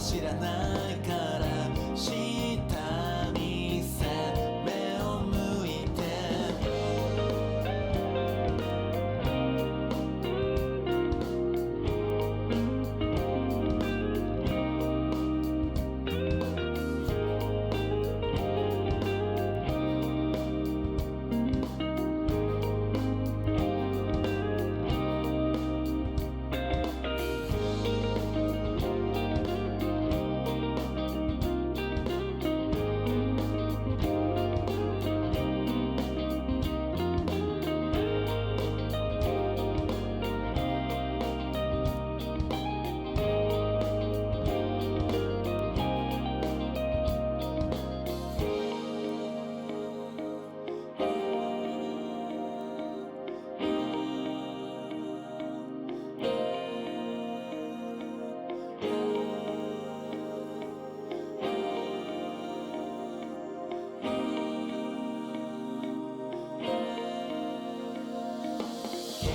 知らないから下にさ目を向いて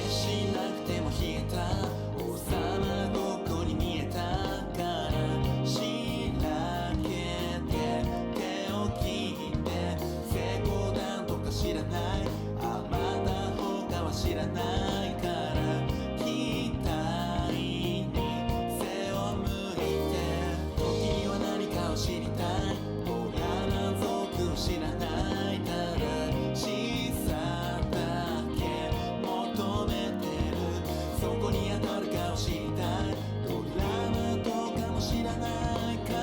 しなくても冷えた王様ごっこに見えたからしらけて手を切って成功だとか知らないあまた他は知らないから期待に背を向いて時には何かを知りたいほら満足を知らないただ小さだけ求めそこに当たるかを知りたいドラマとかも知らないから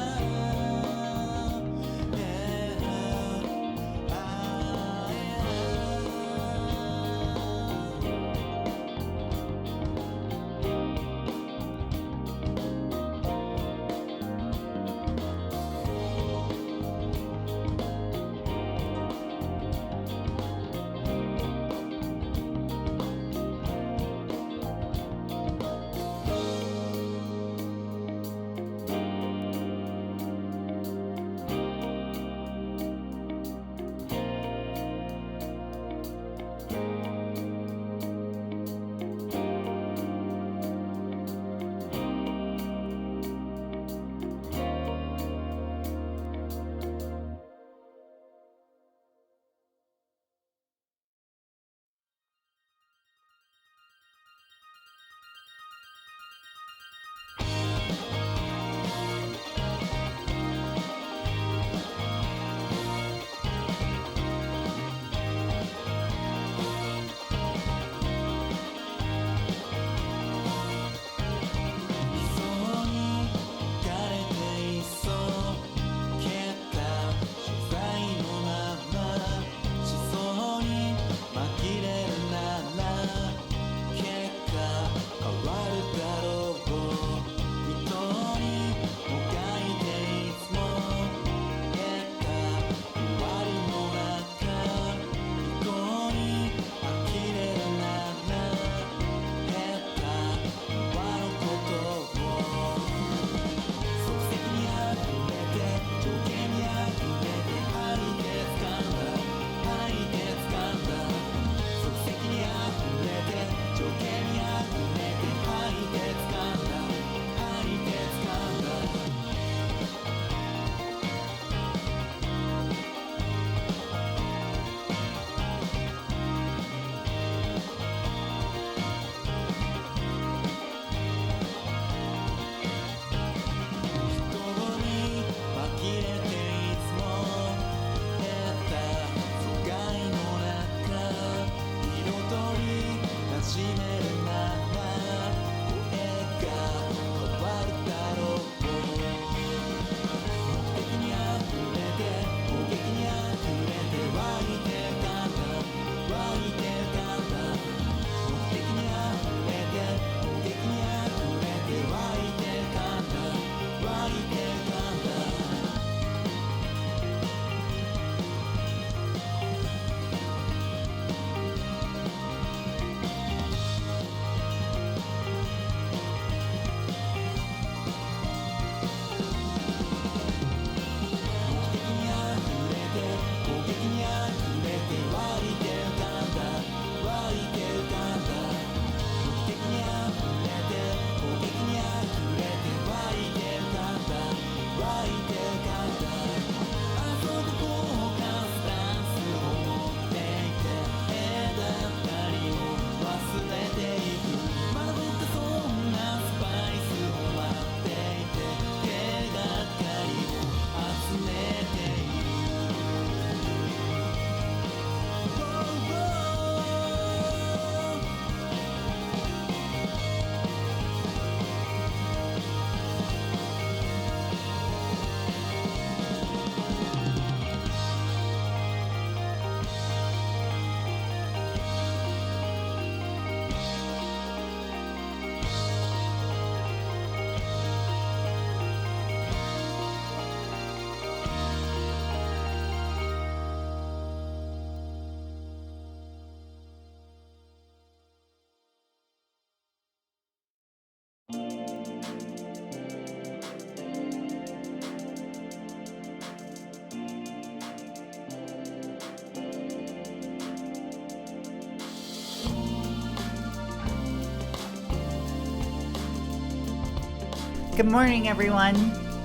Good morning, everyone.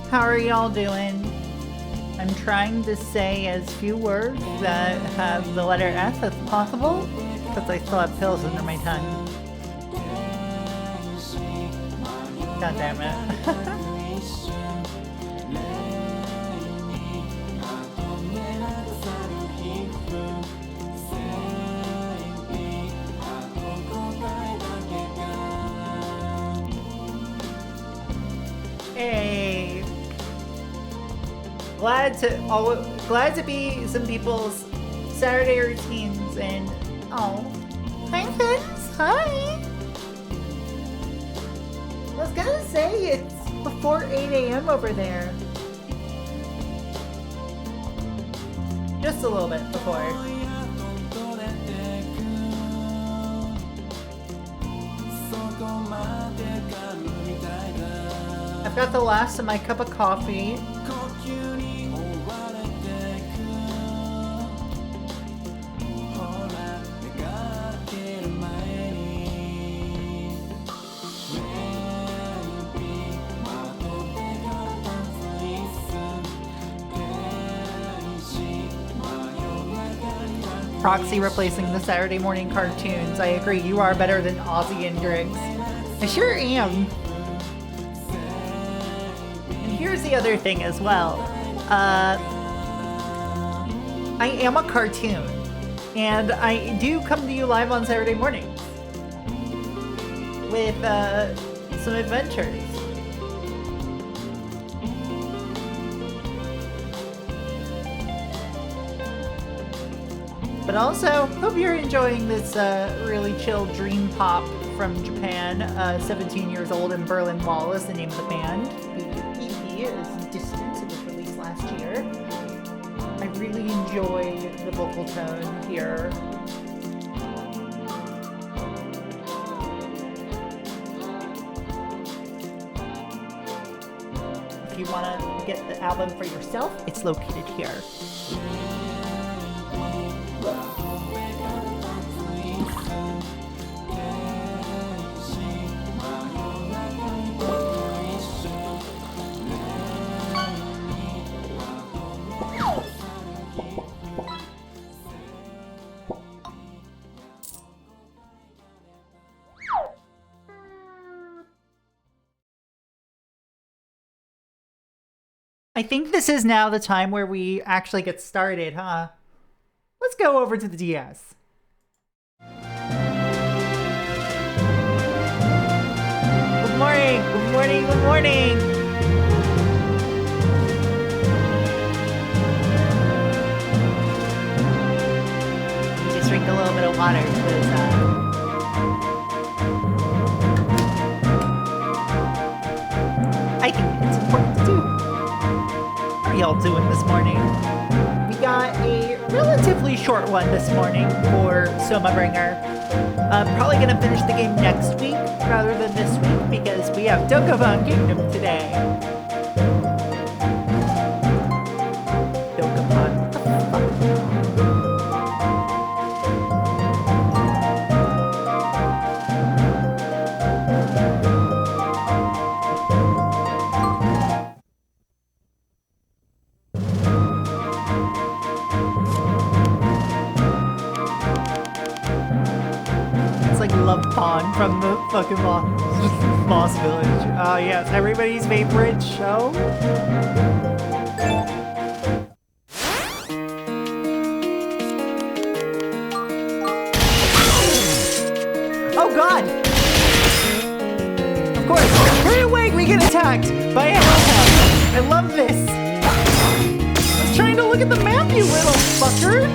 How are y'all doing? I'm trying to say as few words that have the letter S as possible, because I still have pills under my tongue. God damn it. Hey, glad to be some people's Saturday routines and hi friends, hi. I was gonna say it's before 8 a.m. over there. Just a little bit before. I've got the last of my cup of coffee. Proxy replacing the Saturday morning cartoons. I agree, you are better than Ozzy and Driggs. I sure am. And here's the other thing as well. I am a cartoon, and I do come to you live on Saturday mornings with some adventures. But also, hope you're enjoying this really chill dream pop from Japan. 17 years old in Berlin Wall is the name of the band. The EP is Distance. It was released last year. I really enjoy the vocal tone here. If you want to get the album for yourself, it's located here. I think this is now the time where we actually get started, huh? Let's go over to the DS. Good morning, good morning, good morning. Just drink a little bit of water because I think it's important to do. How are y'all doing this morning? We got a relatively short one this morning for Soma Bringer. Probably gonna finish the game next week rather than this week because we have Dokkan Kingdom today. Dokkan. Pond from the fucking Moss Village. Oh yes, everybody's favorite show. Oh god! Of course, right away we get attacked by a hellhound. I love this. I was trying to look at the map, you little fucker.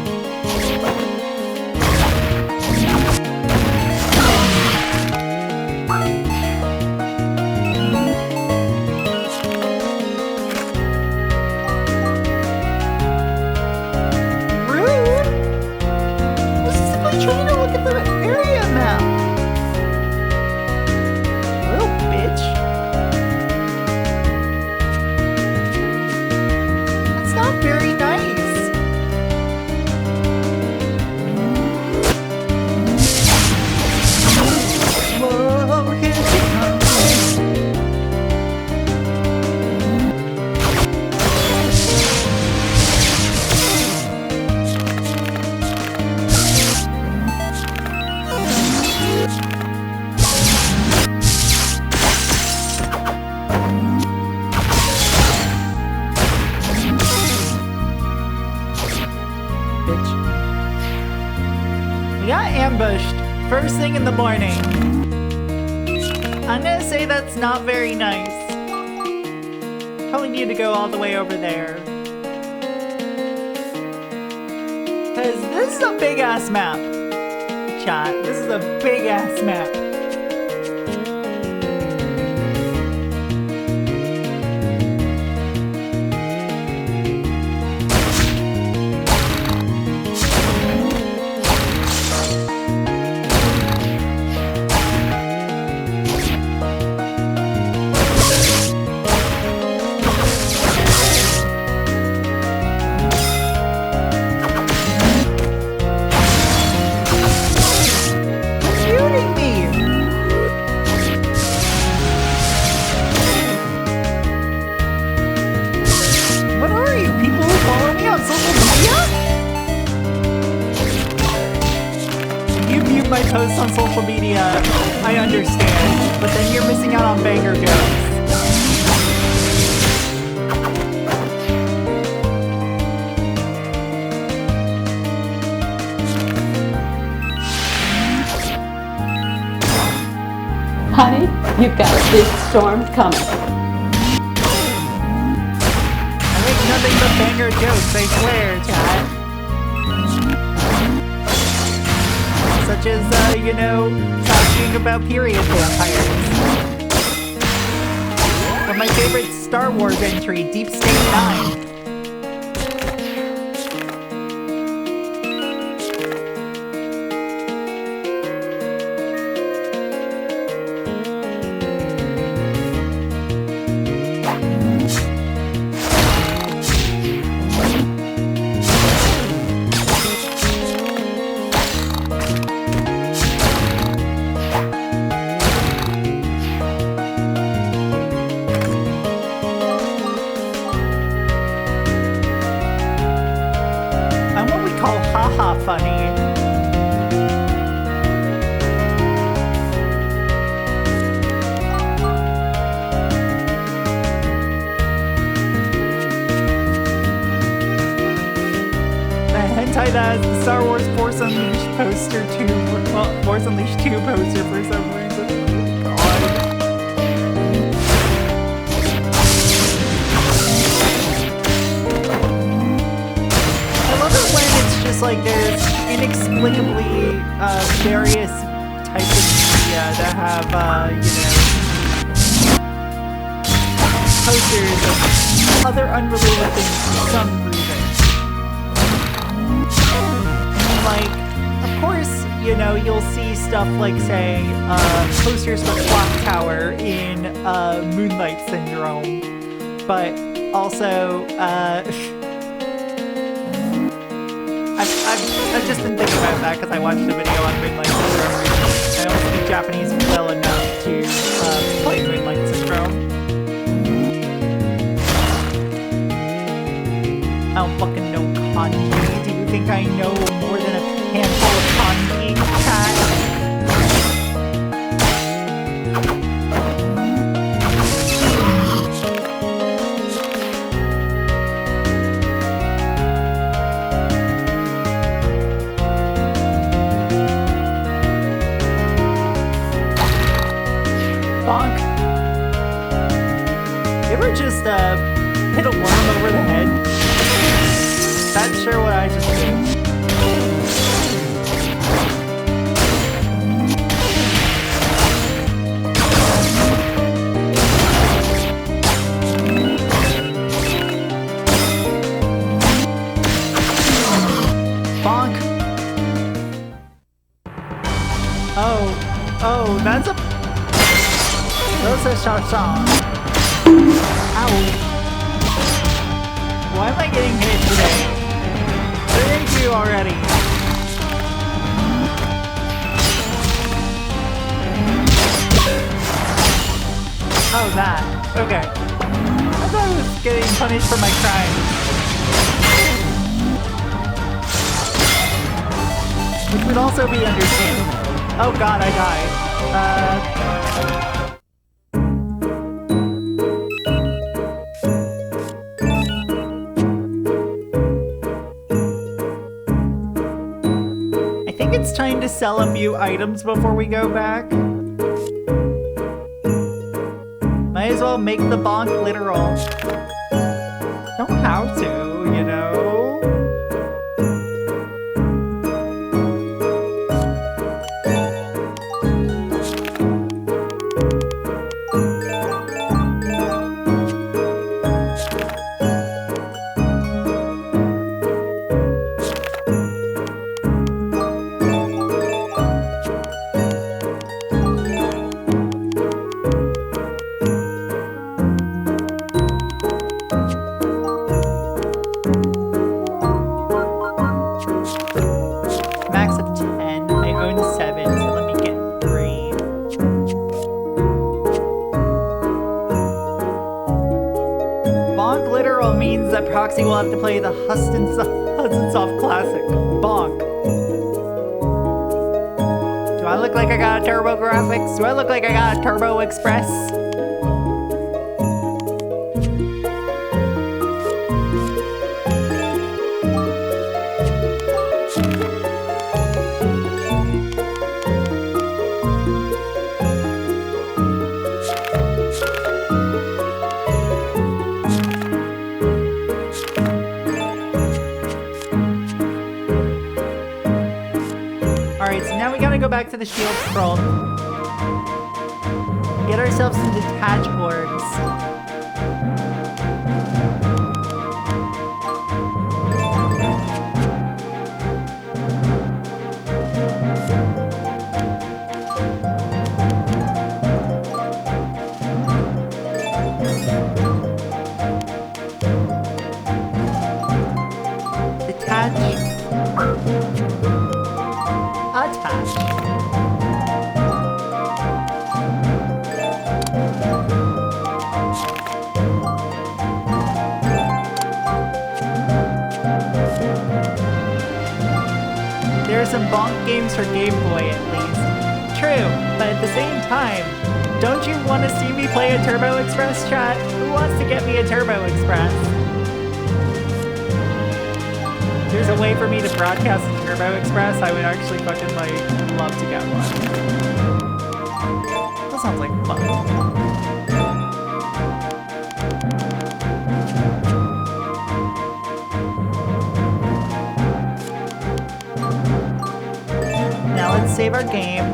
Bitch. We got ambushed first thing in the morning. I'm gonna say that's not very nice. Telling you to go all the way over there. Cause this is a big ass map. Chat, this is a big ass map. My posts on social media, I understand, but then you're missing out on banger jokes. Honey, you've got a big storm coming. I make nothing but banger jokes, I swear, chat. Such as, you know, talking about period vampires. But my favorite Star Wars entry, Deep State Nine. Funny. The hentai that has the Star Wars Force Unleashed poster too. Well, Force Unleashed 2 poster for some reason. God. I love it when it's just like there's inexplicably various types of media that have, you know, posters of other unrelated things for some reason. Like, of course, you know, you'll see stuff like, say, posters for Clock Tower in Moonlight Syndrome, but also, I've just been thinking about that because I watched a video on Moonlight Syndrome recently. I don't speak Japanese well enough to play Moonlight Syndrome. I don't fucking know kanji. Do you think I know more than a handful of kanji, chat? Bonk. You ever just hit a worm over the head? That's sure what I just did. Bonk. Oh, that's a... Those are song. Ow. Why am I getting hit today? Thank you already. Oh, that. Okay. I thought I was getting punished for my crimes. Which would also be understandable. Oh god, I died. I think it's time to sell a few items before we go back. Might as well make the bonk literal. Don't have to, you know? Max of 10. I own 7, so let me get 3. Bonk literal means that Proxy will have to play the Hudson Soft Classic. Bonk. Do I look like I got a Turbo Graphics? Do I look like I got a Turbo Express? Alright, so now we gotta go back to the shield scroll. Get ourselves some detach orbs. Detach. Attach. There are some bonk games for Game Boy at least. True, but at the same time, don't you want to see me play a Turbo Express, chat? Who wants to get me a Turbo Express? There's a way for me to broadcast a Turbo Express. I would actually fucking, like, love to get one. That sounds like fun. Now let's save our game.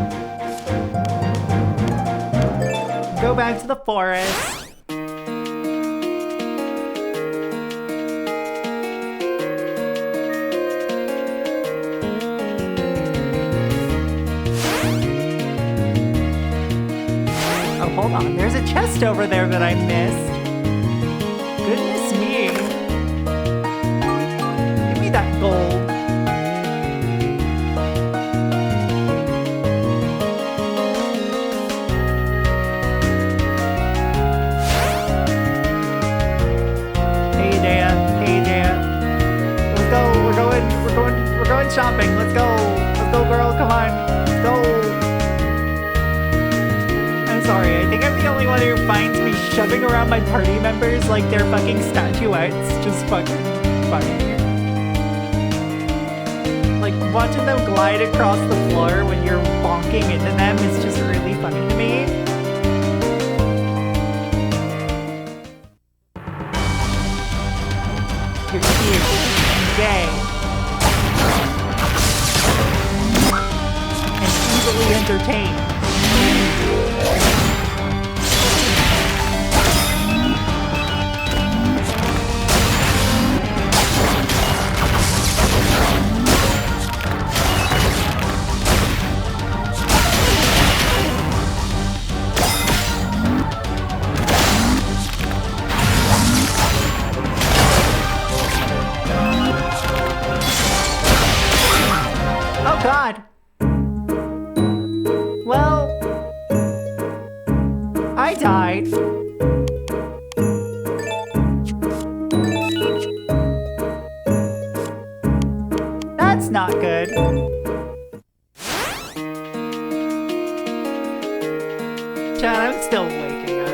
Go back to the forest. Hold on, there's a chest over there that I missed. Goodness me. Give me that gold. Hey Dan, hey Dan. Let's go, we're going shopping. Let's go girl, come on. Let's go. Sorry, I think I'm the only one who finds me shoving around my party members like they're fucking statuettes. Just fucking funny. Like, watching them glide across the floor when you're bonking into them is just really funny to me. You're cute. Gay. And easily entertained. Oh god! Well, I died. That's not good. chat, I'm still waking up.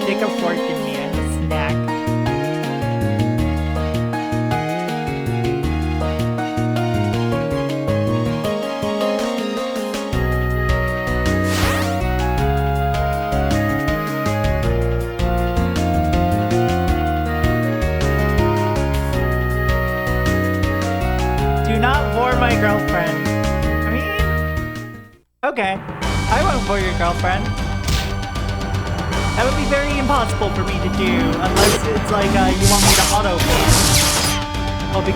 Take a fortune, man. A snack. Do not bore my girlfriend. I mean, okay. I won't bore your girlfriend. That would be very impossible for me to do, unless it's like, you want me to auto-play. I'll be...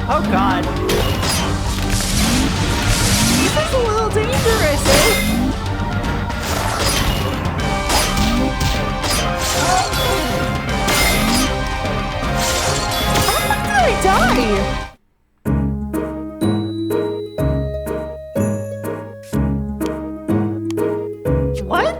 Oh god. This is a little dangerous, eh? I die! What?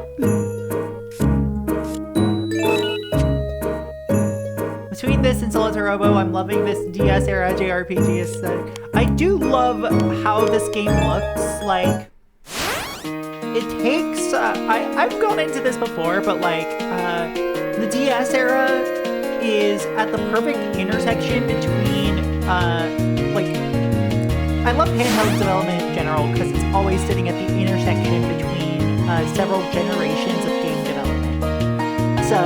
Between this and Solitaire Robo, I'm loving this DS era JRPG aesthetic. I do love how this game looks. Like, it takes, I've gone into this before, but like, the DS era is at the perfect intersection between, like, I love handheld development in general because it's always sitting at the intersection between several generations of game development. So,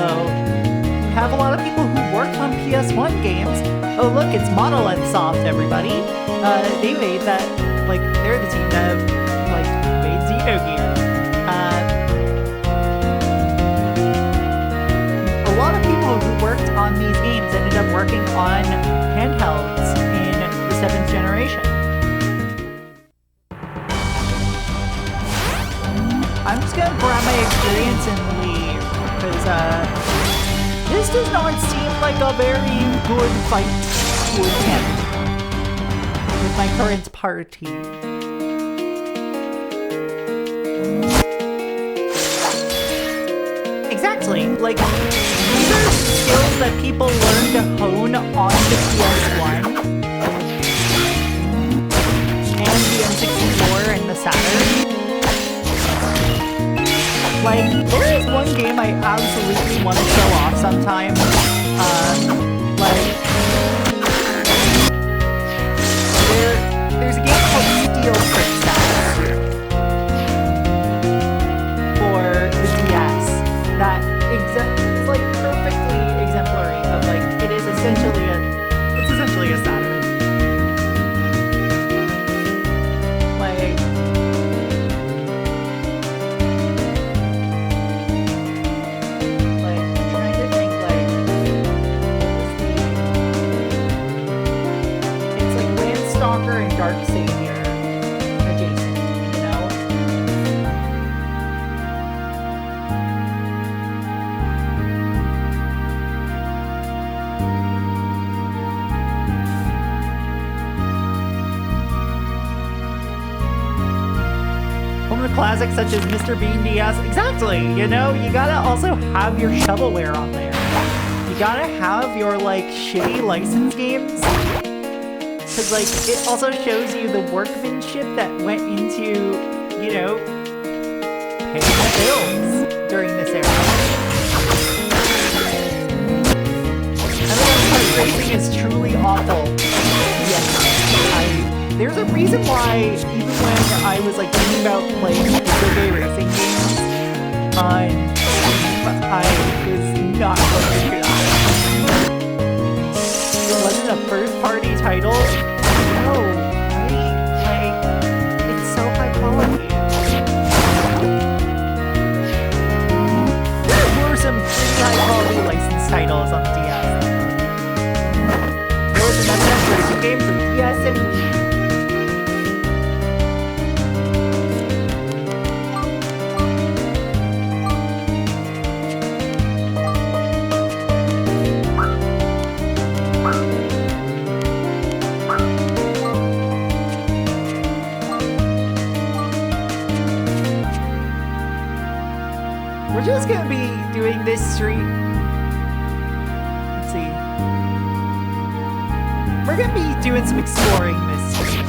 you have a lot of people who worked on PS1 games. Oh look, it's Monolith Soft, everybody. They made that, like, they're the team that, like, made Xenogears. A lot of people who worked on these games ended up working on handhelds in the 7th generation. I'm just gonna grab my experience and leave, because this does not seem like a very good fight to attempt with my current party. Exactly, like, these are skills that people learn to hone on the PS1 and the N64 and the Saturn. Like, there is one game I absolutely want to show off sometime. Like, there's a game called Steel Princess for the DS that is like perfectly exemplary of like, it is essentially a Saturn. Like, I'm trying to think, like, it's like Landstalker and Dark Savior adjacent, you know? Home to classics such as Mr. Bean DS. Exactly, you know? You gotta also have your shovelware on there. You gotta have your, like, shitty license games. Because, like, it also shows you the workmanship that went into, you know, paying the bills during this era. Kart racing is truly awful. Yes, there's a reason why, even when I was like thinking about playing video racing games on Steam, I was not going to do that. It wasn't a first-party title. No, right? Like, it's so high quality. There were some pretty high-quality licensed titles on the DS. There was an FF racing game for DS and Wii. we're gonna be doing some exploring this stream,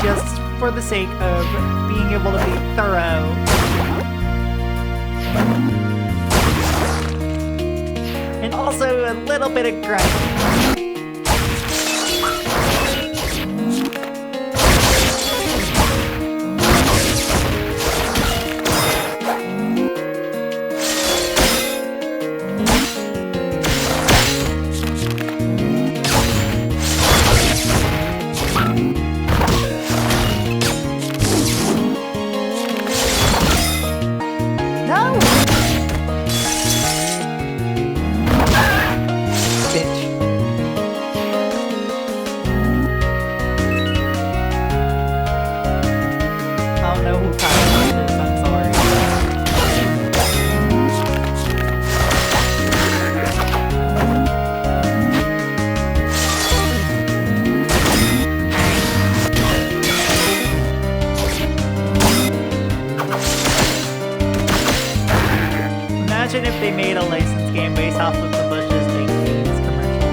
just for the sake of being able to be thorough. And also a little bit of grinding. Imagine if they made a licensed game based off of the Bush's Baked Beans commercial.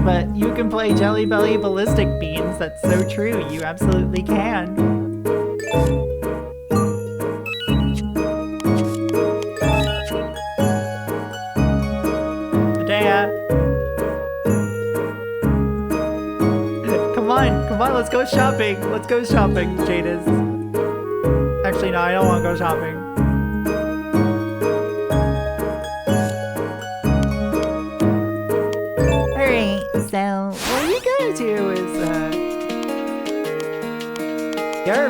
But you can play Jelly Belly Ballistic Beans. That's so true. You absolutely can. Dad. Come on, let's go shopping. Let's go shopping, Jadis. Actually, no, I don't want to go shopping. So, what you gotta do is, your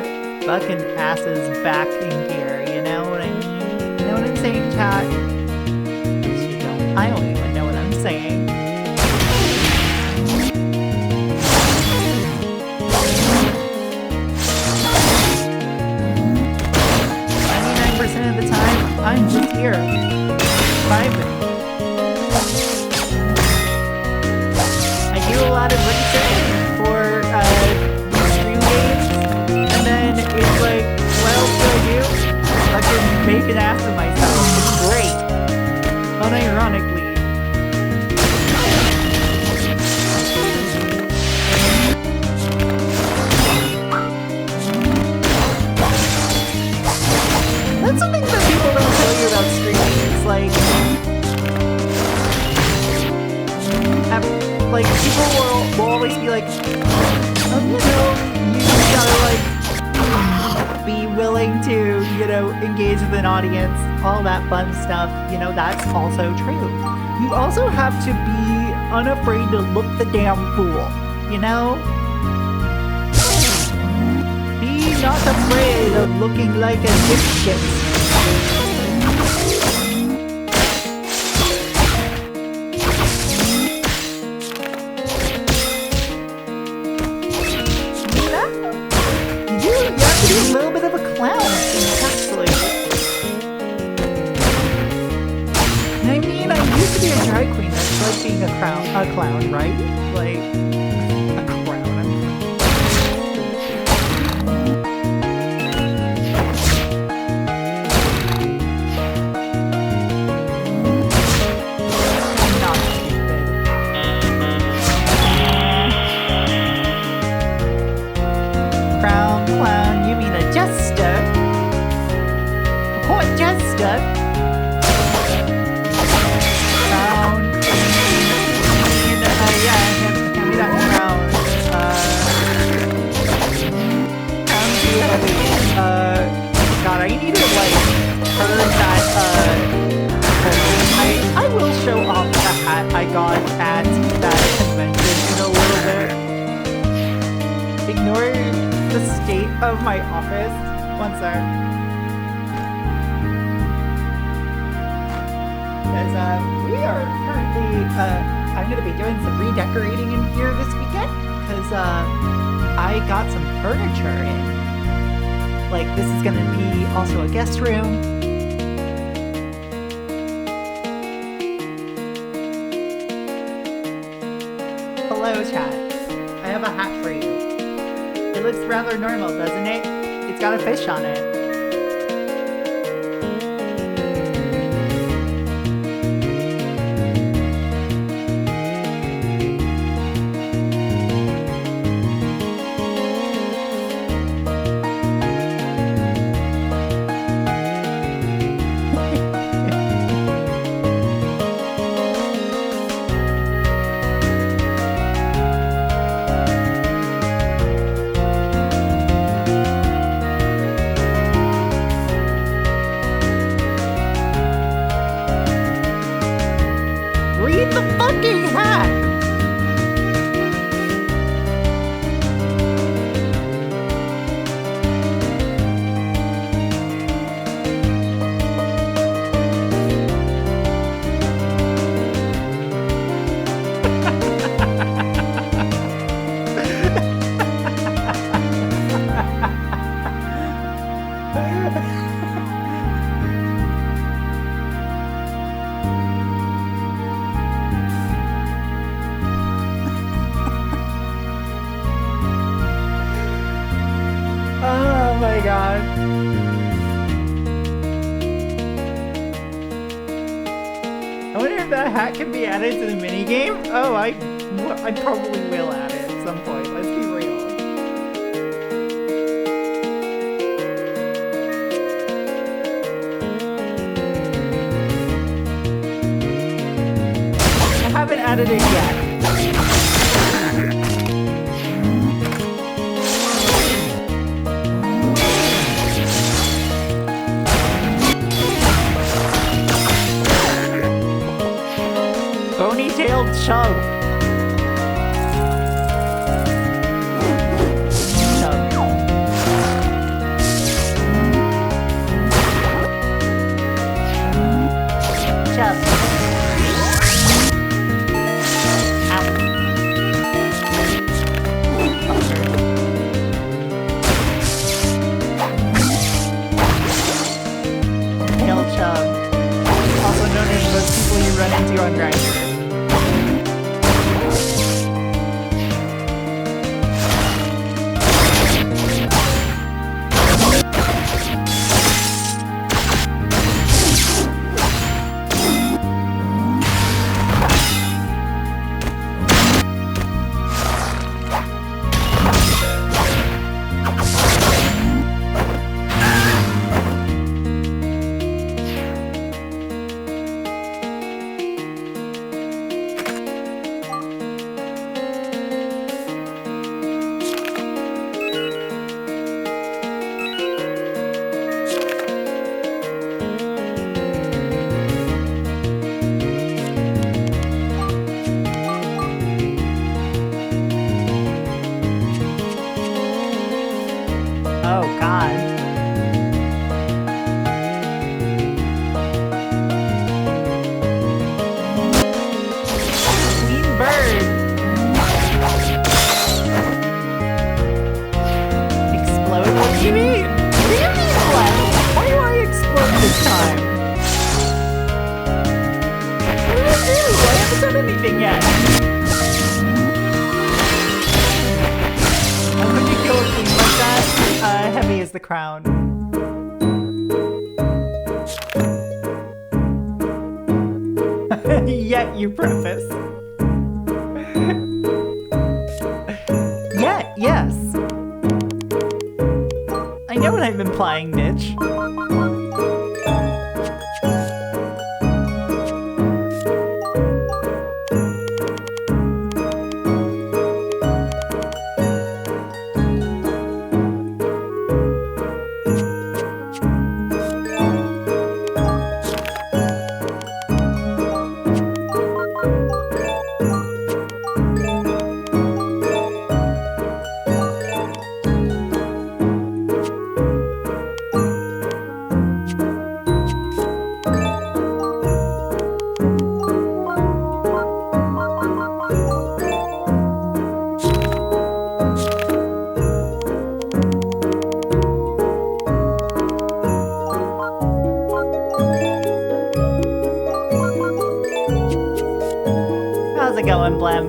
fucking asses back in gear, you know what I mean? You know what I'm saying, chat? You don't. I don't even know what I'm saying. 99% of the time, I'm just here. Vibing. Do a lot of research for stream games, and then it's like, what else do I do? I can make an ass of myself. It's great. Unironically. That's something that people don't tell you about streaming. It's like people will always be like, oh, you know, you just gotta be willing to, engage with an audience, all that fun stuff, that's also true. You also have to be unafraid to look the damn fool, Be not afraid of looking like a dipshit. A little bit of a clown, actually. I mean, I used to be a drag queen. That's like being a clown, right? Like a crown. I'm not stupid. Crown, clown. You mean a jester? A court jester? Crown. Yeah, I can be that crown. Crown too heavy. God, I need to, turn that, of my office. One sec. Because we are currently, I'm going to be doing some redecorating in here this weekend. Because I got some furniture in. Like, this is going to be also a guest room. Hello, chat. I have a hat for you. It looks rather normal, doesn't it? It's got a fish on it. Can be added to the minigame? Oh, I probably will add it at some point. Let's be real. I haven't added it yet. Bony-tailed chub. Chub. Chub. Tail chub. Also known as those people you run into on Grindr. The crown. Yet you preface. Yet, yes. I know what I'm implying, Mitch. going, Blem?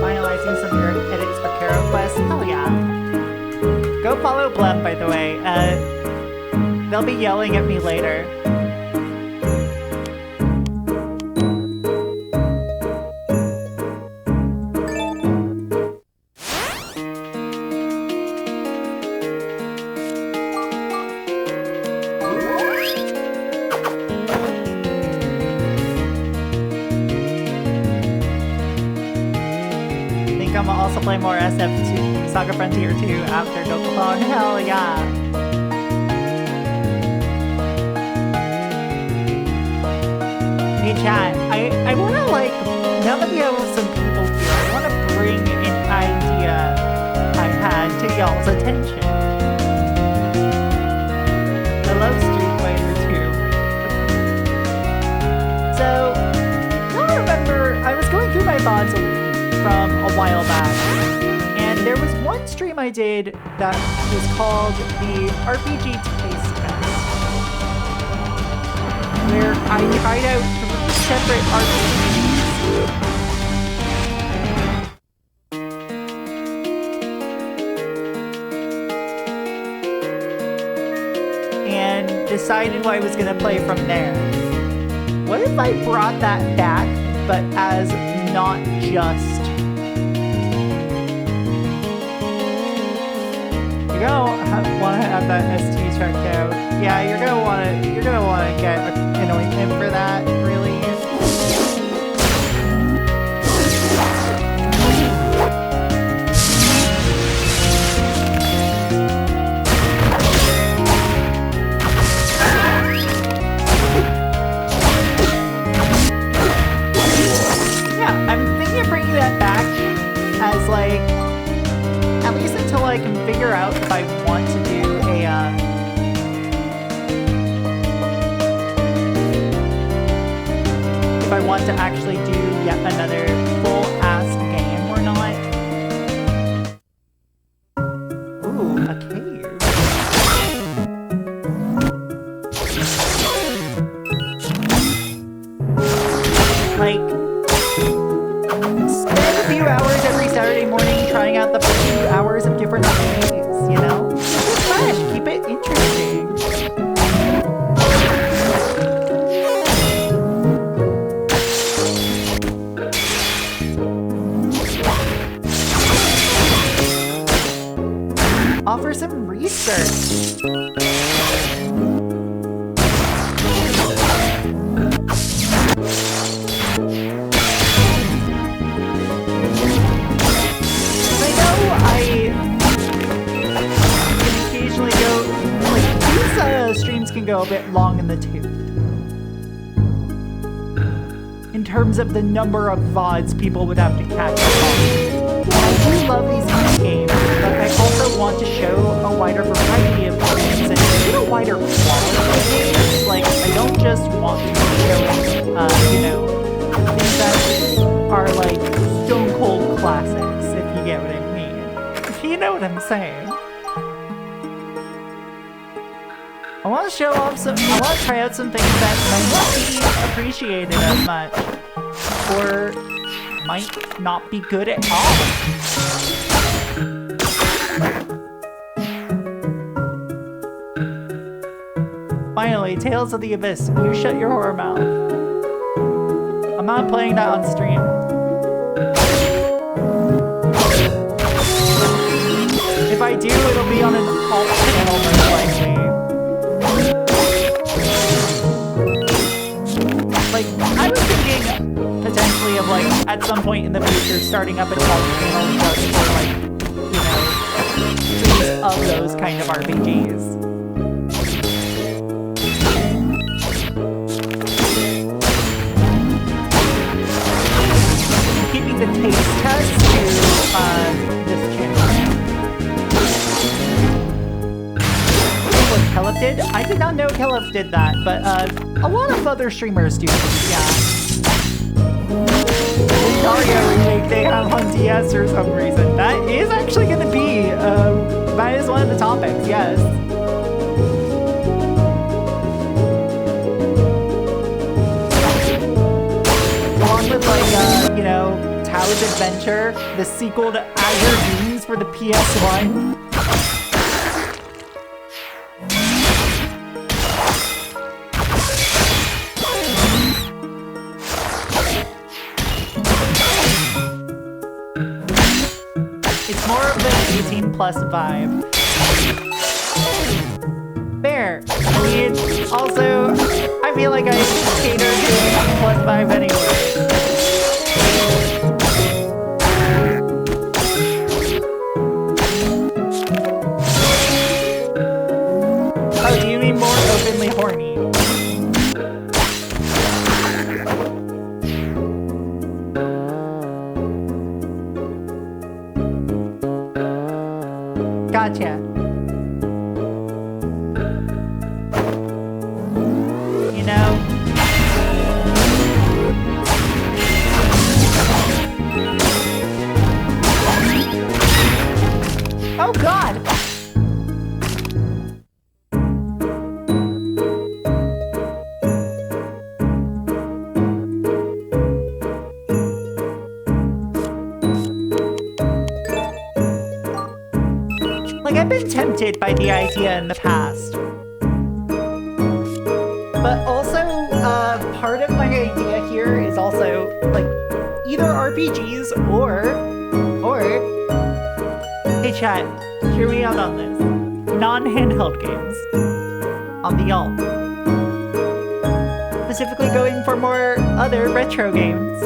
Finalizing some edits for Caro Quest. Hell yeah. Go follow Blem, by the way. They'll be yelling at me later. I think I'm gonna also play more SF2, Saga Frontier 2 after Dokapon. Hell yeah. Hey chat, I wanna like, now that we have some people here, I wanna bring an idea I had to y'all's attention. I love Street Fighter 2. So, y'all remember, I was going through my VODs from a while back, and there was one stream I did that was called the RPG Taste Test, where I tried out 3 separate RPGs. And decided what I was gonna play from there. What if I brought that back, but as not just... You're gonna want to have that ST checked out. Yeah, you're gonna want to get an ointment for that, really. Yeah, I'm thinking of bringing that back as like, at least until I can figure out if I want to do a, if I want to actually do yet another full-ass game or not. Ooh, a cave. Like, spend a few hours every Saturday morning trying out the few hours of different RPGs, you know? Keep it fresh, keep it interesting. Offer some research. Streams can go a bit long in the tooth in terms of the number of VODs people would have to catch up on. And I do love these games, but I also want to show a wider variety of games and even a wider quality of games. Like, I don't just want to be showing, you know, things that are like stone cold classics, if you get what I mean. If you know what I'm saying. I want to show off some, I want to try out some things that might not be appreciated as much, or might not be good at all. Finally, Tales of the Abyss, you shut your horror mouth. I'm not playing that on stream. If I do, it'll be on an alt channel most likely. Like, I was thinking potentially of like, at some point in the future, starting up an alt channel just for like, you know, of those kind of RPGs. Keeping the taste test to this channel. What Caleb did? I did not know Killif did that, but a lot of other streamers do. Yeah. Mario remake they have on DS for some reason. That is actually going to be, that is one of the topics, yes. Along with like, you know, Tao's Adventure, the sequel to Azure Dreams for the PS1. It's more of an 18+ vibe. Fair. I mean, also, I feel like I cater to the 18+ vibe anyway. Oh, do you mean more openly horny? Gotcha. You know? Oh God! I've been tempted by the idea in the past. But also, part of my idea here is also, like, either RPGs or... Hey chat, hear me out on this. Non-handheld games. On the alt. Specifically going for more other retro games.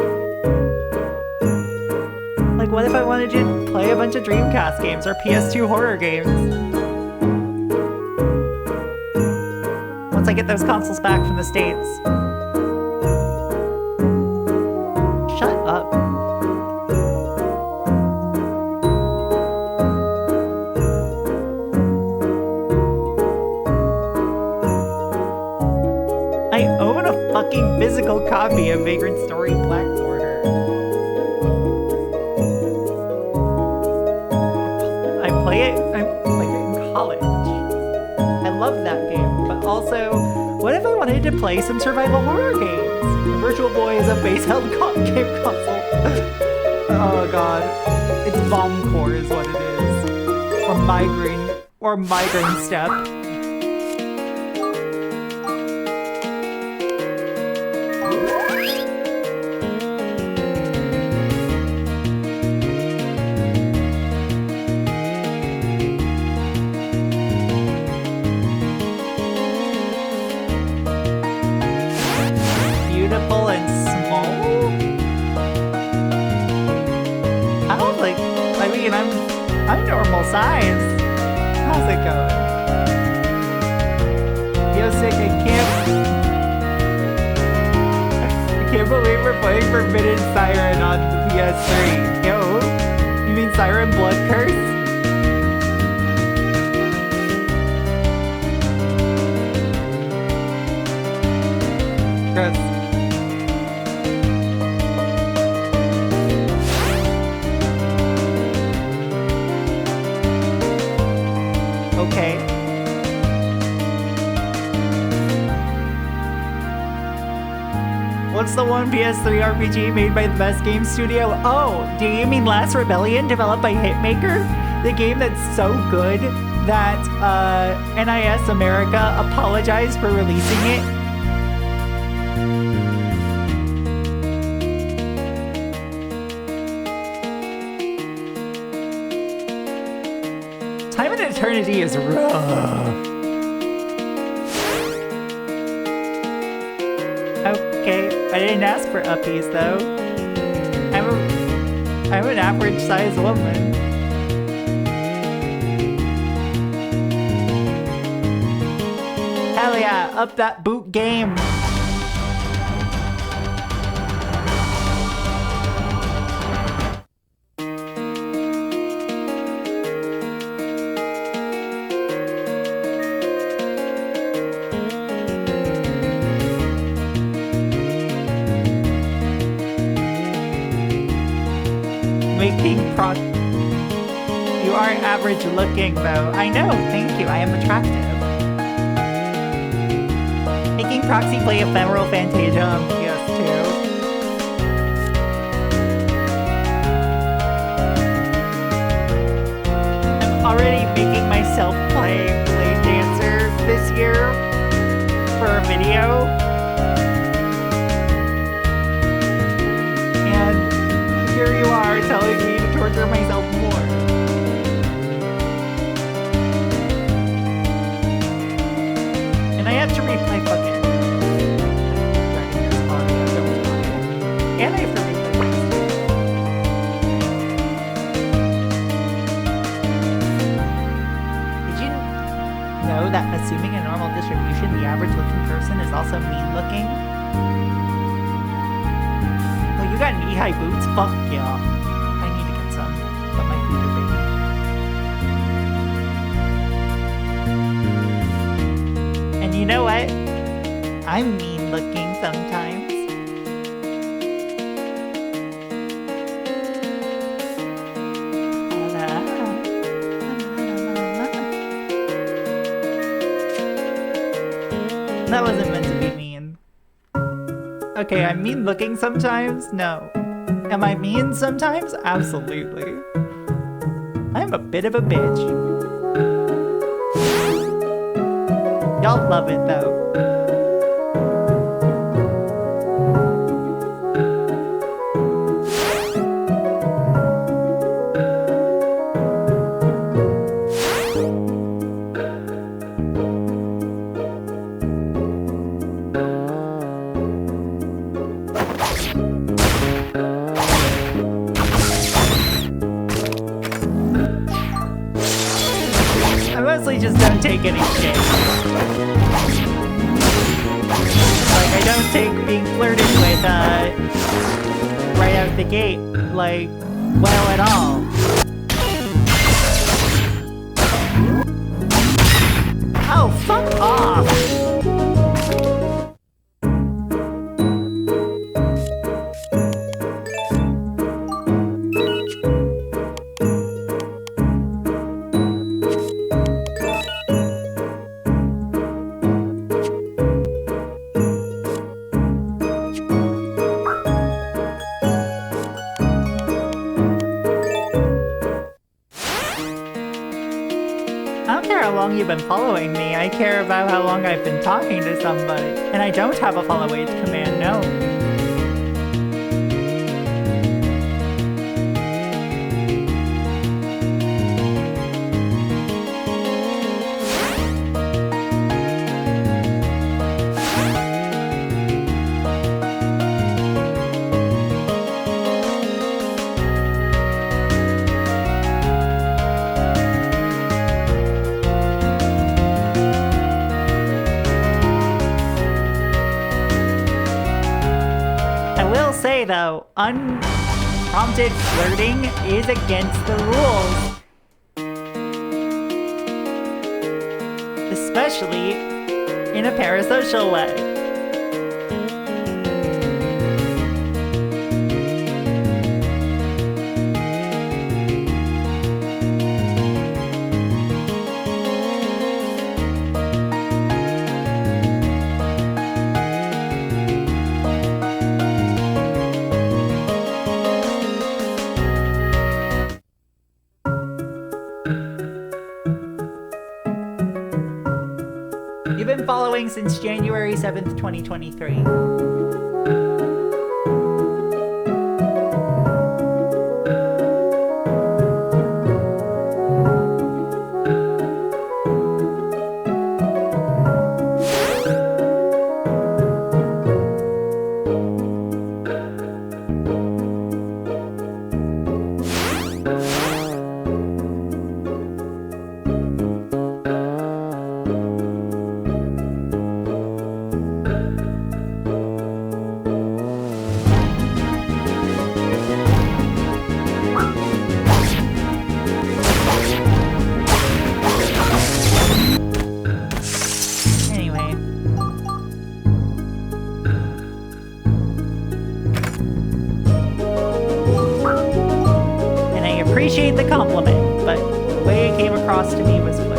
Like, what if I wanted to play a bunch of Dreamcast games or PS2 horror games? Once I get those consoles back from the States. Shut up. I own a fucking physical copy of Vagrant Story Black Border. That game, but also, what if I wanted to play some survival horror games? The Virtual Boy is a base-held game console. Oh god. It's Bomb Core is what it is. Or Migraine Step. I'm normal size. How's it going? Yo, sick, I can't believe we're playing Forbidden Siren on the PS3. Yo, you mean Siren Blood Curse? Gross. Okay. What's the one PS3 RPG made by the Best Game Studio? Oh, do you mean Last Rebellion, developed by Hitmaker? The game that's so good that NIS America apologized for releasing it? Time and Eternity is rough. Okay, I didn't ask for uppies though. I'm an average sized woman. Hell yeah, up that boot game. You are average looking, though. I know, thank you, I am attractive. Making Proxy play Ephemeral Fantasia on PS2. I'm already making myself play Blade Dancer this year for a video. And here you are telling me to torture myself more. And I have to replay fucking Dragon Years Aria, don't lie. And I have to replay this. Did you know that assuming a normal distribution, the average looking person is also mean looking? Well, you got knee-high boots? Fuck yeah. I need to get some, but my feet are big. And you know what? I'm mean looking sometimes. That wasn't meant to be mean. Okay, I'm mean looking sometimes? No. Am I mean sometimes? Absolutely. I'm a bit of a bitch. Y'all love it though. I mostly just don't take any shit. Like, I don't take being flirted with, right out the gate, like, well at all. Oh, fuck off! I don't care how long you've been following me, I care about how long I've been talking to somebody. And I don't have a follow age command, no. Say though, unprompted flirting is against the rules. Especially in a parasocial way. You've been following since January 7th, 2023. Lost to me was fun,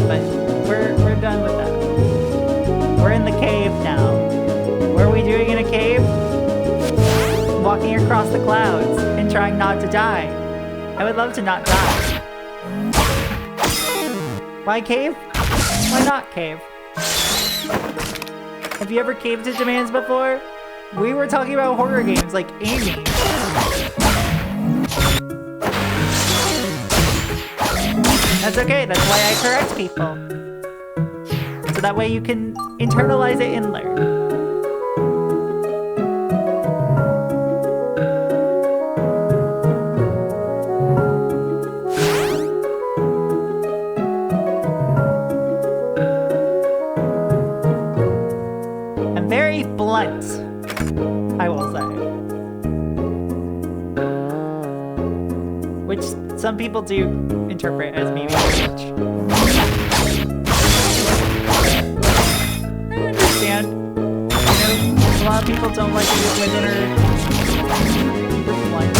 but we're done with that. We're in the cave now. What are we doing in a cave? Walking across the clouds and trying not to die. I would love to not die. Why cave? Why not cave? Have you ever caved to demands before? We were talking about horror games like Amy. That's okay, that's why I correct people. So that way you can internalize it and learn. Blunt, I will say. Which some people do interpret as maybe rich. I understand. You know, a lot of people don't like women are super blunt.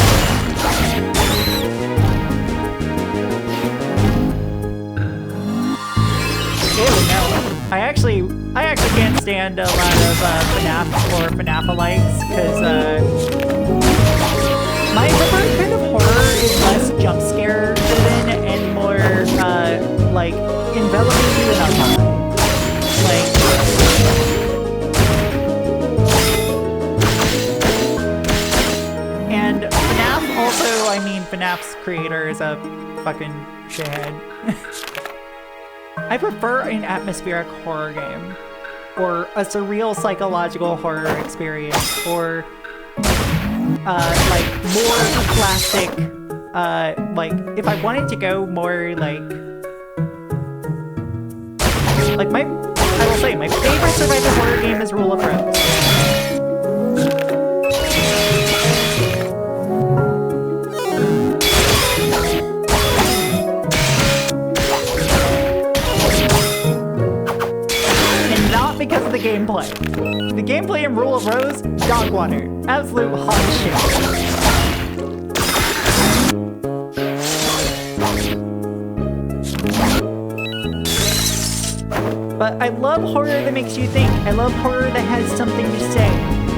Ew, no. I actually can't stand a lot of FNAF or FNAF-alikes, because my preferred kind of horror is less jump scare driven and more like enveloping you in a lie. Like, and FNAF also, I mean, FNAF's creator is a fucking shithead. I prefer an atmospheric horror game, or a surreal psychological horror experience, or like more classic, like if I wanted to go more like I will say my favorite survival horror game is Rule of Rose. Because of the gameplay. The gameplay in Rule of Rose, dog water. Absolute hot shit. But I love horror that makes you think. I love horror that has something to say,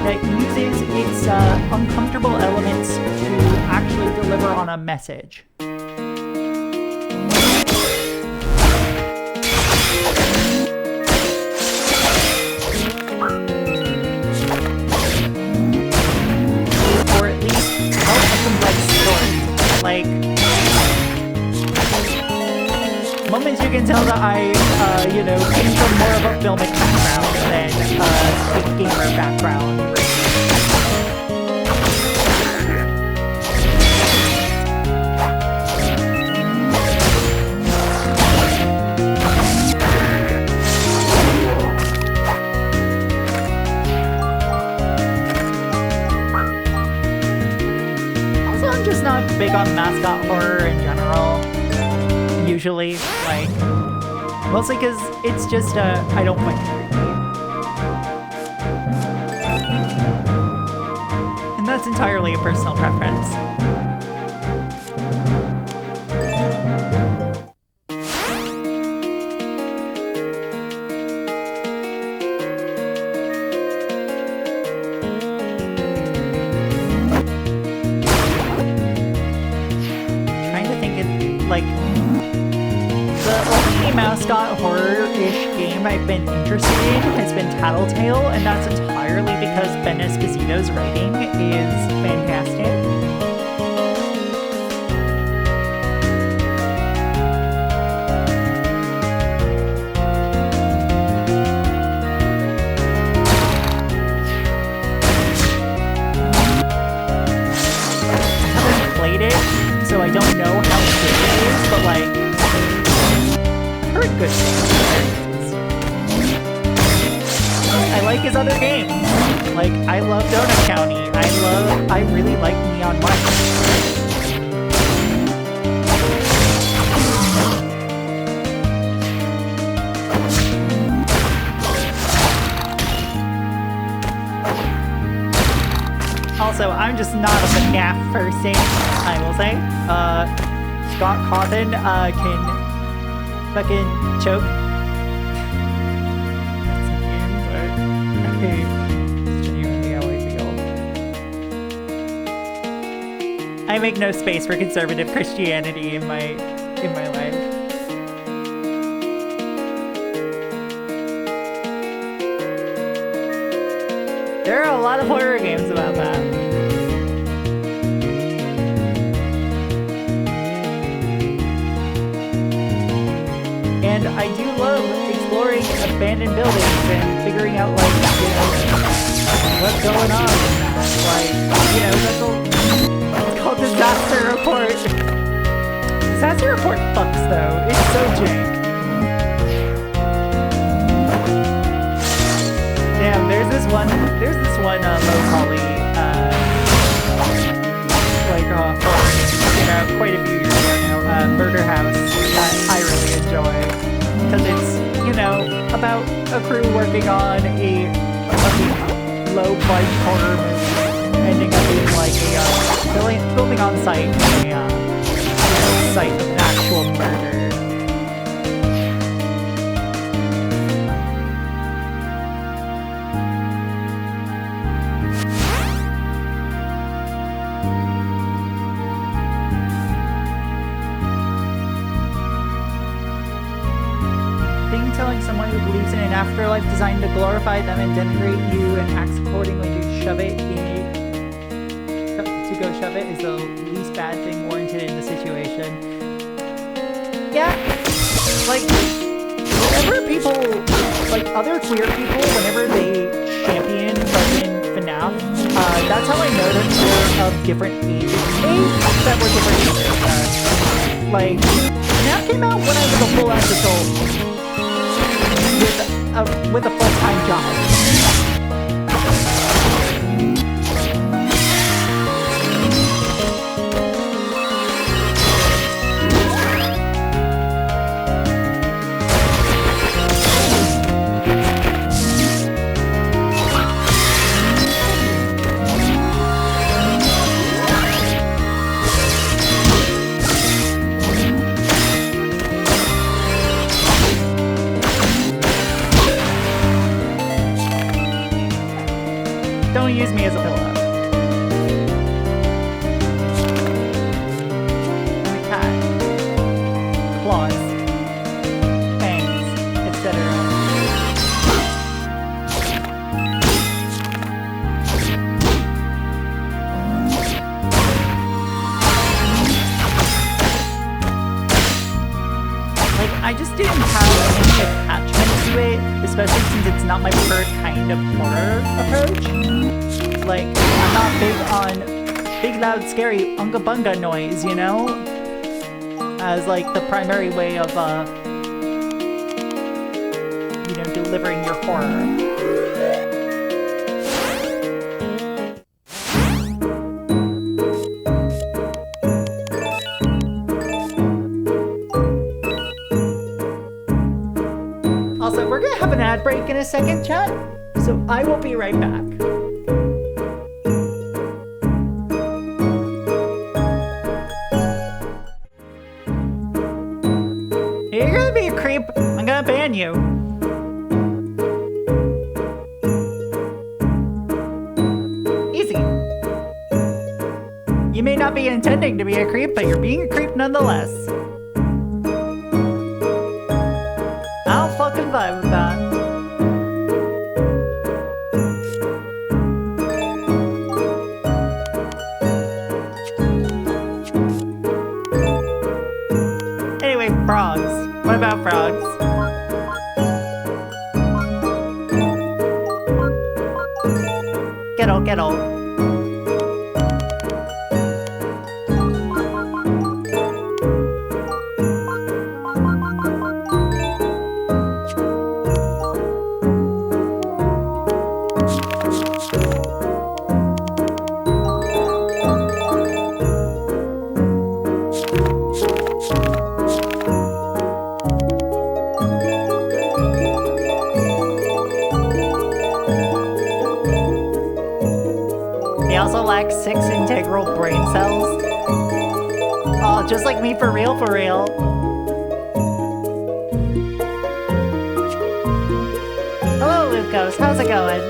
that uses its uncomfortable elements to actually deliver on a message. Like, moments you can tell that I, you know, came from more of a filmic background than a gamer background. Not big on mascot horror in general, usually, like, mostly because it's just, I don't find it creepy. And that's entirely a personal preference. Like, the only mascot horror-ish game I've been interested in has been Tattletale, and that's entirely because Ben Esposito's writing is fantastic. I haven't played it, so I don't know how good it is, but like, I've heard good things. I like his other games. Like, I love Donut County. I really like Neon White. Also, I'm just not a FNAF person, I will say. Scott Cawthon can fucking choke. That's mean, but okay, it's genuinely how I feel. I make no space for conservative Christianity in my life. There are a lot of horror games about that. And I do love exploring abandoned buildings and figuring out, like, you know, what's going on in that. Like, you know, it's called Disaster Report. Disaster Report fucks, though. It's so jank. Damn, there's this one low poly, like, you know, quite a few years ago now, Murder House that I really enjoy. Because it's, you know, about a crew working on a low-budget horror movie, ending up being like a, filming on site, a site of an actual murder. Telling someone who believes in an afterlife designed to glorify them and denigrate you and acts accordingly to shove it is the least bad thing warranted in the situation. Yeah, like, whenever people, like, other queer people, whenever they champion fucking FNAF, that's how I know that they're of different ages. That were different ages. Like, FNAF came out when I was a full-ass adult. With a full-time job. Don't use me as a pillow. I'm a cat. Claws. Fangs. Etc. Like, I just didn't have any attachment to it, especially since it's not my preferred kind of horror approach. Like, I'm not big on big, loud, scary unga bunga noise, you know? As, like, the primary way of, you know, delivering your horror. Also, we're gonna have an ad break in a second, chat, so I will be right back. You're gonna be a creep. I'm gonna ban you. Easy. You may not be intending to be a creep, but you're being a creep nonetheless. I don't fucking vibe with that. Anyway, frogs. What about frogs? Get all. He also lacks 6 integral brain cells. Oh, just like me, for real, for real. going.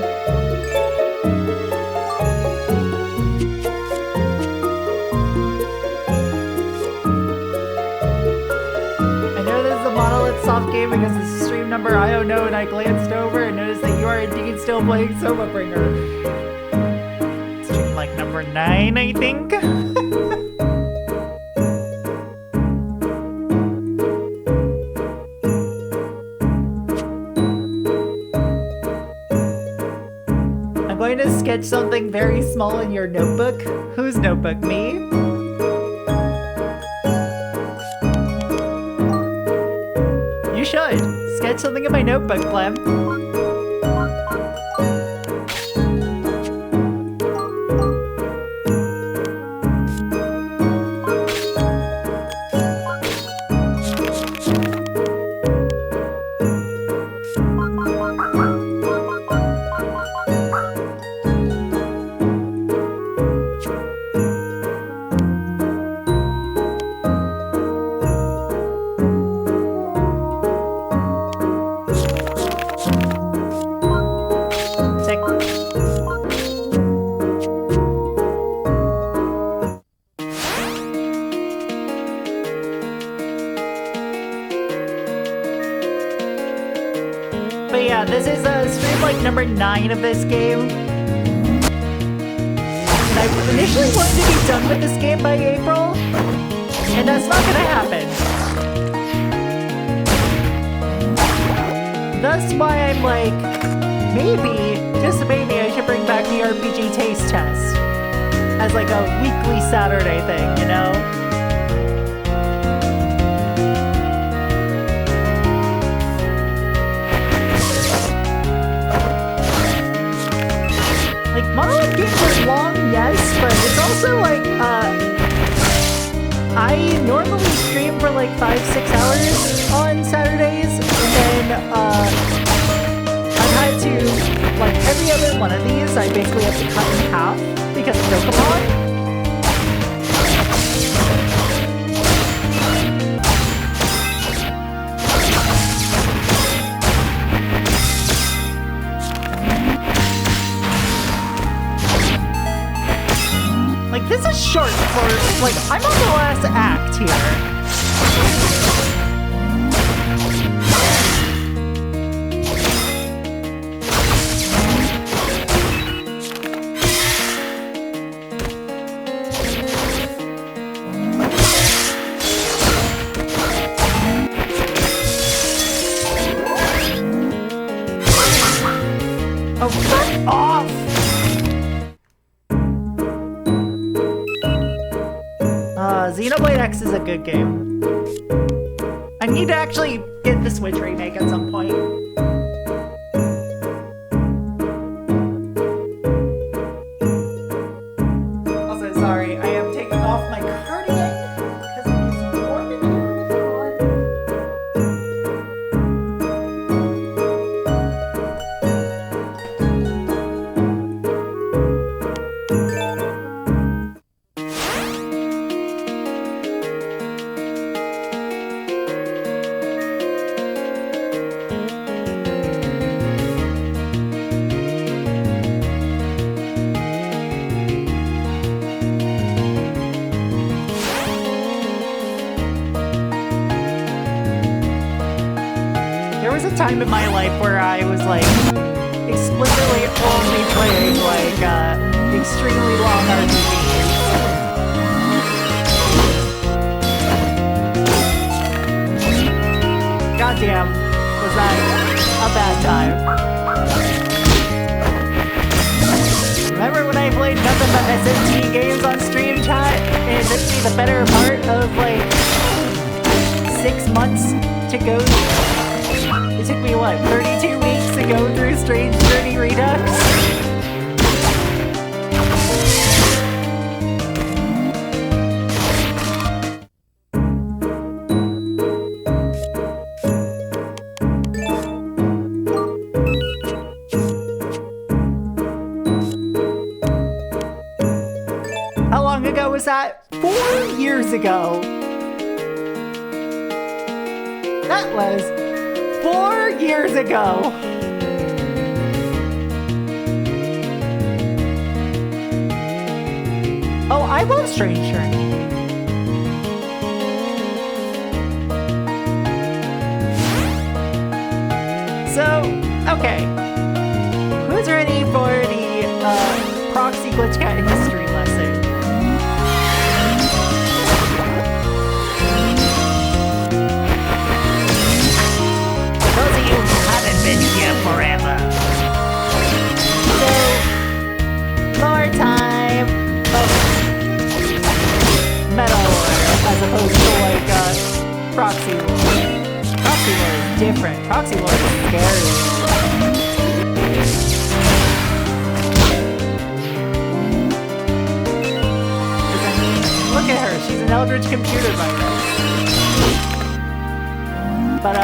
I know this is a Monolith Soft game because it's stream number I don't know, and I glanced over and noticed that you are indeed still playing Soma Bringer. Stream like number 9, I think? I'm going to sketch something very small in your notebook. Whose notebook? Me? You should. Sketch something in my notebook, Clem. But yeah, this is stream like number 9 of this game. And I initially wanted to be done with this game by April, and that's not gonna happen. That's why I'm like, maybe, just maybe, I should bring back the RPG taste test as like a weekly Saturday thing, you know? Like, Monolith games are long, yes, but it's also like, I normally stream for like 5-6 hours on Saturdays, and then, I've had to, like, every other one of these, I basically have to cut in half because of Dokapon. Like, this is short for, like, I'm on the last act here. Oh, fuck off! Xenoblade X is a good game. I need to actually get the Switch remake at some point. Also, sorry, I am taking off my cardigan because it is warm in here with it There was a time in my life where I was like explicitly only playing like extremely long RPGs. Goddamn, was that a bad time? Remember when I played nothing but SMT games on stream, chat? And it took me the better part of like 6 months to go. It took me, what, 32 weeks to go through Strange Journey Redux? How long ago was that? 4 years ago. That was 4 years ago. I love Strange Journey. So, okay. Who's ready for the proxy glitch cat history lesson? For those of you who haven't been here forever. So, lore time. Meta lore, as opposed to like proxy lore. Proxy lore is different. Proxy lore is scary. Look at her, she's an Eldritch computer virus. But,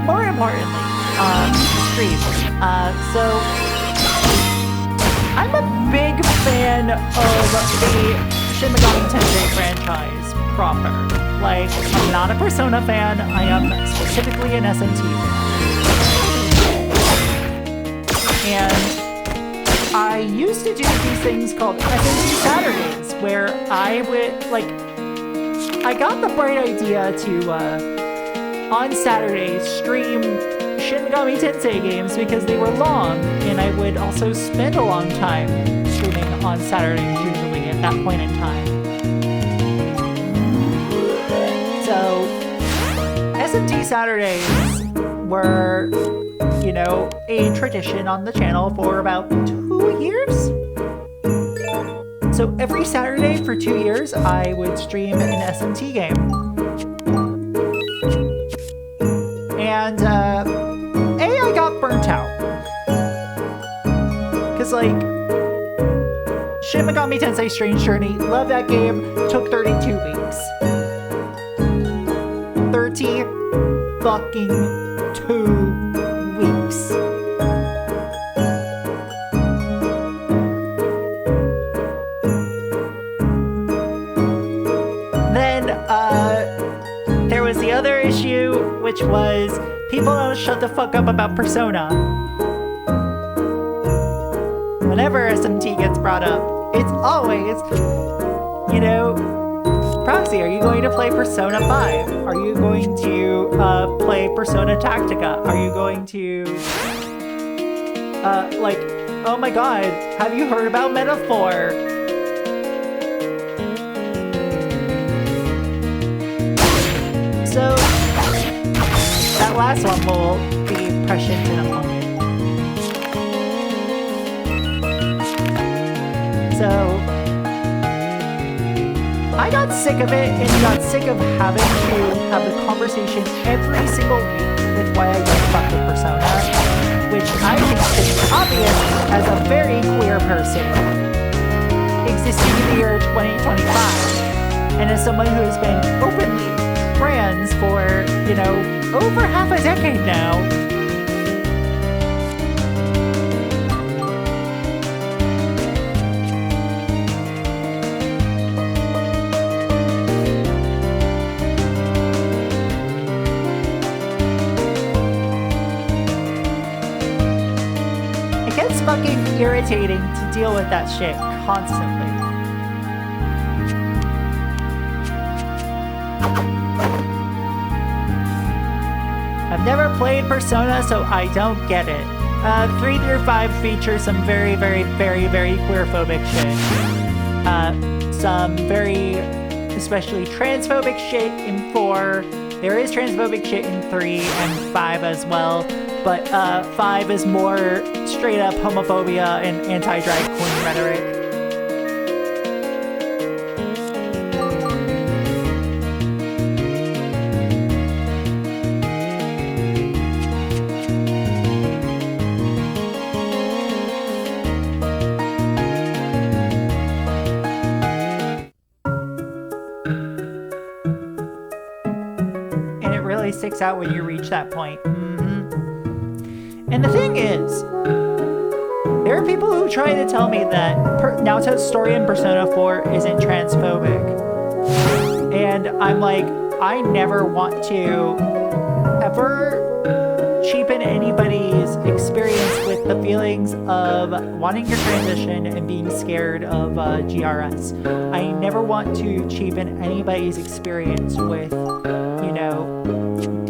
more importantly, stream. So, I'm a big fan of the Shin Megami Tensei franchise proper. Like, I'm not a Persona fan, I am specifically an SMT fan. And I used to do these things called SMT Saturdays, where I would, like, I got the bright idea to, on Saturdays, stream Shin Megami Tensei games because they were long, and I would also spend a long time streaming on Saturdays, usually at that point in time. So, SMT Saturdays were, you know, a tradition on the channel for about 2 years. So every Saturday for 2 years, I would stream an SMT game. And, I got burnt out. Because, like, Shin Megami Tensei Strange Journey, love that game, took 32 weeks. 30 fucking 2 weeks. Then, there was the other issue, which was people don't shut the fuck up about Persona. Whenever SMT gets brought up, it's always, you know, Proxy, are you going to play Persona 5? Are you going to play Persona Tactica? Are you going to, like, oh my god, have you heard about Metaphor? So, that last one will be prescient in a moment. So, I got sick of it and got sick of having to have the conversation every single week with why I don't fuck with Persona, which I think is obvious as a very queer person existing in the year 2025, and as someone who has been openly trans for, you know, over half a decade now. It gets fucking irritating to deal with that shit constantly. I've never played Persona, so I don't get it. 3 through 5 feature some very, very, very, very queerphobic shit. Some very, especially transphobic shit in 4. There is transphobic shit in 3 and 5 as well, but 5 is more straight up homophobia and anti-drag queen rhetoric. Sticks out when you reach that point. And the thing is, there are people who try to tell me that Naoto's story in Persona 4 isn't transphobic. And I'm like, I never want to ever cheapen anybody's experience with the feelings of wanting to transition and being scared of GRS. I never want to cheapen anybody's experience with,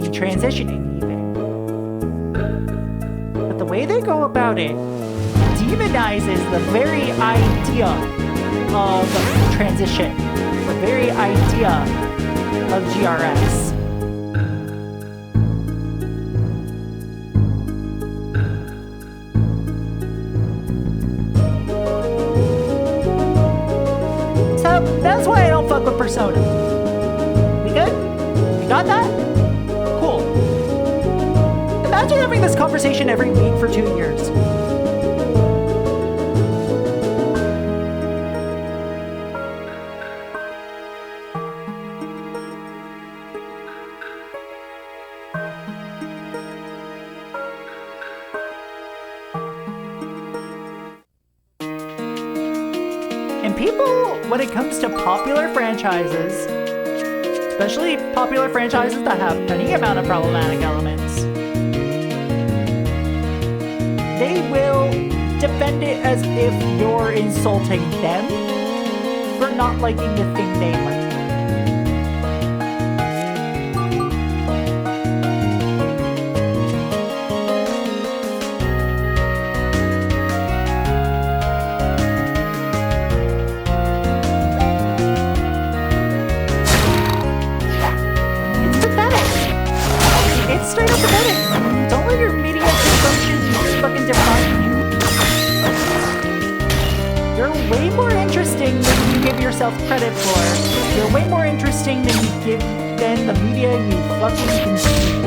detransitioning even. But the way they go about it demonizes the very idea of transition, the very idea of GRS. So that's why I don't fuck with Persona. We good? We got that? Cool. Imagine having this conversation every week for 2 years. When it comes to popular franchises, especially popular franchises that have any amount of problematic elements, they will defend it as if you're insulting them for not liking the thing they like. Straight up pathetic. Don't let your media consumption fucking define you. You're way more interesting than you give yourself credit for. You're way more interesting than the media you fucking consume.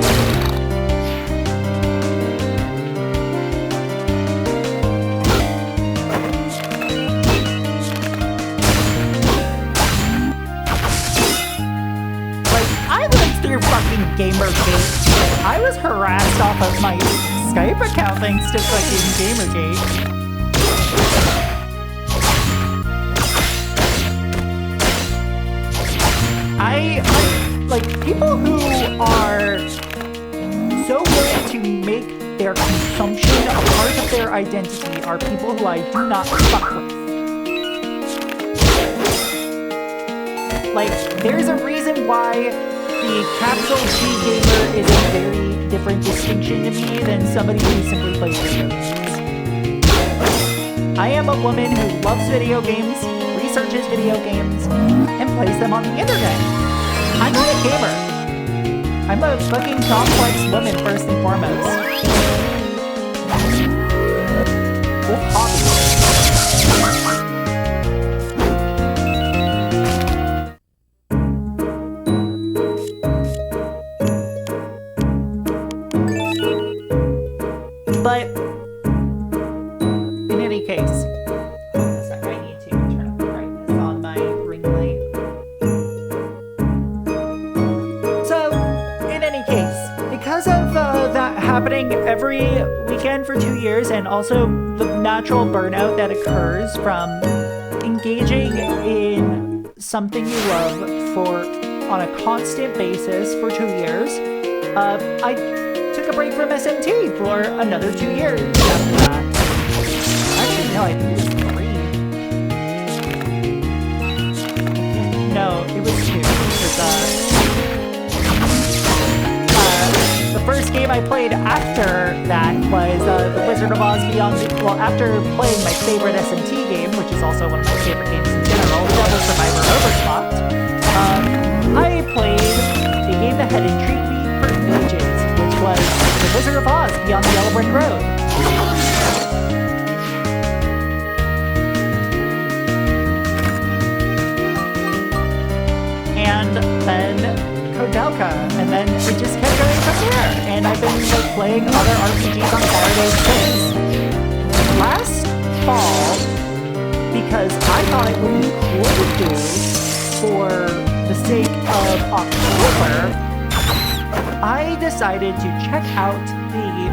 Fucking Gamergate. I was harassed off of my Skype account thanks to fucking Gamergate. Like people who are so willing to make their consumption a part of their identity are people who I do not fuck with. Like, there's a reason why the capital G gamer is a very different distinction to me than somebody who simply plays video games. I am a woman who loves video games, researches video games, and plays them on the internet. I'm not a gamer. I'm a fucking complex woman first and foremost. With hobbies. But in any case, hold on a sec, I need to turn up the brightness on my ring light. So, in any case, because of that happening every weekend for 2 years, and also the natural burnout that occurs from engaging in something you love on a constant basis for 2 years, I took a break from SMT for another 2 years after that. Actually, no, I think it was 3. No, it was 2. The first game I played after that was The Wizard of Oz Beyond the... Well, after playing my favorite SMT game, which is also one of my favorite games in general, Devil Survivor Overclocked, I played a game that had intrigued me for ages, which was The Wizard of Oz Beyond the Yellow Brick Road. And then Kodelka, and then it just kept going from there. And I've been playing other RPGs on Saturdays since. Last fall, because I thought it would be cool to do for the sake of October, I decided to check out the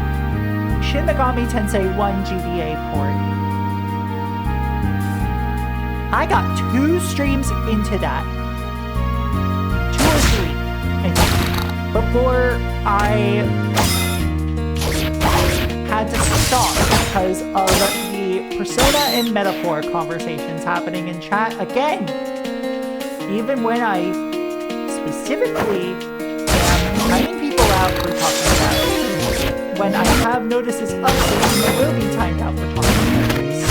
Shin Megami Tensei 1 GBA port. I got 2 streams into that. 2 or 3, I think. Before I had to stop because of the persona and metaphor conversations happening in chat again. Even when I specifically am timing people out for talking about it, when I have notices up, so you will be timed out for talking about this.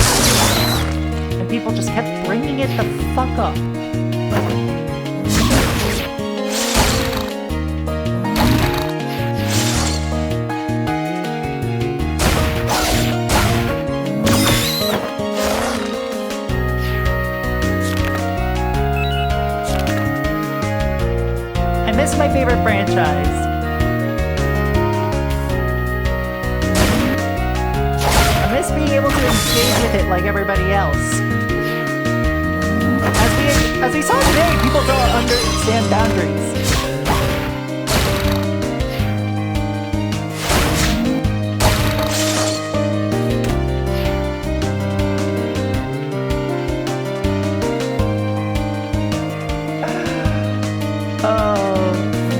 And people just kept bringing it the fuck up. This is my favorite franchise. I miss being able to engage with it like everybody else. As we saw today, people don't understand boundaries.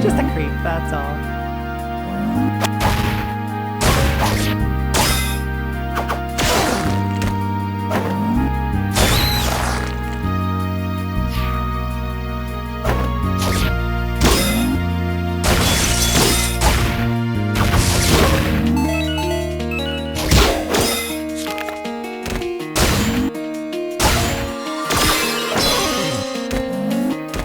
Just a creep, that's all.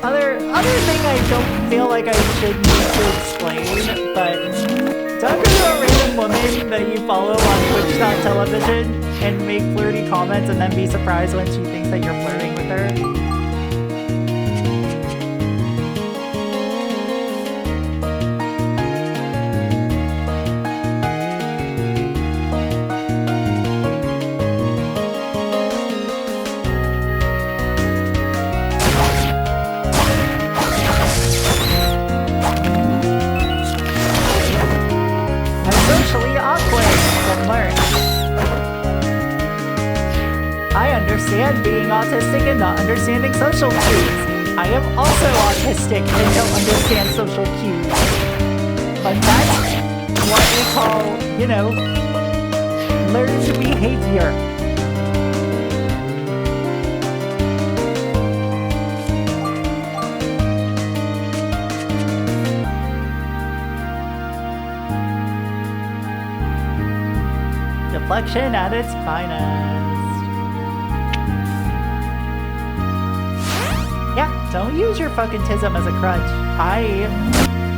Other thing I don't feel like I should need to explain, but don't go to a random woman that you follow on Twitch.television and make flirty comments and then be surprised when she thinks that you're flirting with her. Being autistic and not understanding social cues. I am also autistic and don't understand social cues. But that's what we call, you know, learned behavior. Deflection at its finest. Yeah, don't use your fucking tism as a crutch. I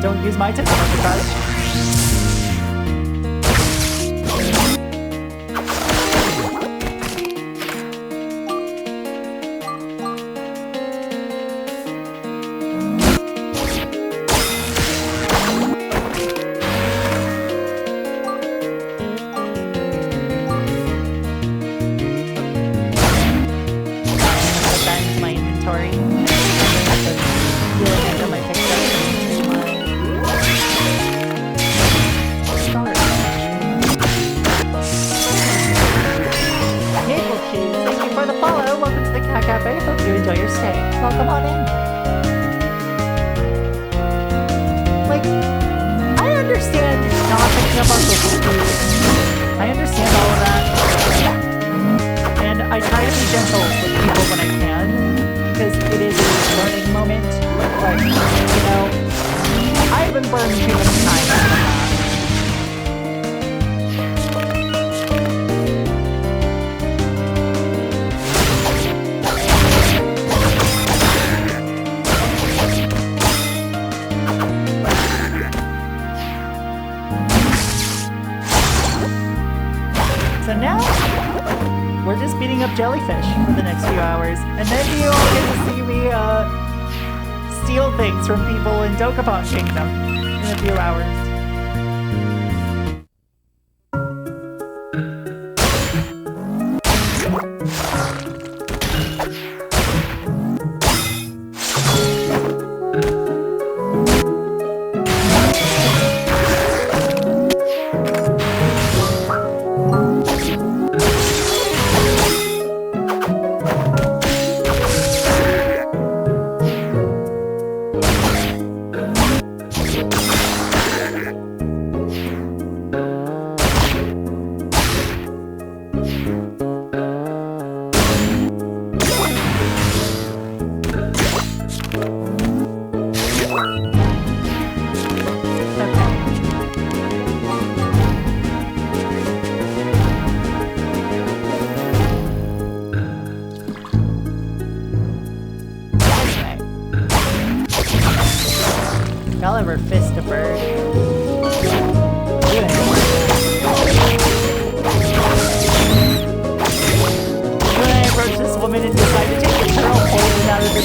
don't use my tism as a crutch. Jellyfish for the next few hours, and then you all get to see me steal things from people in Dokapon Kingdom in a few hours.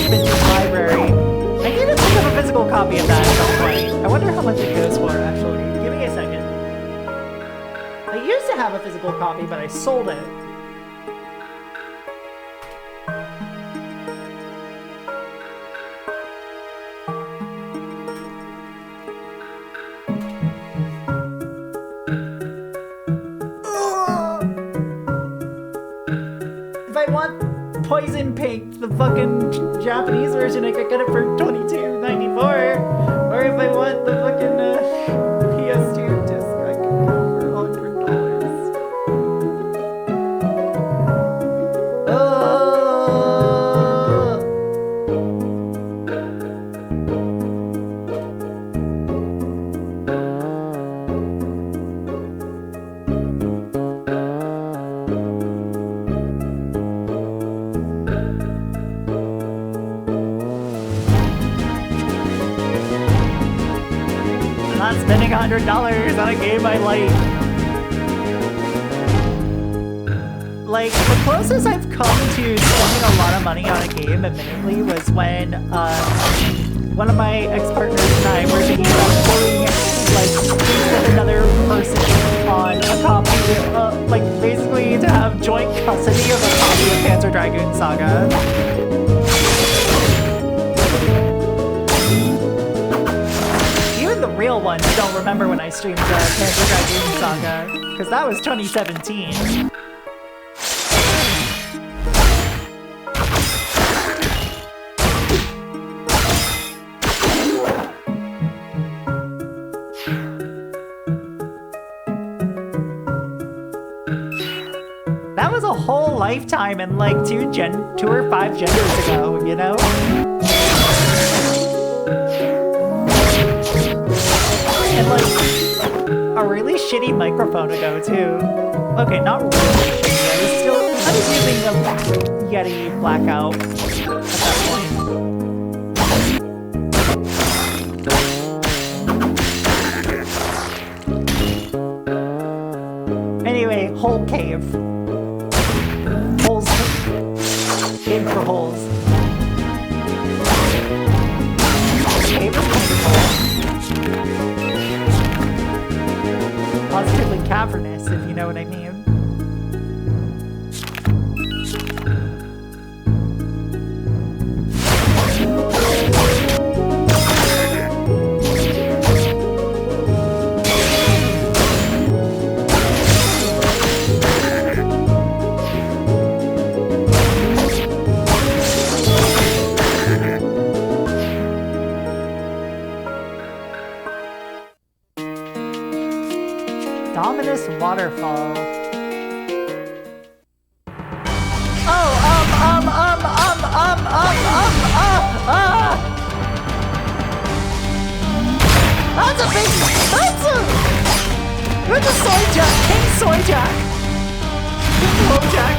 vintage library. I need to pick up a physical copy of that at some point. I wonder how much it goes for, actually. Give me a second. I used to have a physical copy, but I sold it. If I want Poison Pink, the fucking Japanese version, I could get it for $22.94. Or if I want the fucking PS2 disc, I could get it for $100. I'm not spending $100 on a game I like. Like, the closest I've come to spending a lot of money on a game, admittedly, was when one of my ex-partners and I were thinking about going, like, with another person on a copy, like, basically to have joint custody of a copy of Panzer Dragoon Saga. The real ones don't remember when I streamed Panzer Dragoon Saga, because that was 2017. That was a whole lifetime and like 2 or 5 genders ago, you know? And like, a really shitty microphone ago too. Okay, not really shitty, I was using the Yeti Blackout at that point. Anyway, Hole Cave. Holes. Cave for holes. Cave is kind of cool. Positively cavernous, if you know what I mean. Dominus Waterfall. That's a big, that's a soy jack, King Soy Jack. Low Jack.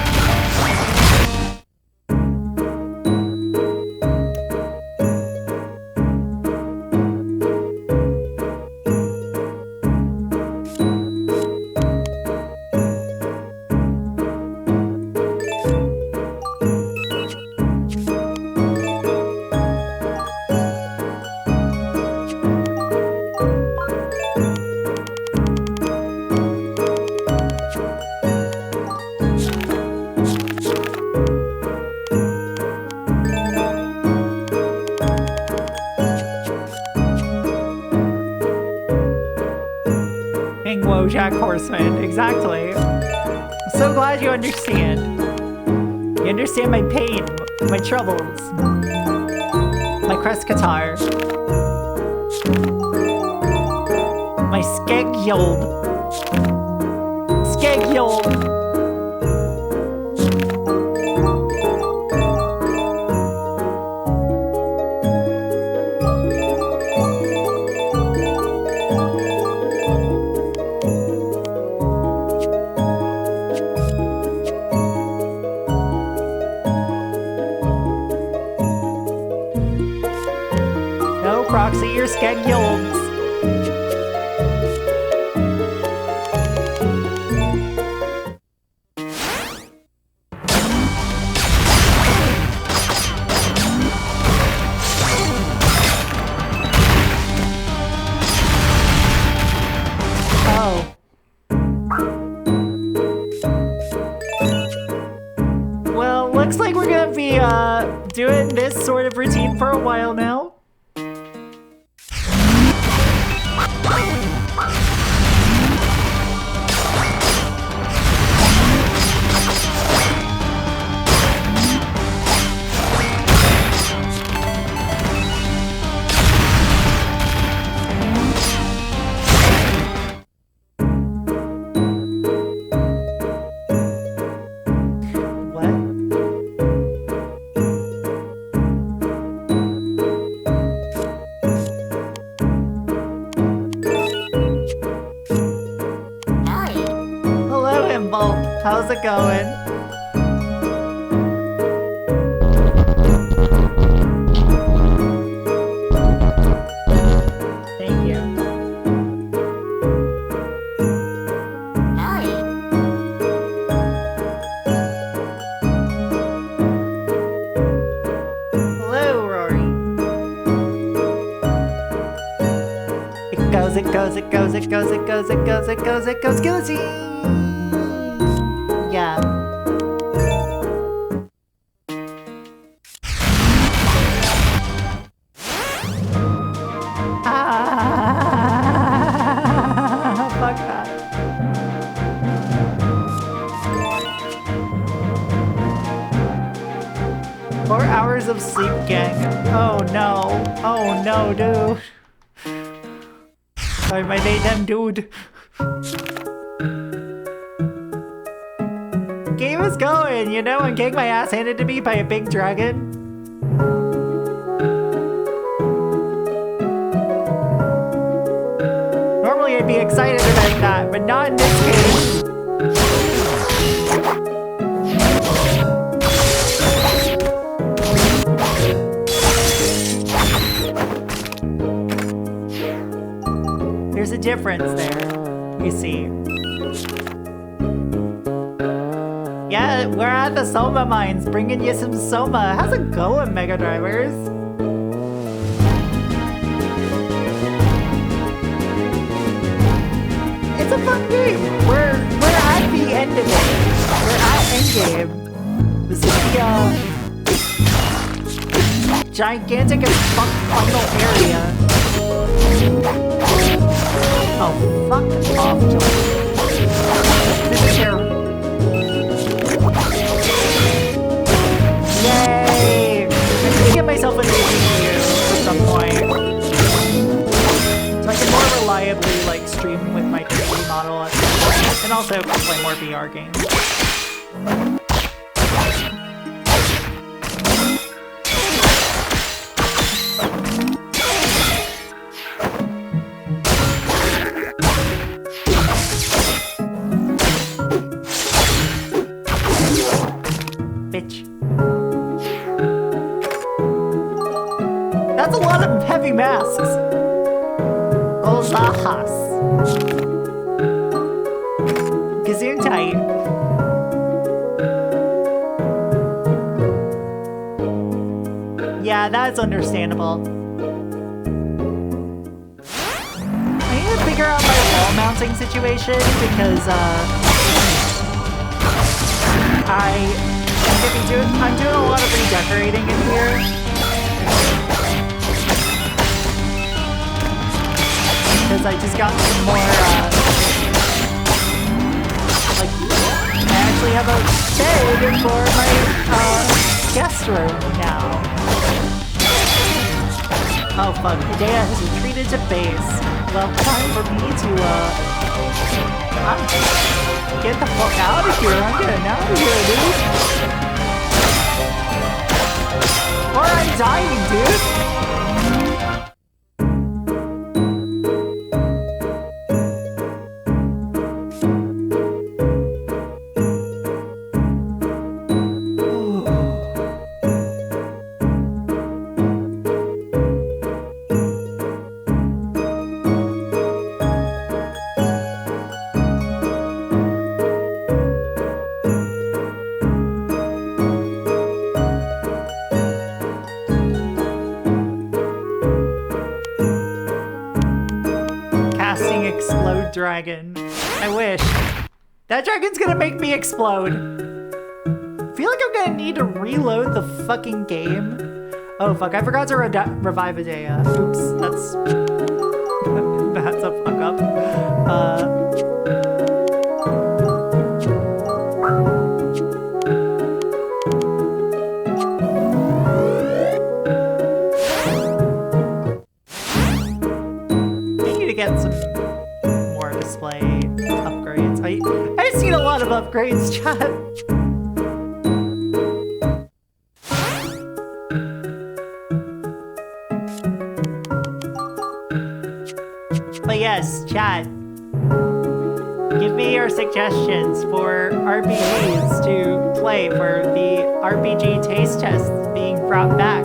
Jack Horseman, exactly. I'm so glad you understand. You understand my pain, my troubles, my crest guitar, my scheduled. Proxy your schedules. be doing this sort of routine for a while now. How's it going? Thank you. Hello, Rory. It goes, it goes, it goes, it goes, it goes, it goes, it goes, it goes, guillotine! Yeah. Fuck that. 4 hours of sleep, gang. Oh no. Oh no, dude. Sorry, my damn dude. Game is going, you know, and getting my ass handed to me by a big dragon. Normally I'd be excited about that, but not in this case. There's a difference there, you see. Yeah, we're at the Soma mines, bringing you some Soma. How's it going, Mega Drivers? It's a fun game. We're at the end of it. We're at endgame. This is the gigantic and final area. Oh, fuck off, Joel. This is terrible. Yay! I'm gonna get myself a new GPU at some point, so I can more reliably like stream with my PC model and also play more VR games. Bitch. That's a lot of heavy masks. Ozahas. Gesundheit. Yeah, that's understandable. I need to figure out my wall mounting situation because I'm doing a lot of redecorating in here. Because I just got some more, like, I actually have a bed for my, guest room now. Oh fuck, Hidea has retreated to base. Well, time for me to, get the fuck out of here. I'm getting out of here, dude. Or I'm dying, dude. Dragon. I wish. That dragon's gonna make me explode. I feel like I'm gonna need to reload the fucking game. Oh fuck, I forgot to revive Adea. Oops, that's a fuck up. I need to get some more display upgrades. I've seen a lot of upgrades, chat. But yes, chat, give me your suggestions for RPGs to play for the RPG taste test being brought back.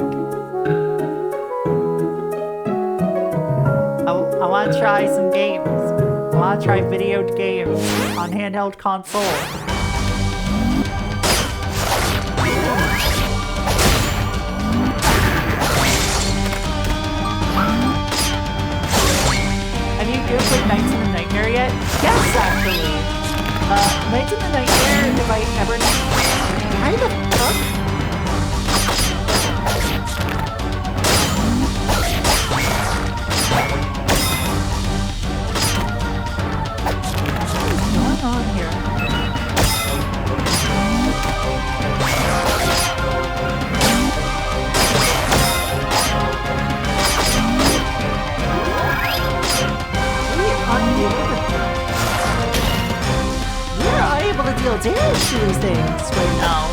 I want to try some games. I want to try video games on handheld console. Have you played Nights in the Nightmare yet? Yes, actually. Nights in the Nightmare, if I ever... Why the fuck? What's going on here? We're unable to deal damage to these things right now.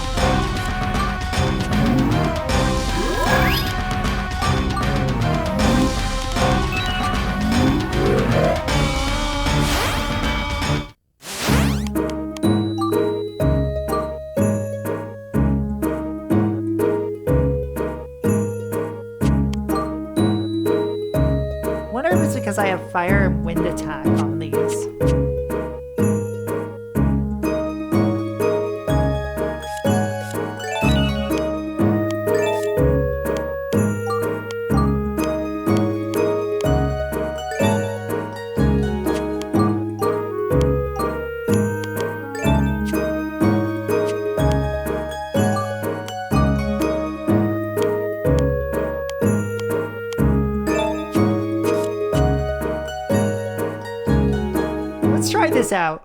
Wonder if it's because I have fire and wind attack on these. Let's try this out.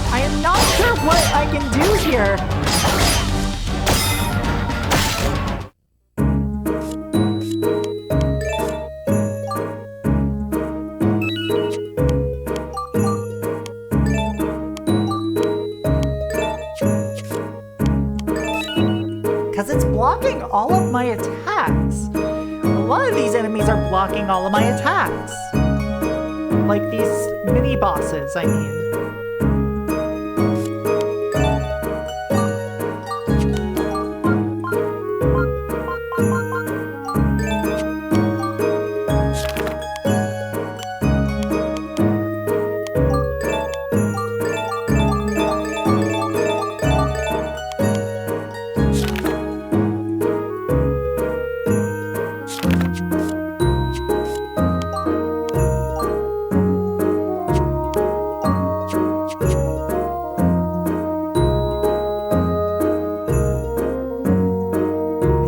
I am not sure what I can do here. Because it's blocking all of my attacks. A lot of these enemies are blocking all of my attacks. Like these mini bosses, I mean.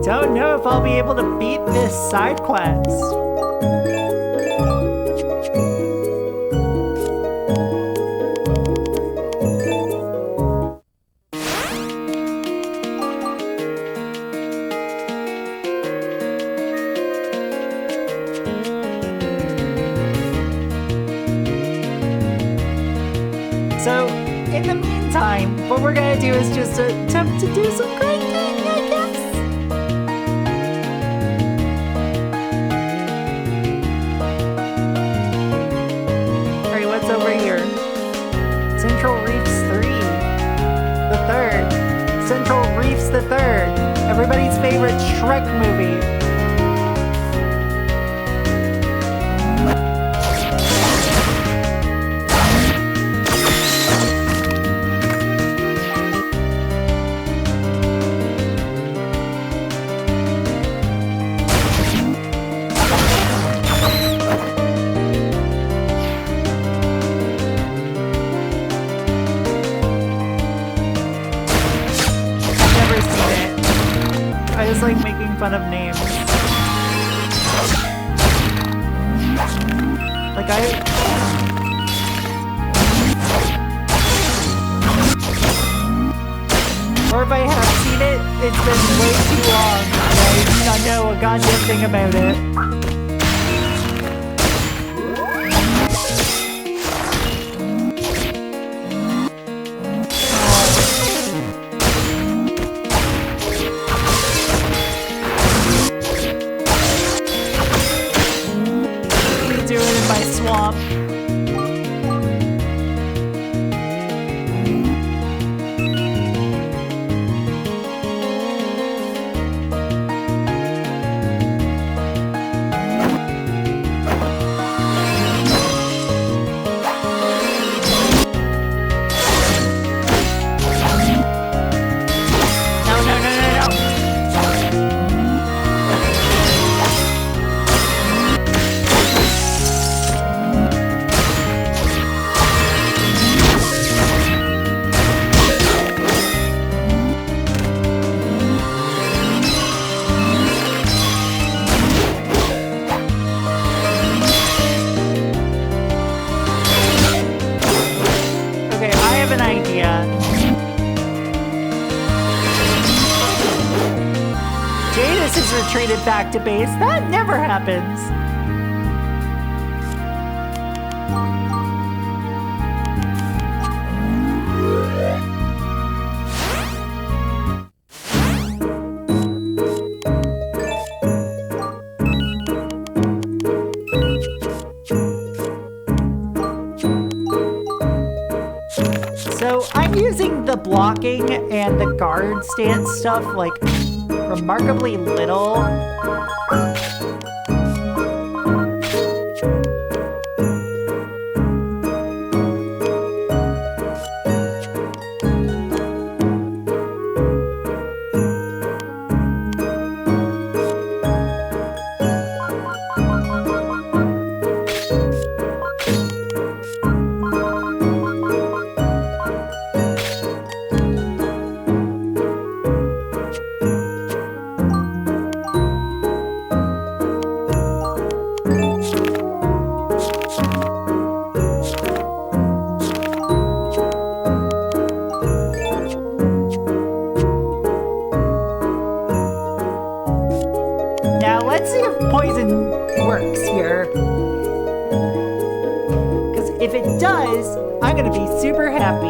Don't know if I'll be able to beat this side quest. So, in the meantime, what we're gonna do is just attempt to do some grinding, I guess. Alright, what's over here? Central Reefs 3. The third. Central Reefs the third. Everybody's favorite Shrek correct movie. Like making fun of names. Like or if I have seen it, it's been way too long. And I do not know a goddamn thing about it. Retreated back to base. That never happens. So I'm using the blocking and the guard stance stuff like remarkably little. Let's see if poison works here. Because if it does, I'm gonna be super happy.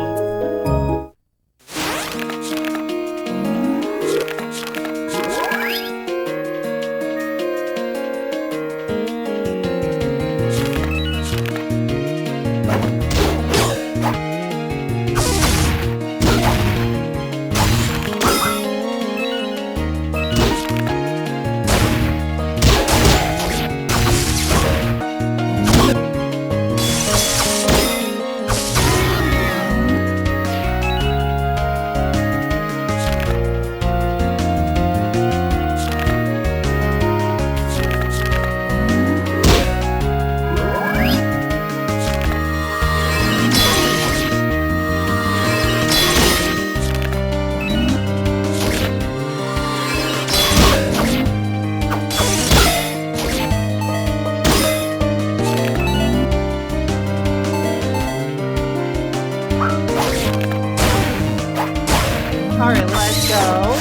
Alright, let's go.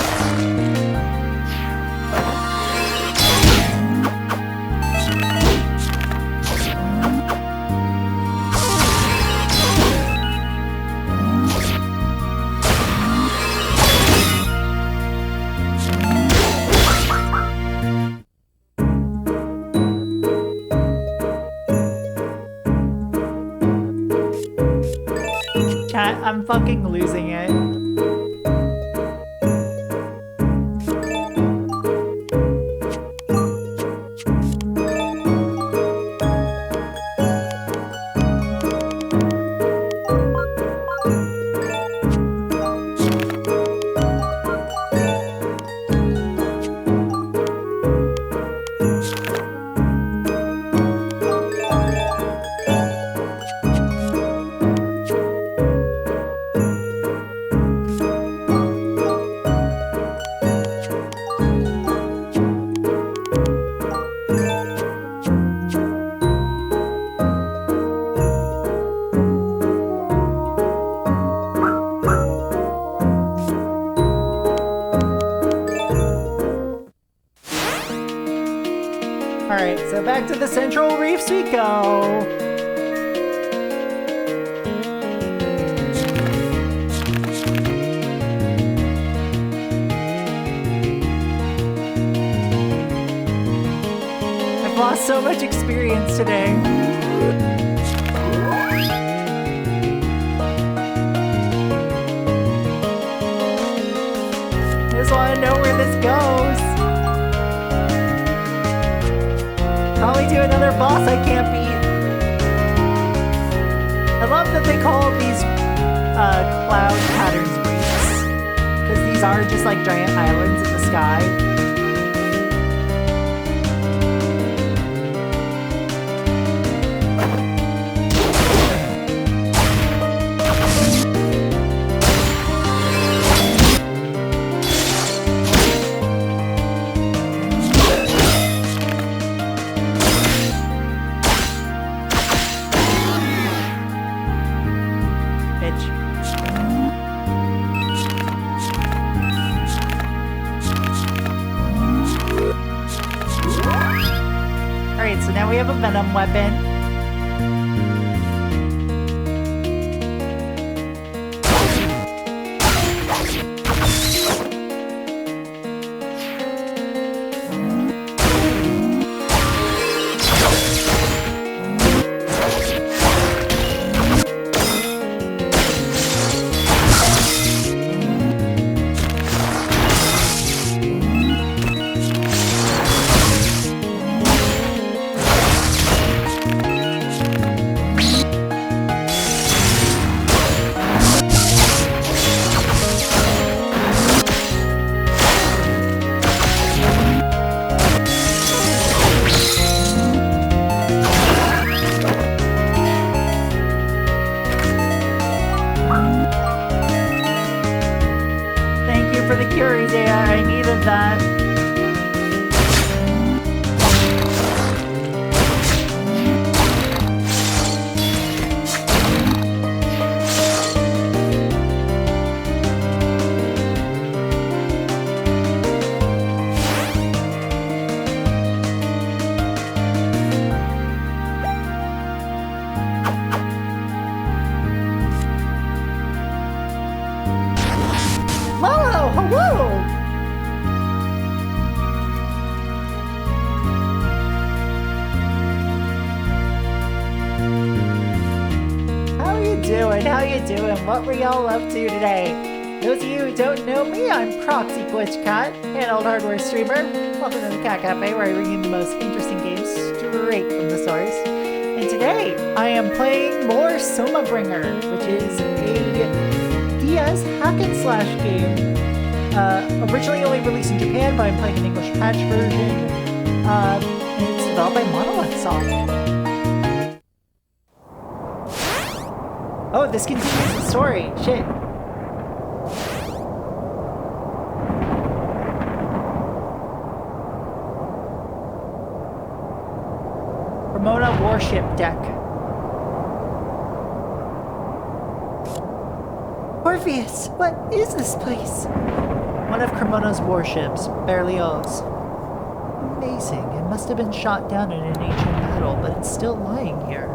Chat, I'm fucking losing it. back to the Central Reefs we go. I've lost so much experience today. I just want to know where this goes. Probably do another boss I can't beat. I love that they call these cloud patterns reefs, because these are just like giant islands in the sky. Alright, so now we have a venom weapon. For the Curies, yeah, I needed that. Hello! How you doing? How you doing? What were y'all up to today? Those of you who don't know me, I'm Proxy Glitch Cat, handheld hardware streamer. Welcome to the Cat Cafe, where I bring you the most interesting games straight from the source. And today, I am playing more Soma Bringer, which is a DS hack and slash game. Originally only released in Japan, but I'm playing an English patch version. And it's developed by Monolith Soft. Oh, this continues the story. Shit. Cremona Warship Deck. Orpheus, what is this place? One of Cremona's warships, Berlioz. Amazing. It must have been shot down in an ancient battle, but it's still lying here.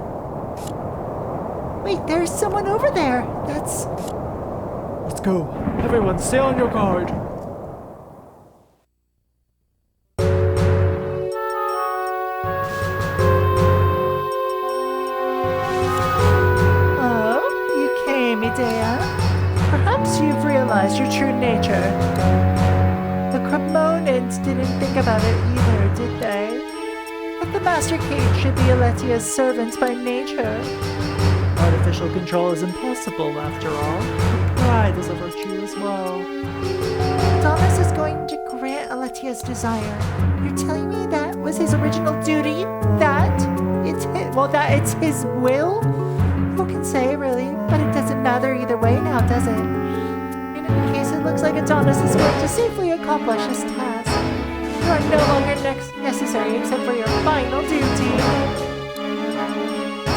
Wait, there's someone over there. That's... Let's go. Everyone, stay on your guard. Oh, you came, Idea. Perhaps you've realized your true nature. The Cremonans didn't think about it either, did they? But the Master Cage should be Aletia's servants by nature. Artificial control is impossible, after all. But pride is a virtue as well. Thomas is going to grant Aletia's desire. You're telling me that was his original duty? That it's his will? Who can say, really? But it doesn't matter either way now, does it? In any case, it looks like Adonis is going to safely accomplish his task. You are no longer necessary except for your final duty.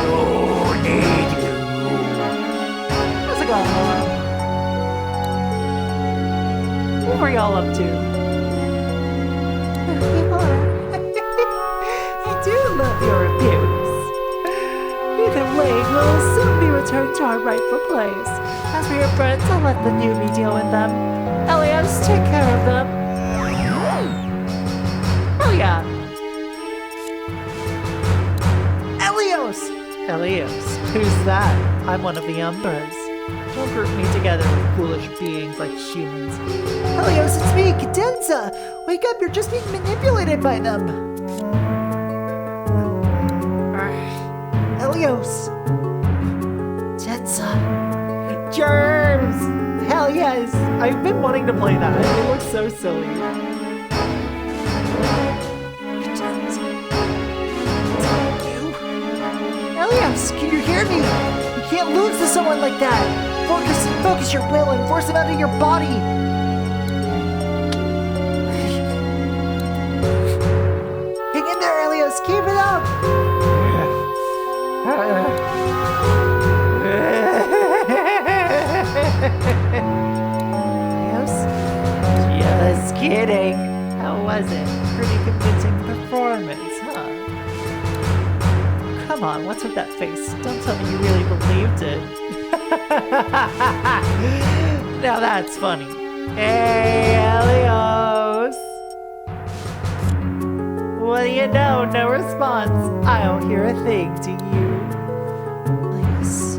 Don't need you. How's it going, Noah? What were y'all up to? Here we are. I do blade will soon be returned to our rightful place. As for your friends, I'll let the newbie deal with them. Elios, take care of them. Oh yeah. Elios! Elios, who's that? I'm one of the Umbras. Don't group me together with foolish beings like humans. Elios, it's me, Cadenza! Wake up, you're just being manipulated by them! Elios! Cadenza! Germs! Hell yes! I've been wanting to play that. It looks so silly. Cadenza. You? Elios, can you hear me? You can't lose to someone like that! Focus your will and force him out of your body! Hang in there, Elios! Keep it up! Elios? Just kidding. How was it? Pretty convincing performance, huh? Come on, what's with that face? Don't tell me you really believed it. Now that's funny. Hey, Elios! What do you know? No response. I don't hear a thing to you. Elios,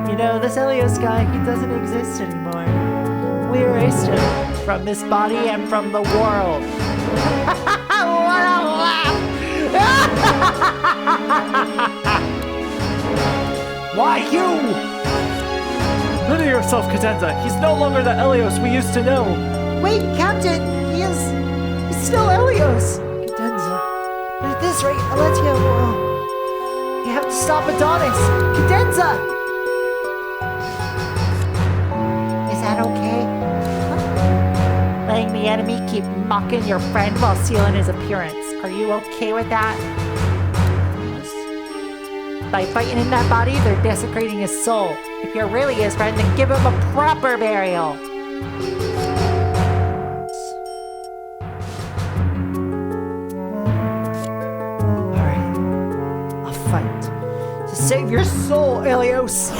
you know, this Elios guy, he doesn't exist anymore. We erased him from this body and from the world. What a laugh! Why you? Rid of yourself, Cadenza. He's no longer the Elios we used to know. Wait, Captain! He's still Elios! Cadenza. At this rate, Aletia will... You have to stop Adonis! Cadenza! Is that okay? Huh? Letting the enemy keep mocking your friend while sealing his appearance. Are you okay with that? By fighting in that body, they're desecrating his soul. If you're really his friend, then give him a proper burial. Alright. I'll fight. To save your soul, Elios!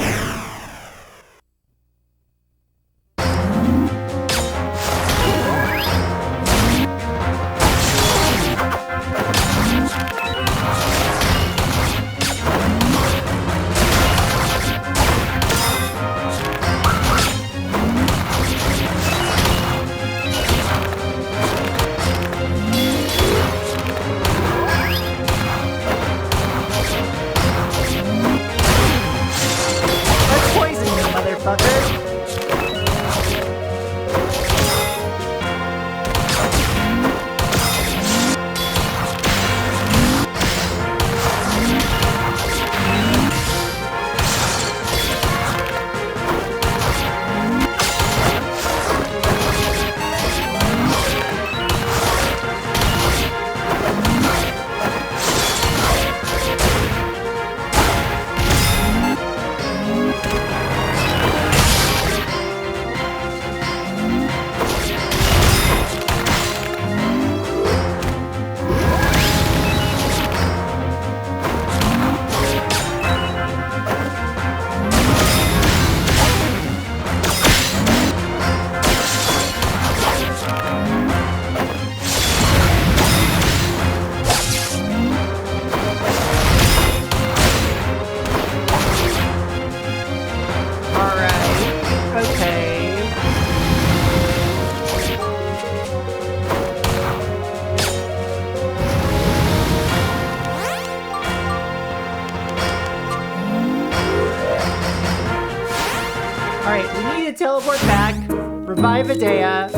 Alright, we need to teleport back, revive Adea.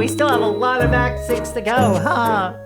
we still have a lot of Act 6 to go, huh?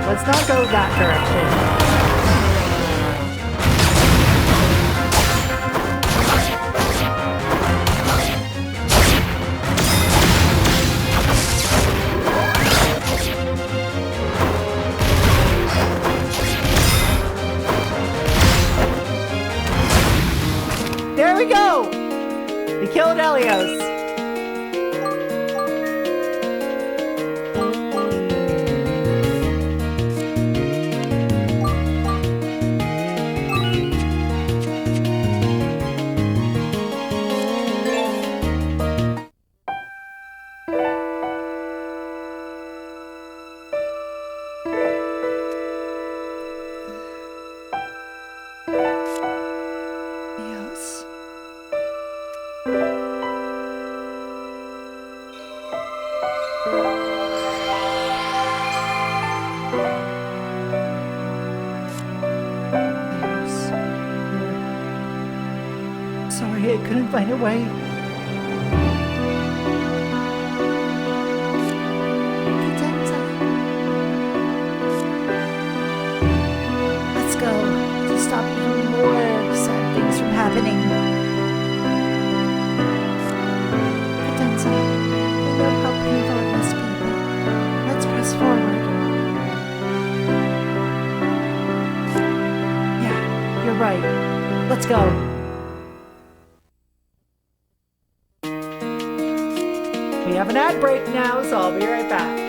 Let's not go that direction. There we go! We killed Helios. Sorry, I couldn't find a way. Cadenza. Let's go to stop even more sad things from happening. Cadenza, I know how painful it must be, but let's press forward. Yeah, you're right. Let's go. We have an ad break now, so I'll be right back.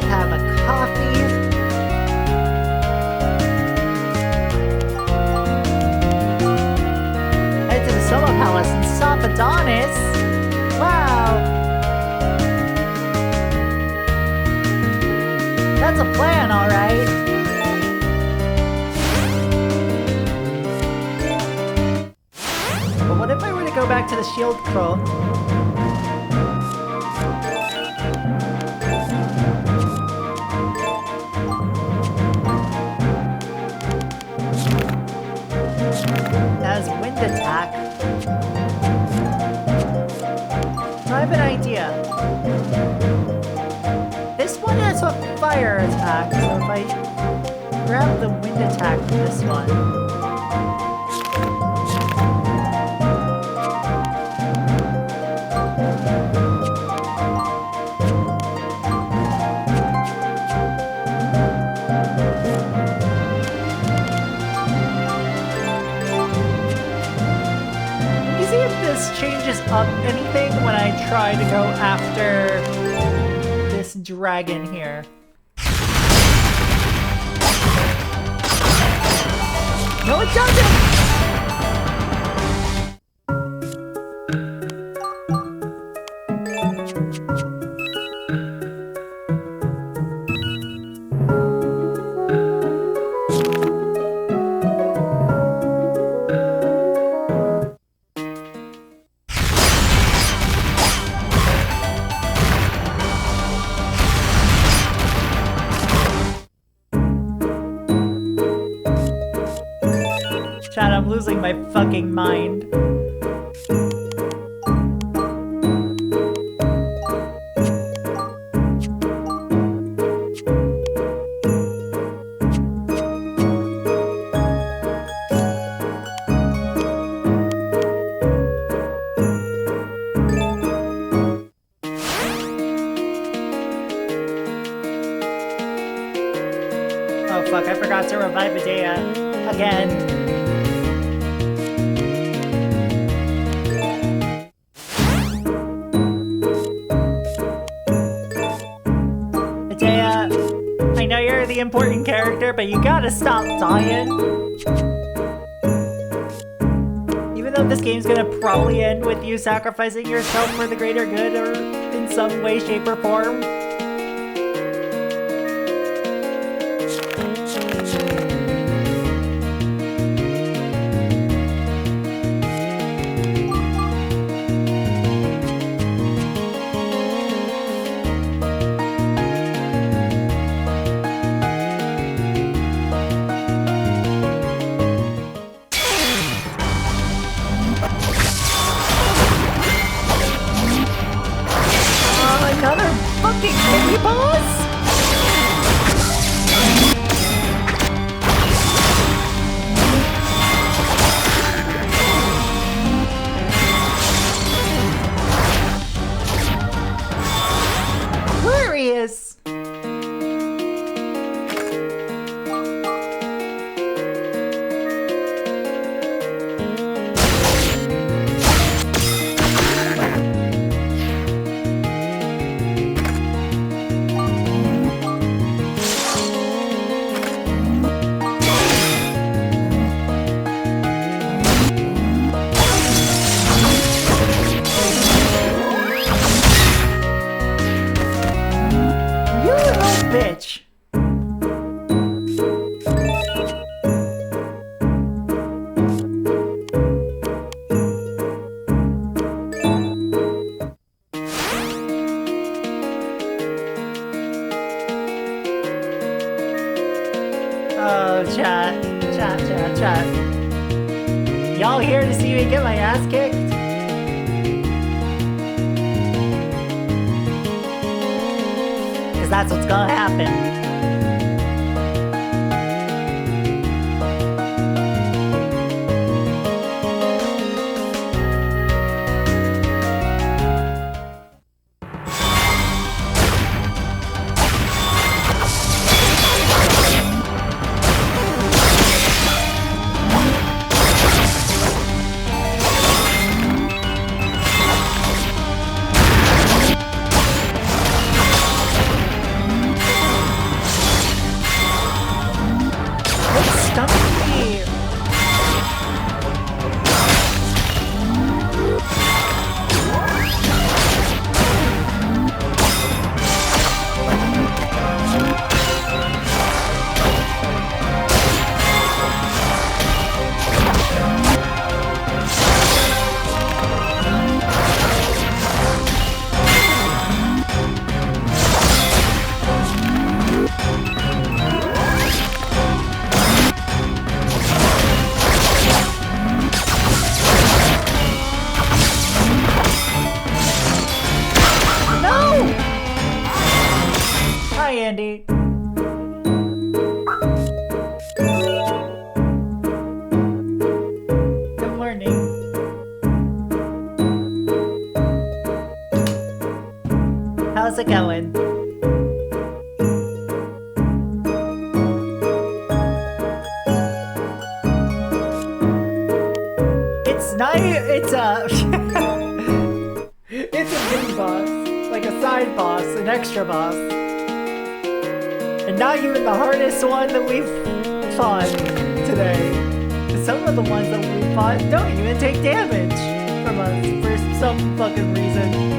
have a coffee. Head to the Soma Palace and stop Adonis. Wow. That's a plan, alright. But what if I were to go back to the shield crow? Has wind attack. I have an idea. This one has a fire attack, so if I grab the wind attack from this one. Changes up anything when I try to go after this dragon here. No, it doesn't! Chad, I'm losing my fucking mind. Oh fuck, I forgot to revive Medea again. I know you're the important character, but you gotta stop dying. Even though this game's gonna probably end with you sacrificing yourself for the greater good or in some way, shape, or form. Another fucking mini boss? Glorious! Bitch. Oh, chat. Y'all here to see me get my ass kicked? That's what's gonna happen. Hi, Andy. Good morning. How's it going? It's nice. It's it's a mini boss, like a side boss, an extra boss, and not even the hardest one that we've fought today. 'Cause some of the ones that we fought don't even take damage from us for some fucking reason.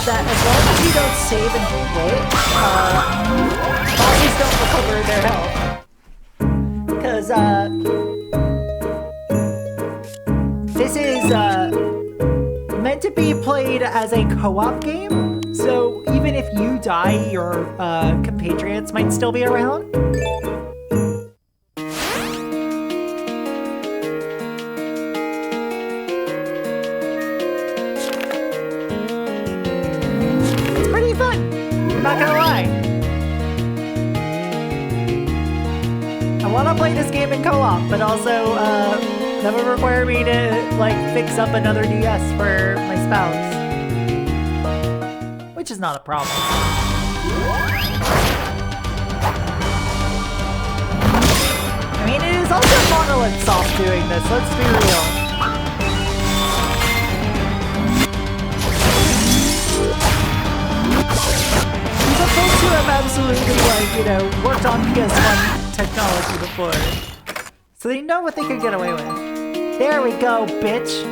That as long as you don't save and quit, bodies don't recover their health. Because, this is, meant to be played as a co-op game, so even if you die, your, compatriots might still be around. I'm not gonna lie. I wanna play this game in co-op, but also, that would require me to, like, fix up another DS for my spouse. Which is not a problem. I mean, it is also Monolith Soft doing this, let's be real. Folks who have absolutely, like, you know, worked on PS1 technology before. So they know what they could get away with. There we go, bitch!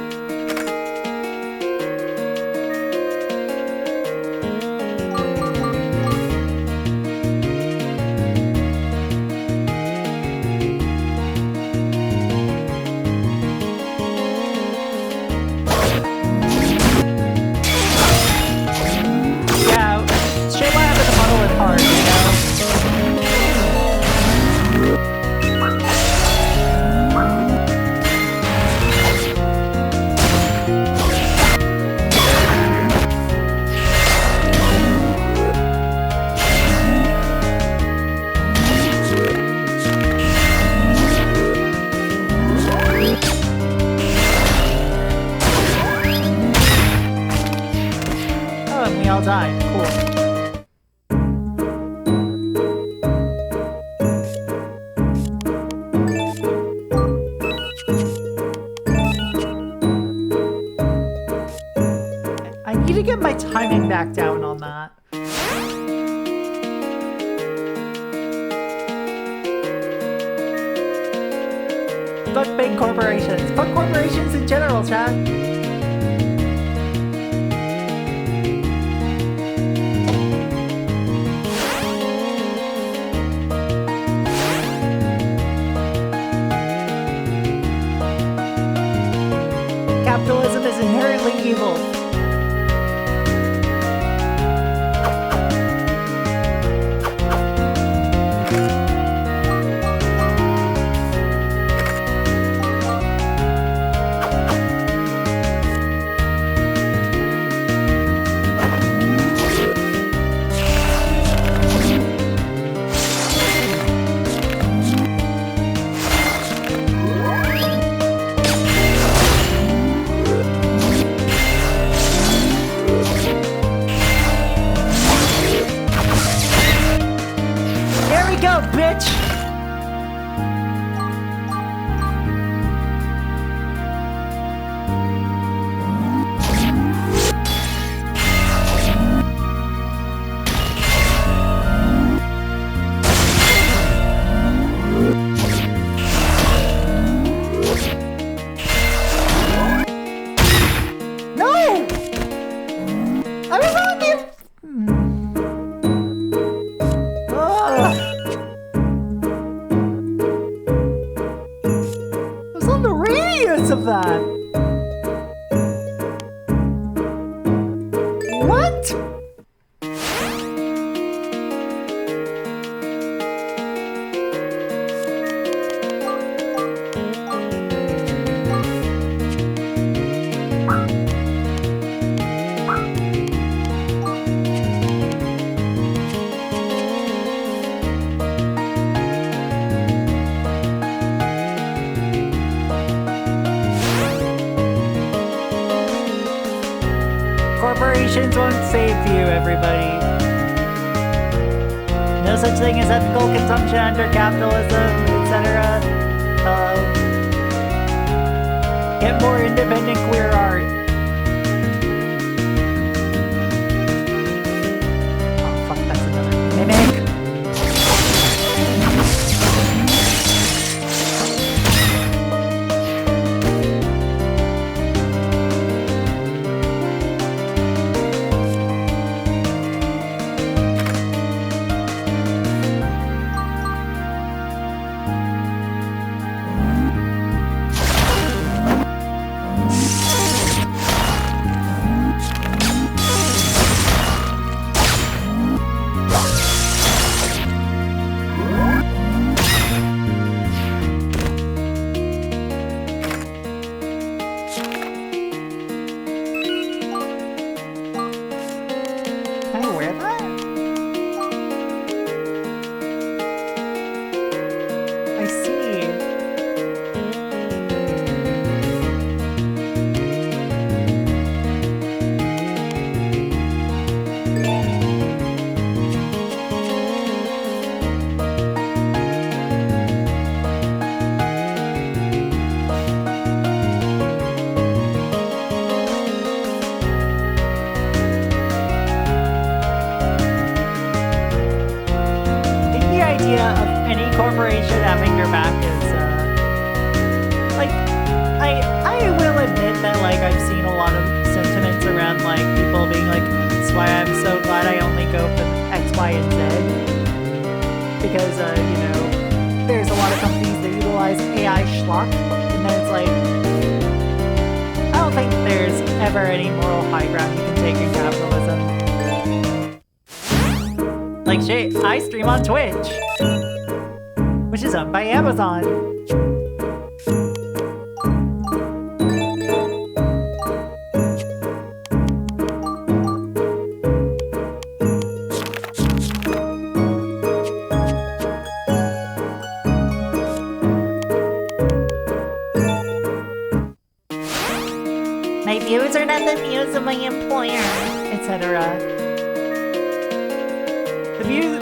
I'll die. Cool. I need to get my timing back down on that. Fuck big corporations. Fuck corporations in general, chat. Capitalism is inherently evil. any use of that. What? Corporations won't save you, everybody. No such thing as ethical consumption under capitalism, etc. Get more independent queer art. Oh fuck, that's another mimic. Can I wear that? I see. I think the idea of any corporation having your back is, like, I will admit that, like, I've seen a lot of sentiments around, like, people being like, that's why I'm so glad I only go for X, Y, and Z. Because, you know, there's a lot of companies that utilize AI schlock, and then it's like, I don't think there's ever any moral high ground you can take in capitalism. Like shit, I stream on Twitch, which is owned by Amazon. My views are not the views of my employer, etc.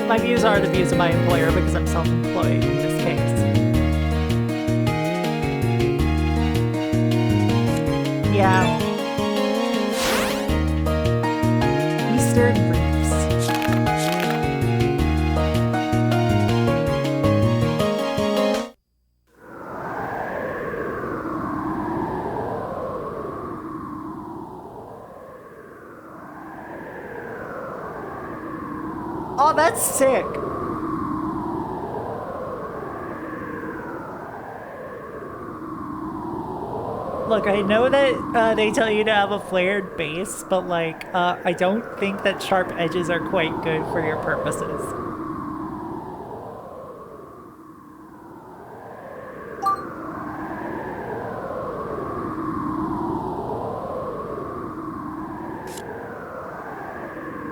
My views are the views of my employer because I'm self-employed in this case. Yeah. Eastern Reefs. Oh, that's sick. Look, I know that they tell you to have a flared base, but like, I don't think that sharp edges are quite good for your purposes.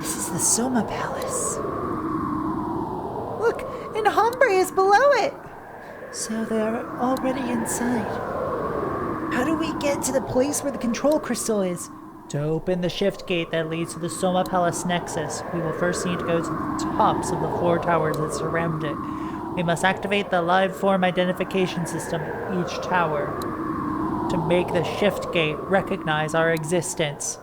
This is the Soma Palace. Look, and Hombre is below it. So they are already inside. How do we get to the place where the control crystal is? To open the shift gate that leads to the Soma Palace Nexus, we will first need to go to the tops of the 4 towers that surround it. We must activate the live form identification system at each tower to make the shift gate recognize our existence.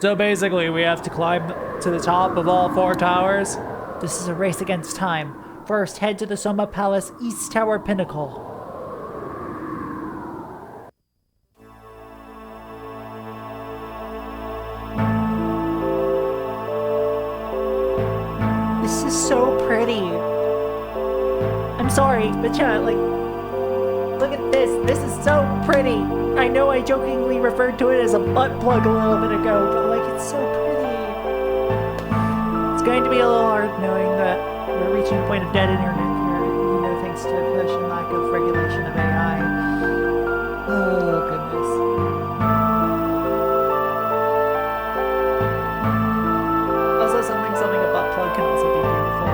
So basically, we have to climb to the top of all 4 towers? This is a race against time. First, head to the Soma Palace East Tower Pinnacle. This is so pretty. I'm sorry, but yeah, like, Look at this. This is so pretty. I know I jokingly referred to it as a butt plug a little bit ago, but like it's so pretty. It's going to be a little hard knowing that we're reaching a point of dead internet here, thanks to push and lack of regulation of AI. Oh, goodness. Also, something a butt plug can also be beautiful.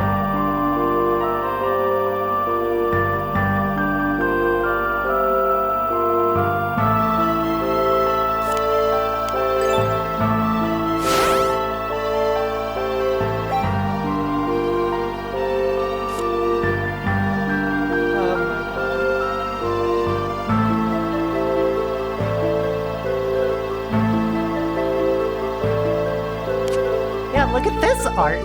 Look at this art.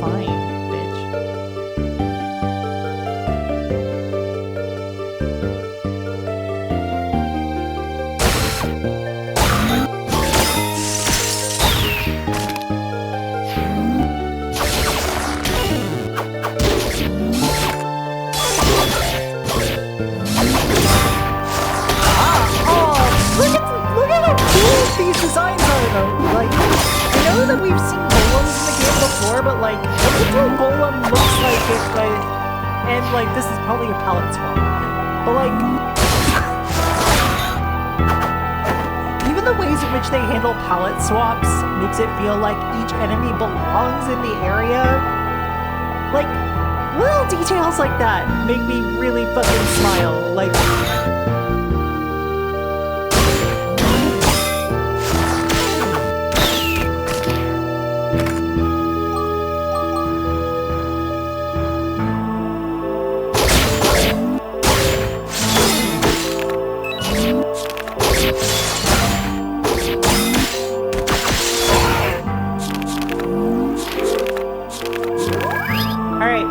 Fine, bitch. These designs are though. Like, I know that we've seen golems in the game before, but like, look at what golem looks like if and like, this is probably a palette swap. But like, even the ways in which they handle palette swaps makes it feel like each enemy belongs in the area. Like, little details like that make me really fucking smile. Like,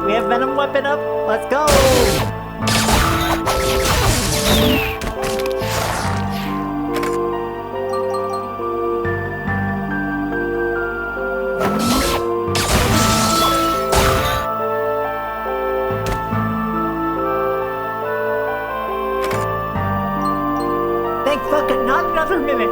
we have Venom weapon up. Let's go. Thank fuck it, not another mimic.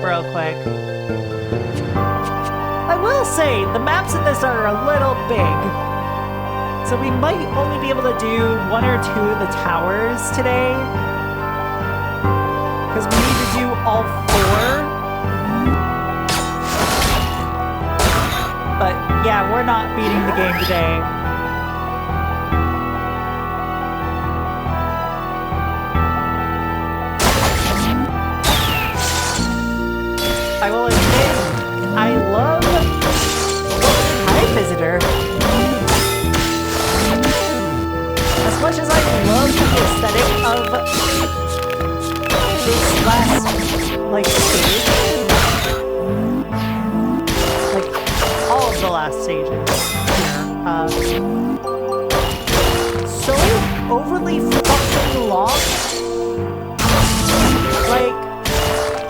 Real quick. I will say, the maps in this are a little big. So we might only be able to do 1 or 2 of the towers today. Because we need to do all 4. But yeah, we're not beating the game today. I will admit, I love Hi Visitor. As much as I love the aesthetic of this last, like, stage. Like, all of the last stages. So overly fucking long. Like,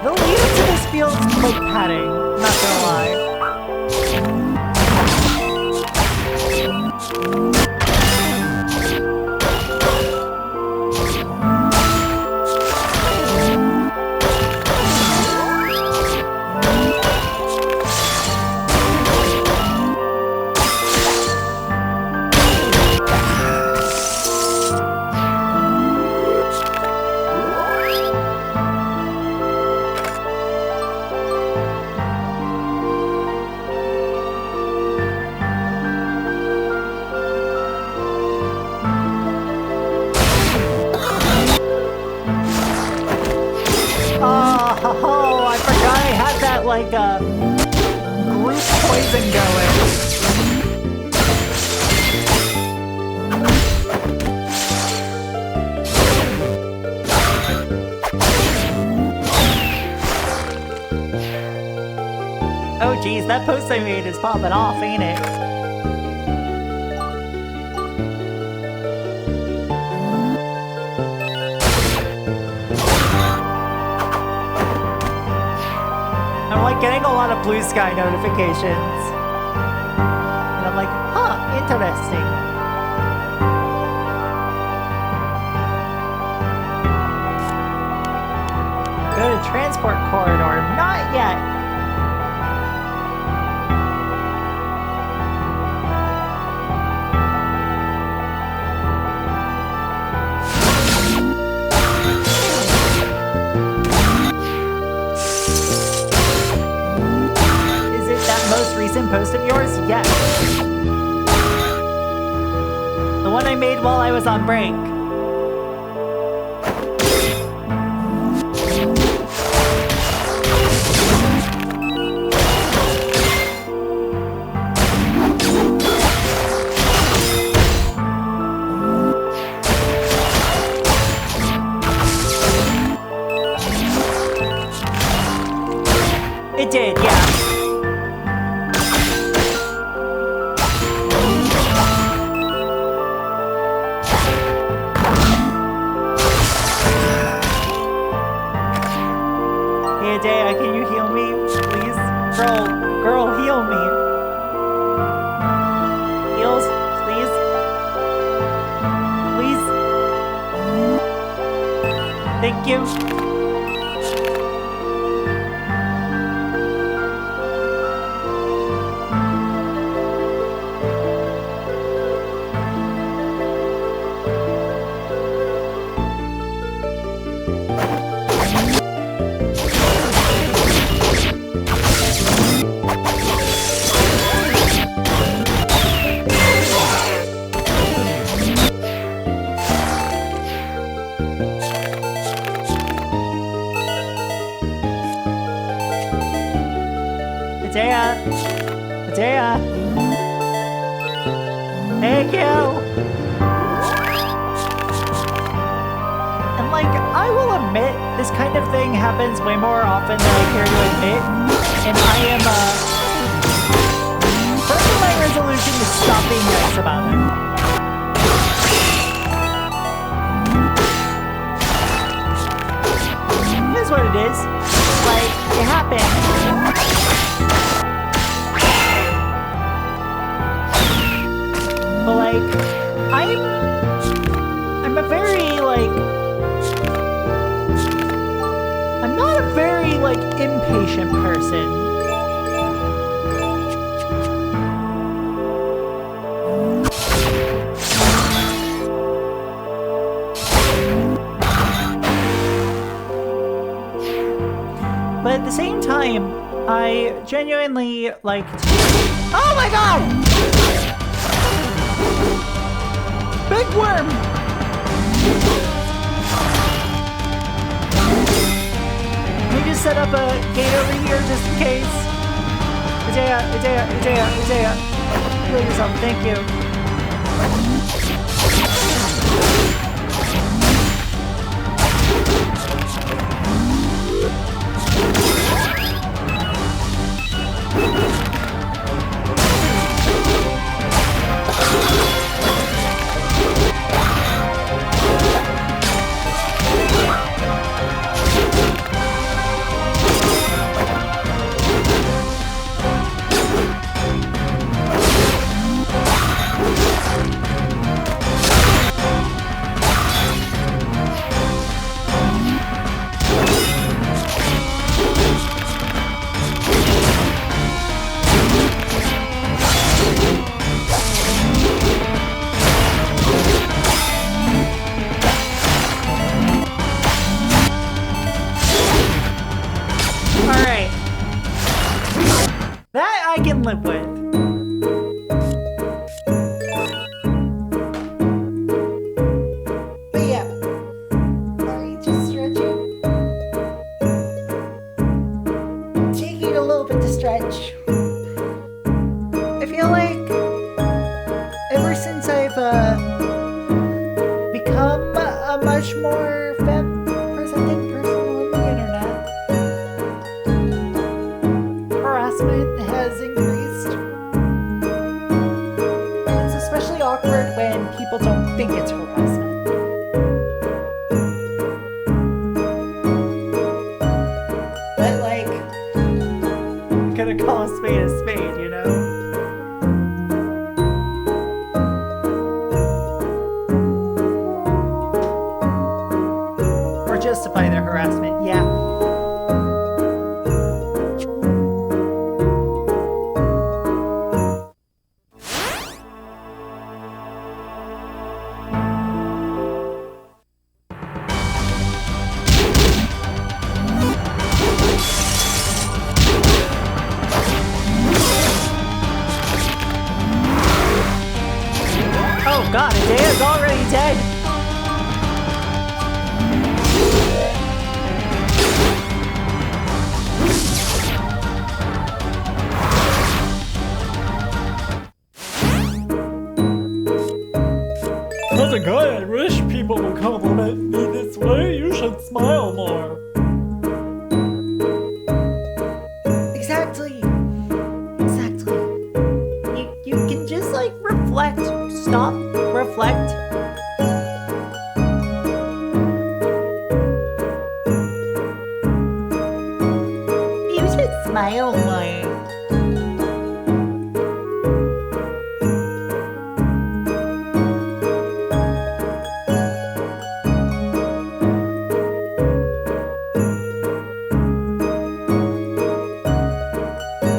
the lead up to this feels like padding, not gonna lie. and going. Oh geez, that post I made is popping off, ain't it? I'm like getting a lot of blue sky notifications. And I'm like, huh, interesting. Go to transport corridor, not yet. Recent post of yours? Yes. The one I made while I was on break. It did, yeah. Can you heal me, please? Girl, heal me. Heals, please. Please. Thank you. Medea! Thank you! And like, I will admit, this kind of thing happens way more often than I care to admit. And I am, first of my resolution is stop being nice about it. Here's what it is. Like, it happened. But like, I'm a very like, I'm not a very like impatient person. But at the same time, I genuinely like to... Oh my god! Big worm! Can we just set up a gate over here just in case? Idea. Heal yourself, thank you. Live with. But yeah, sorry, just stretching. Taking a little bit to stretch. become a much more femme-presenting person on the internet. Harassment has increased. And it's especially awkward when people don't think it's harassment. But, like, gonna call a spade, you know? Or justify their harassment, yeah. Oh god, Adea's already dead! As a guy, I wish people would compliment me this way. You should smile more. Exactly. Exactly. You can just, like, reflect. Stop, reflect. You should smile more.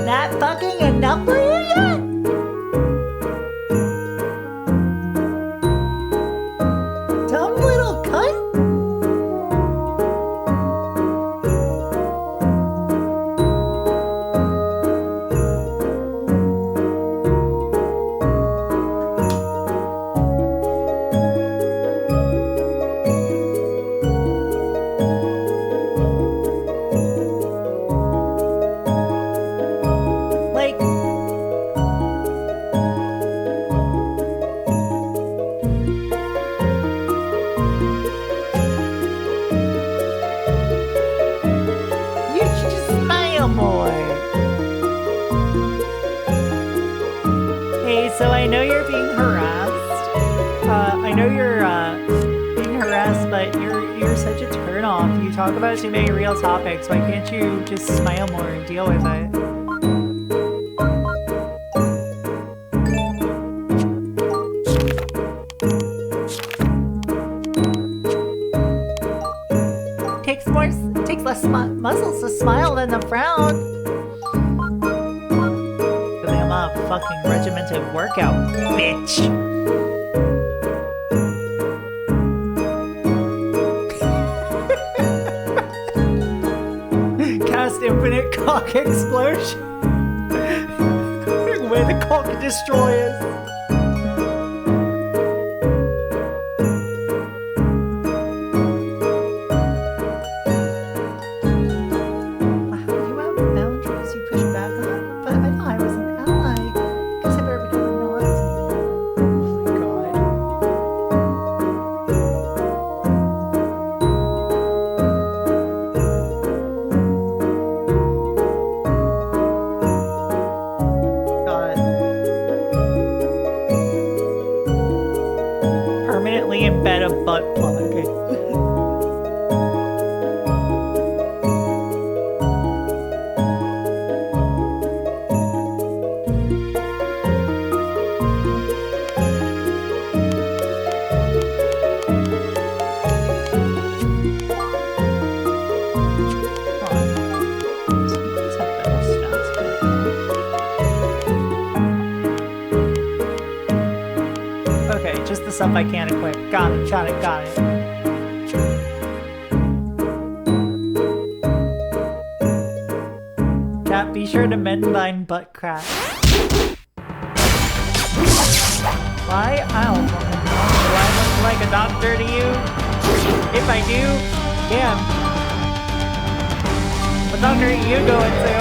Not fucking enough for you yet? Dumb little cunt? Like, you should just smile more. Hey, so I know you're being harassed. I know you're being harassed, but you're such a turnoff. You talk about too many real topics. Why can't you just smile more and deal with it? Takes less muscles to smile than to frown. But I'm a fucking regimented workout, bitch. Cast infinite cock explosion. Where the cock destroyers. Permanently embed a butt plug. Okay, just the stuff I can't equip. Got it. Chat, be sure to mend mine butt crack. Why? I don't fucking know. Do I look like a doctor to you? If I do, damn. What doctor are you going to?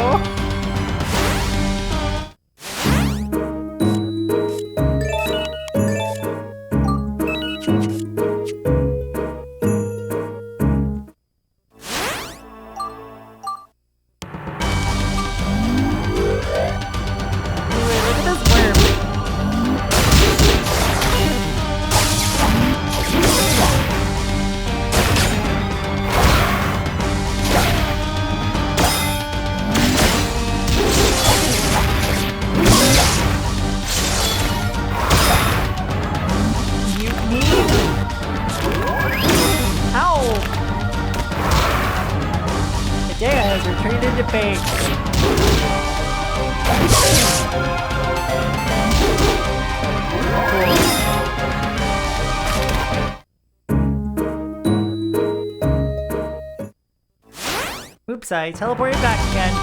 Oops, I teleported back again.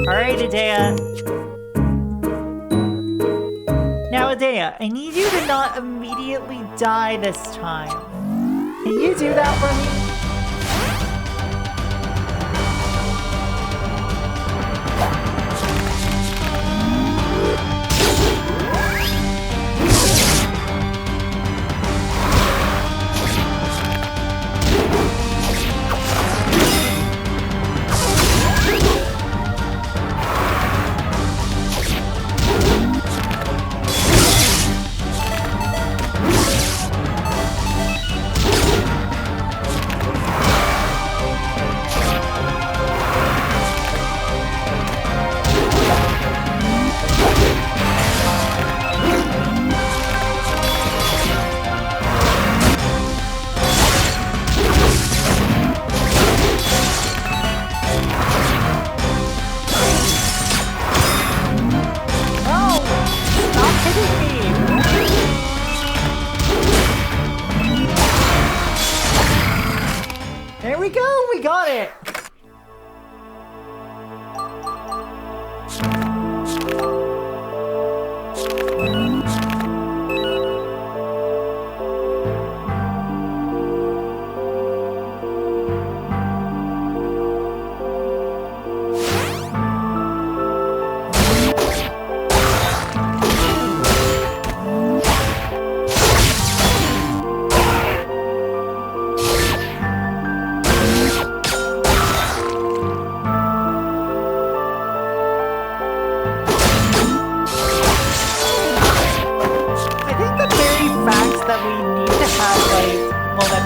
Alright, Adea. Now, Adea, I need you to not immediately die this time. Can you do that for me? There we go, we got it!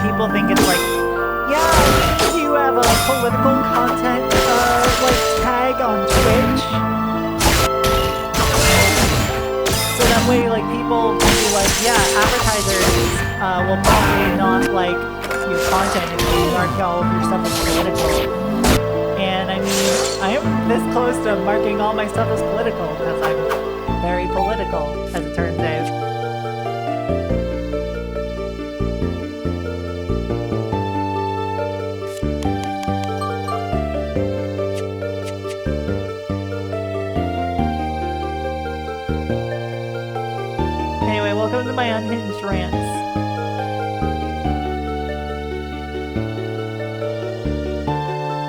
People think it's like, yeah, we do have a political content like tag on Twitch. So that way, like, people will be like, yeah, advertisers will probably not like your content if you mark all of your stuff as political. And I mean, I am this close to marking all my stuff as political because I'm very political, as it turns out. Welcome to my unhinged rants.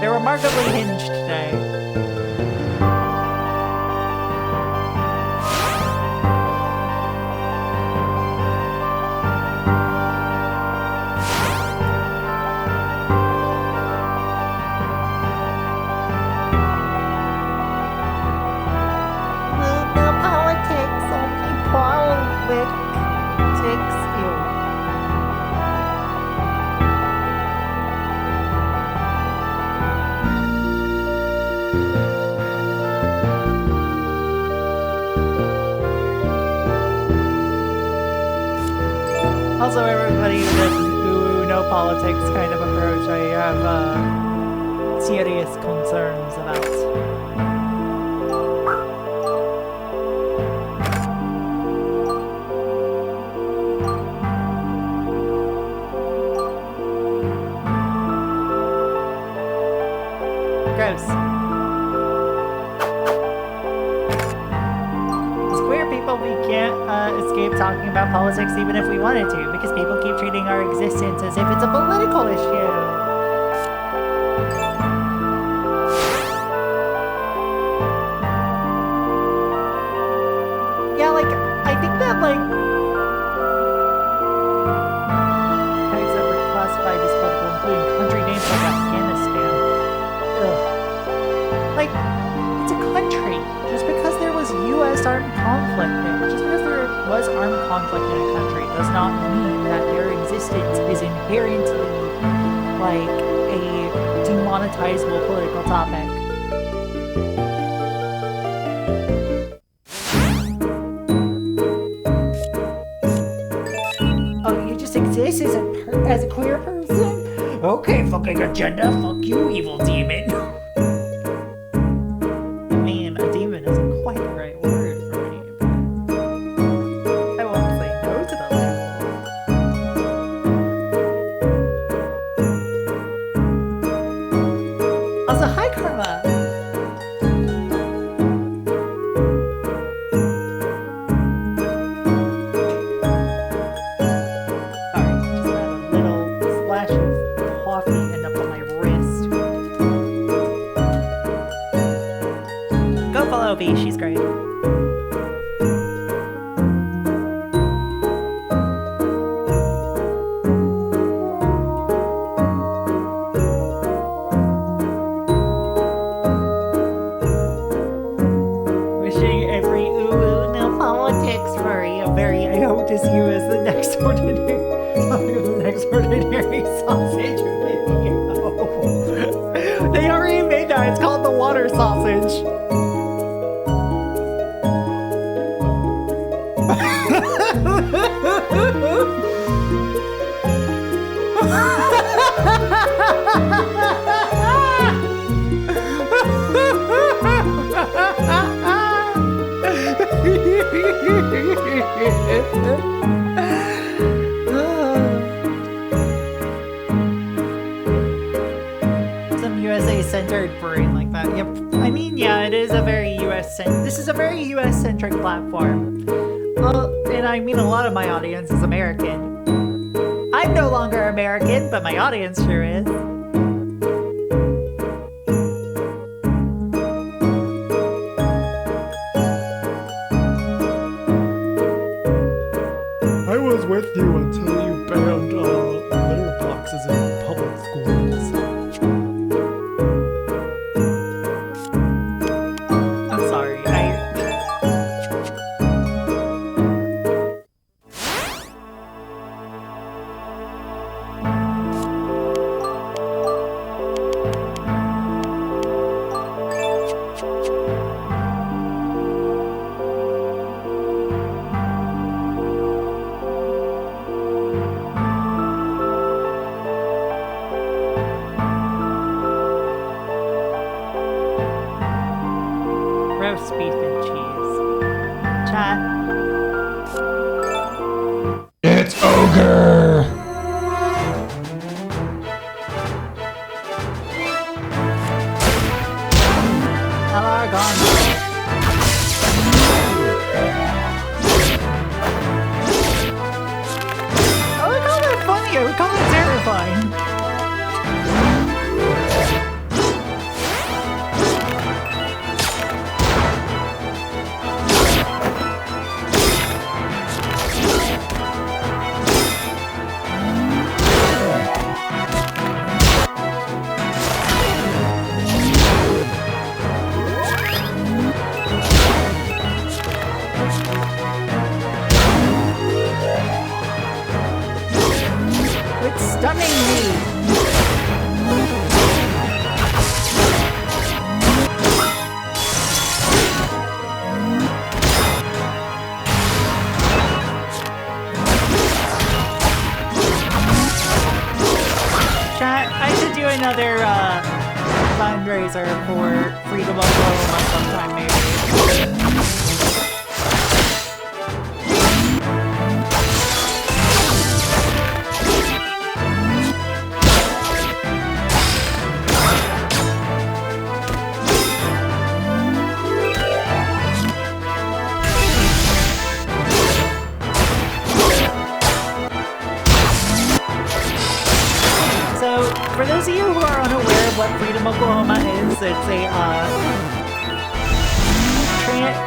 They're remarkably hinged today. Also, everybody who know politics kind of approach, I have serious concerns about. Gross. We can't escape talking about politics even if we wanted to, because people keep treating our existence as if it's a political issue. Yeah, like, I think that, like, tags that were classified as political, including country names like Afghanistan. Ugh. Like, it's a country. Just because there was U.S. armed conflict there, just because there was armed conflict in a country, does not mean that their existence is inherently, like, a demonetizable political topic. Oh, you just exist as a queer person? Okay, fucking agenda, fuck you, evil demon. I mean, a demon isn't quite the right word. extraordinary sausage video. They already made that. It's called the water sausage. Some USA-centered brewing like that. Yep. I mean, yeah, it is a very this is a very US-centric platform. And I mean, a lot of my audience is American. I'm no longer American, but my audience sure is. I was with you until you banned litter boxes in public schools. I'm sorry. Roast beef and cheese. Chat. It's ogre! Alargon. I would call that funny. I would call it terrifying. It's stunning me. Chat, I should do another fundraiser for Freedom of Oklahoma sometime maybe. So, for those of you who are unaware of what Freedom Oklahoma is, it's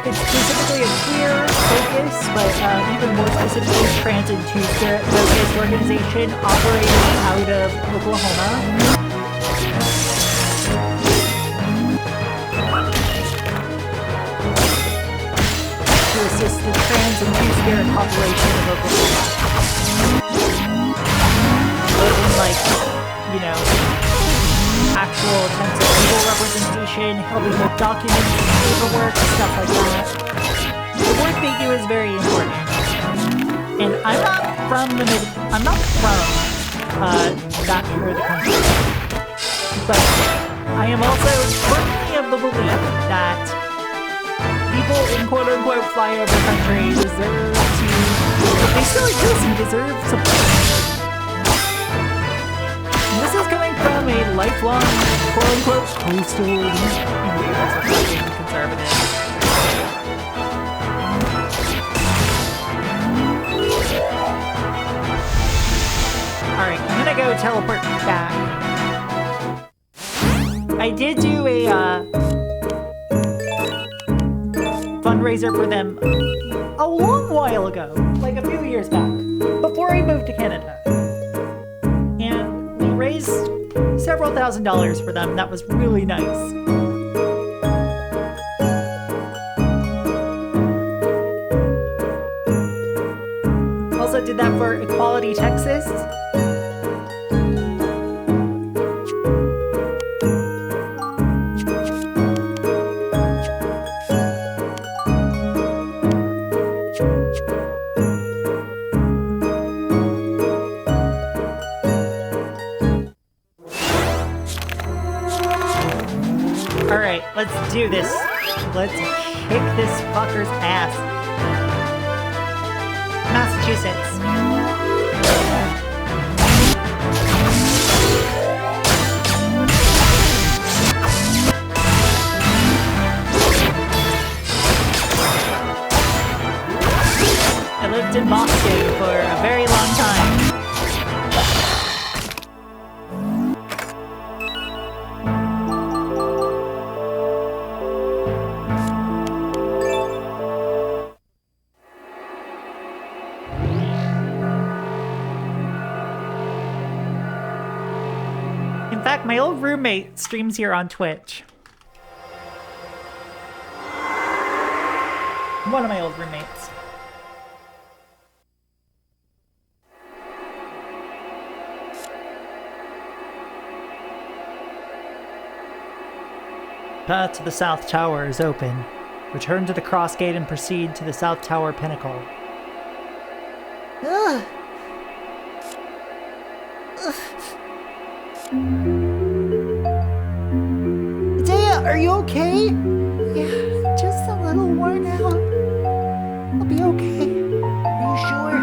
it's specifically a queer focus, but even more specifically trans and two-spirit focused organization operating out of Oklahoma. To assist the trans and two-spirit population of Oklahoma. Both in, like, you know, actual attempts at legal representation, helping with documents, paperwork, stuff like that. The work they do is very important. And I'm not from that part of the country. But I am also firmly of the belief that people in quote-unquote flyover country deserve to, they still exist and deserve support. This is coming from a lifelong, quote-unquote, coastal elite, and we also being conservative. Alright, I'm gonna go teleport back. I did do a, fundraiser for them a long while ago, like a few years back, before I moved to Canada. Raised several $1,000s for them. That was really nice. Also, also did that for Equality Texas. Alright, let's do this. Let's kick this fucker's ass. Massachusetts. I lived in Boston for a very long time. In fact, my old roommate streams here on Twitch. One of my old roommates. Path to the South Tower is open. Return to the cross gate and proceed to the South Tower pinnacle. Ugh. Dea, are you okay? Yeah, just a little worn out. I'll be okay. Are you sure?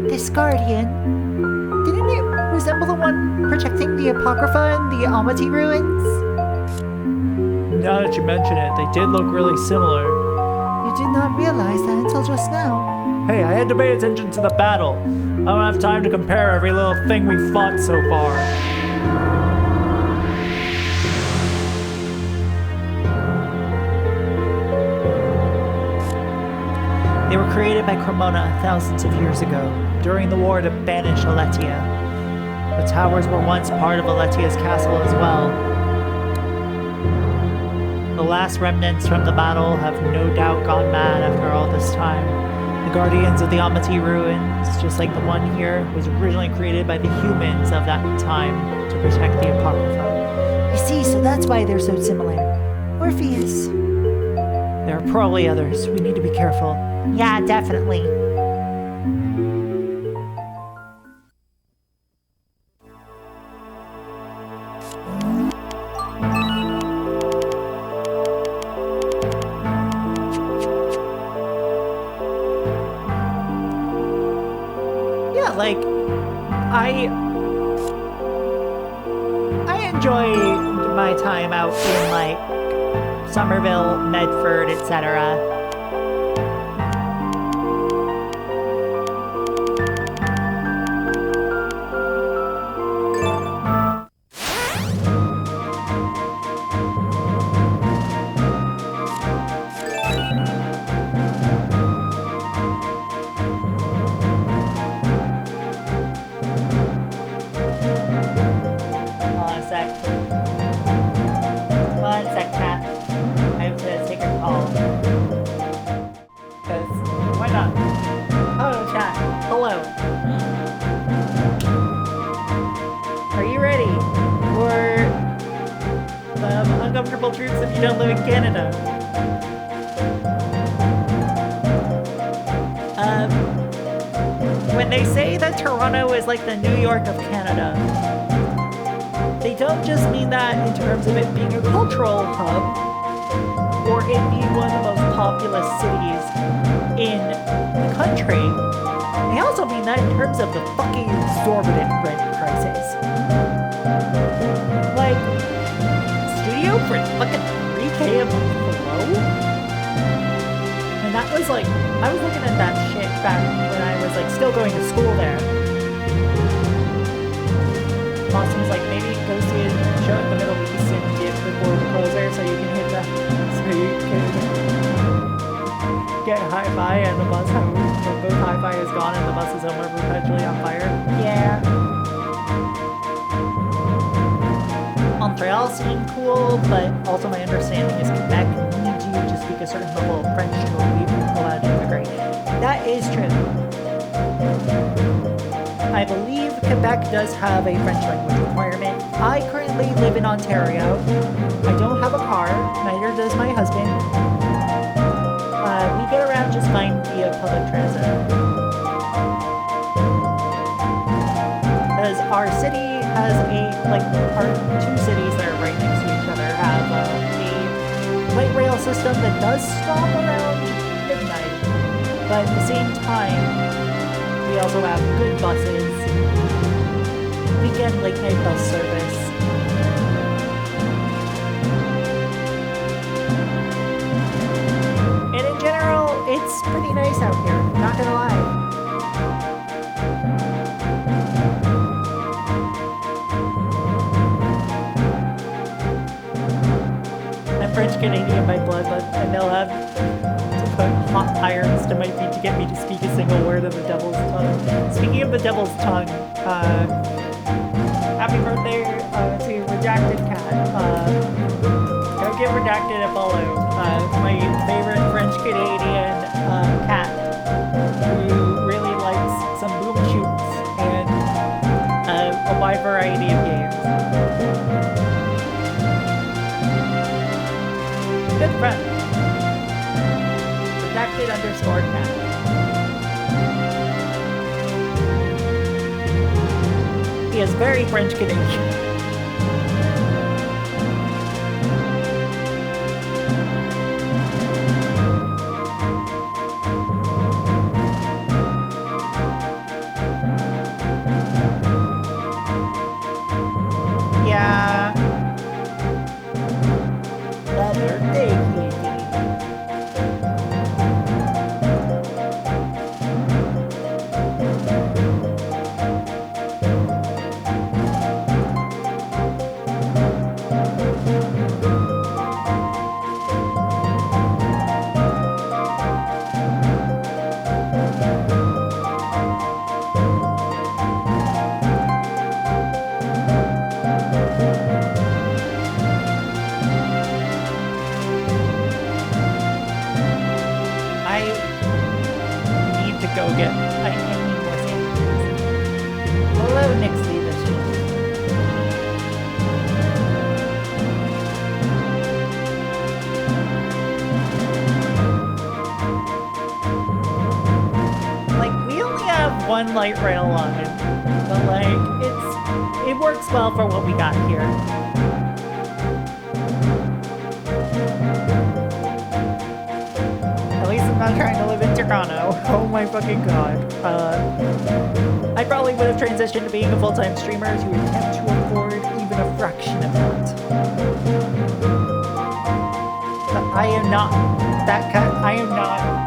This guardian, didn't it resemble the one protecting the Apocrypha in the Amity ruins? Now that you mention it, they did look really similar. You did not realize that until just now. Hey, I had to pay attention to the battle. I don't have time to compare every little thing we fought so far. They were created by Cremona thousands of years ago, during the war to banish Aletia. The towers were once part of Aletia's castle as well. The last remnants from the battle have no doubt gone mad after all this time. The Guardians of the Amity ruins, just like the one here, was originally created by the humans of that time to protect the Apocrypha. I see, so that's why they're so similar. Orpheus. There are probably others. We need to be careful. Yeah, definitely. Yeah, like, I enjoy my time out in, like, Somerville, Medford, etc. Troops if you don't live in Canada. When they say that Toronto is like the New York of Canada, they don't just mean that in terms of it being a cultural hub or it being one of the most populous cities in the country. They also mean that in terms of the fucking exorbitant rent prices. Like, for fucking 3K a month below? And that was like, I was looking at that shit back when I was like still going to school there. Austin was like, maybe go see a show in the Middle East and get before the closer so you can hit the, so you can get hi-fi and the bus home. Both hi-fi is gone and the buses home are perpetually on fire. Yeah. Montreal seemed cool, but also my understanding is Quebec needs you to speak a certain level of French to be allowed to immigrate. is true. I believe Quebec does have a French language requirement. I currently live in Ontario. I don't have a car, neither does my husband. We get around just fine via public transit. Because our city has our two cities that are right next to each other have a light rail system that does stop around midnight. But at the same time, we also have good buses, weekend late night bus service. And in general, it's pretty nice out here, not gonna lie. I'm French Canadian by blood, but I know I've put hot irons to my feet to get me to speak a single word of the devil's tongue. Speaking of the devil's tongue, happy birthday to Redacted Cat. Go give Redacted a follow. My favorite French Canadian cat who really likes some boom shoots and a wide variety of games. Good friend. Redacted_cat. He is very French Canadian. Yeah. Better day, one light rail line, but it works well for what we got here. At least I'm not trying to live in Toronto. Oh my fucking god. I probably would have transitioned to being a full-time streamer to attempt to afford even a fraction of that. But I am not that kind. I am not.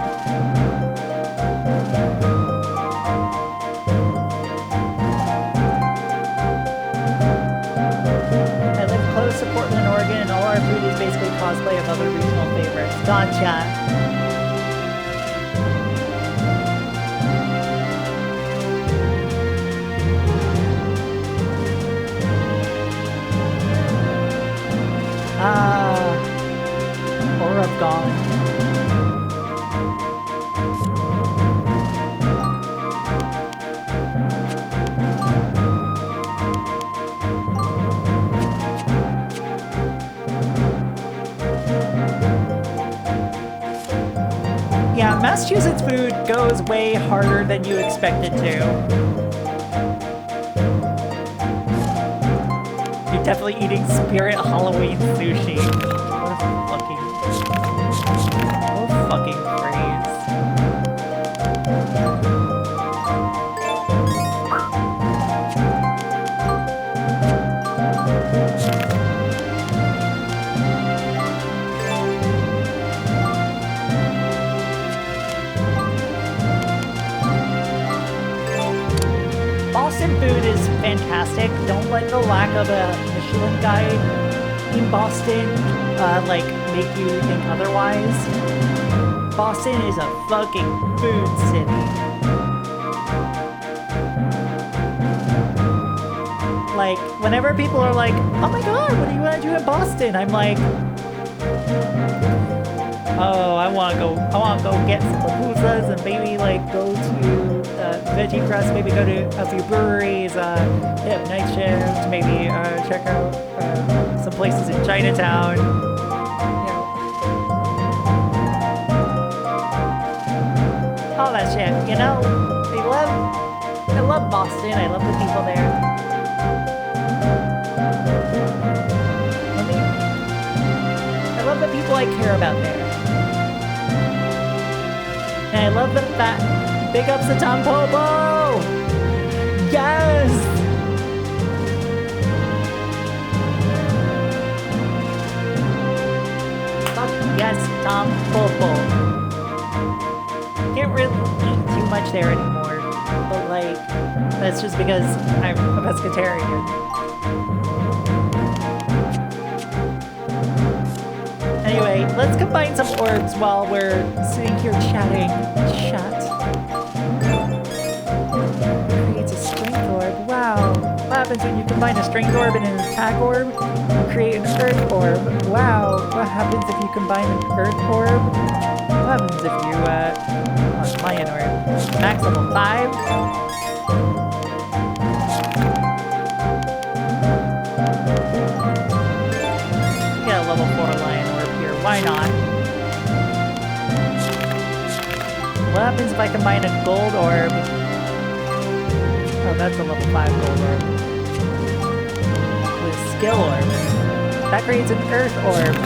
To Portland, Oregon, and all our food is basically cosplay of other regional favorites. Gotcha. Or of gone. Yeah, Massachusetts food goes way harder than you expect it to. You're definitely eating Spirit Halloween sushi. What a fucking phrase. Boston food is fantastic. Don't let the lack of a Michelin guide in Boston make you think otherwise. Boston is a fucking food city. Like, whenever people are like, oh my god, what do you want to do in Boston? I'm like, Oh, I wanna go get some pupusas and maybe like go to Veggie Crust, maybe go to a few breweries, hit up night shift, maybe check out some places in Chinatown. You know, all that shit, you know? I love Boston, I love the people there. I love the people I care about there. And I love the fact, big ups to Tom Popo! Yes! Fuck yes, Tom Popo. Can't really eat too much there anymore, but like, that's just because I'm a pescatarian. Anyway, let's combine some orbs while we're sitting here chatting. Chat. Creates a strength orb. Wow. What happens when you combine a strength orb and an attack orb? You create an earth orb. Wow. What happens if you combine an earth orb? What happens if you, lion orb? Max level 5? Get a level 4 lion orb here. Why not? What happens if I combine a gold orb? Oh, that's a level 5 gold orb. With skill orb. That creates an earth orb.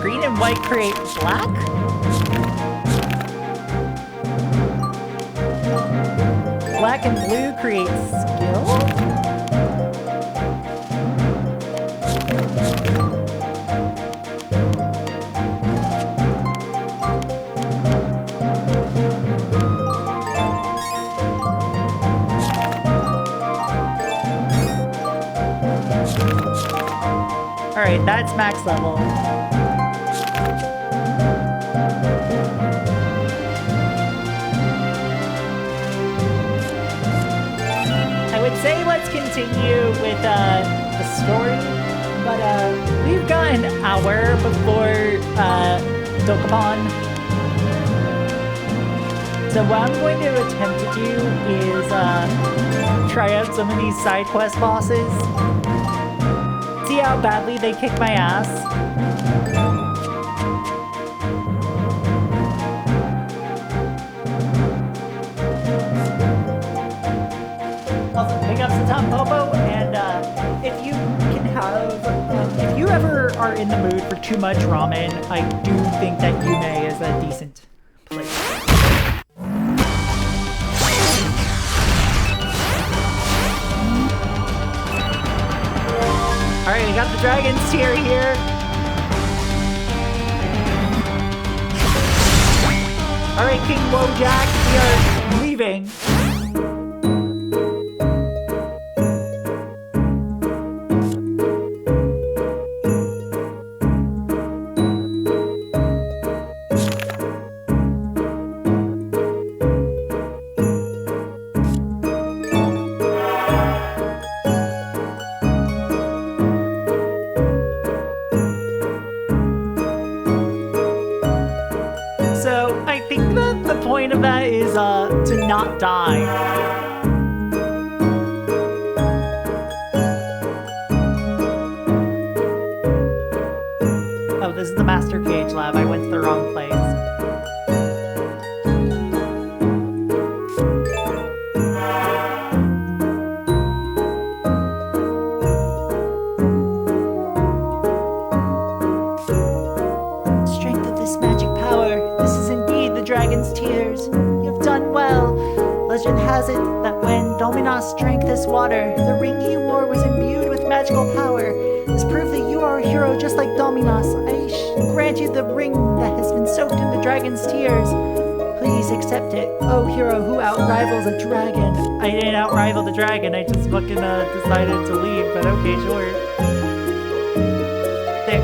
Green and white create black? Black and blue create skill? Alright, that's max level. I would say let's continue with the story, but we've got an hour before Dokapon. So what I'm going to attempt to do is try out some of these side quest bosses. See how badly they kick my ass. Also, big ups to Tom Popo, and if you can have, if you ever are in the mood for too much ramen, I do think that Yume is a decent place. Alright, we got the dragon's tier here. Alright, King Wojak, we are leaving. Of that is to not die. Oh, this is the Master Cage Lab. I went to the wrong place. Strength of this magic power. This is indeed the dragon's tears. You've done well. Legend has it that when Dominos drank this water, the ring he wore was imbued with magical power. This proves that you are a hero just like Dominos. I grant you the ring that has been soaked in the dragon's tears. Please accept it. Oh, hero who outrivals a dragon. I didn't outrival the dragon. I just fucking decided to leave, but okay, sure. Thick.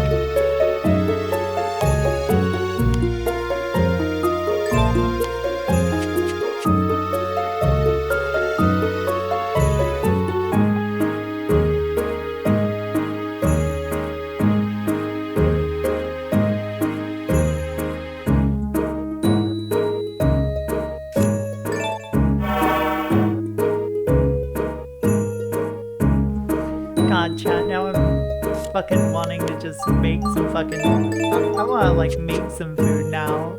fucking wanting to just make some fucking... I wanna, like, make some food now.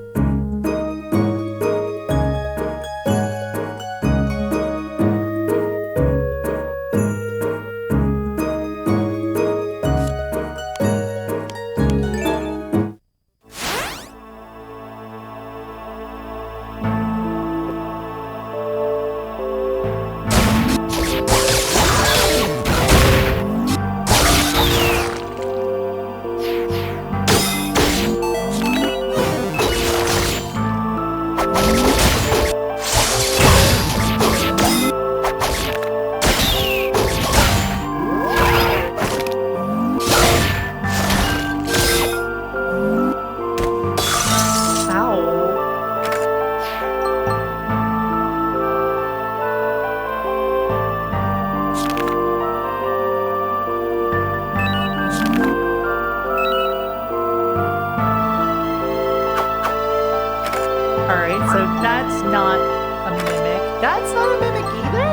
That's not a mimic either?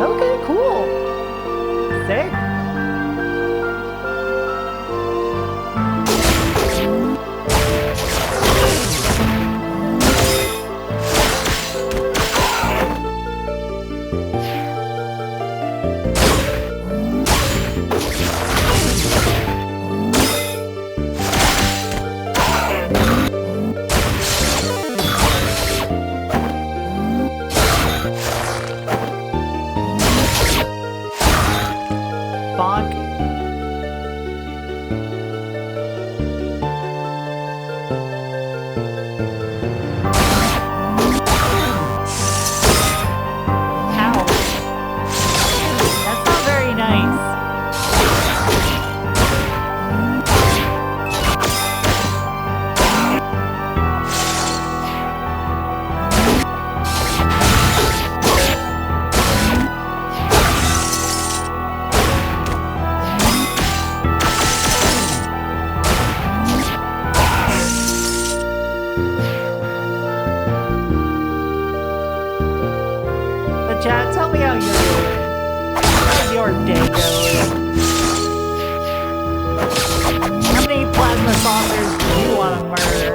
Okay, cool. Sick. Chat, tell me how you're doing. How's your day going? How many plasma saucers do you want to murder?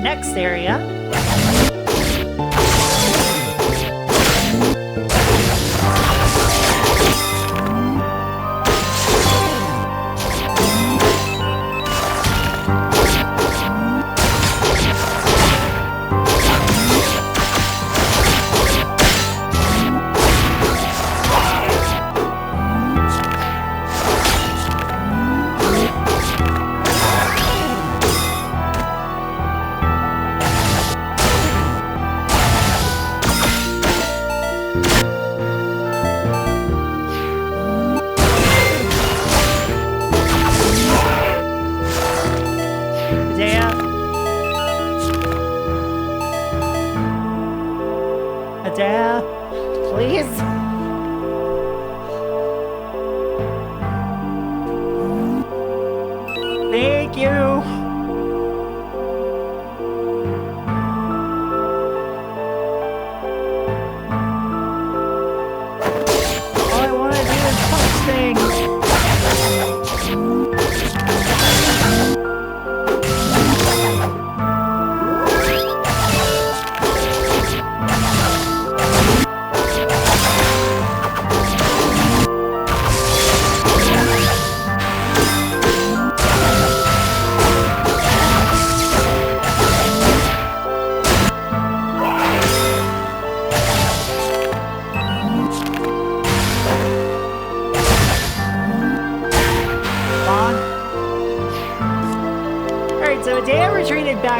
Next area.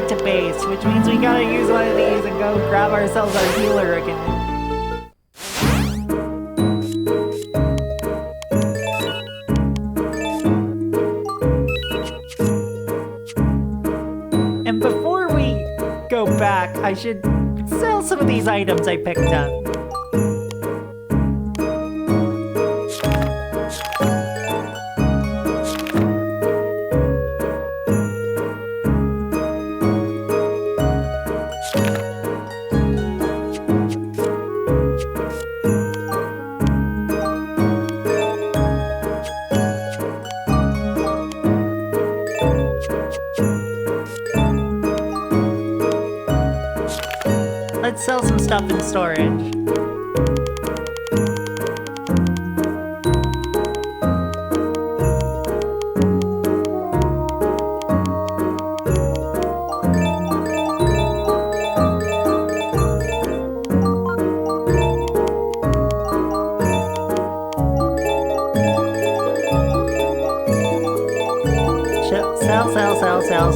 back to base, which means we gotta use one of these and go grab ourselves our healer again. And before we go back, I should sell some of these items I picked up. Let's sell some stuff in storage.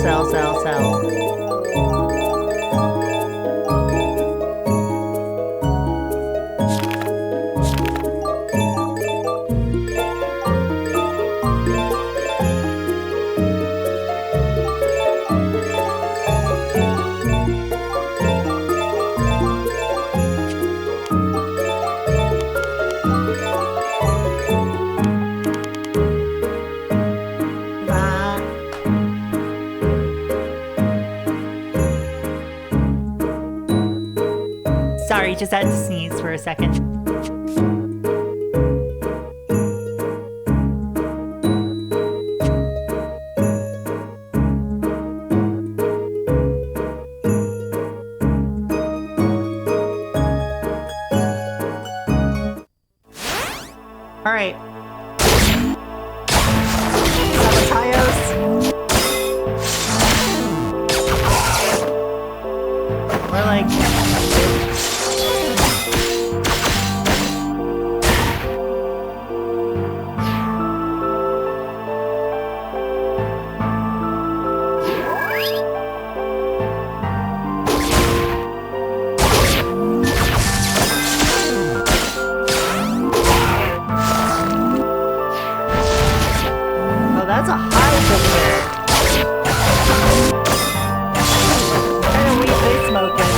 Sell. Sorry, just had to sneeze for a second. All right. We're like... That's a hive over there. What kind of weed they smoking?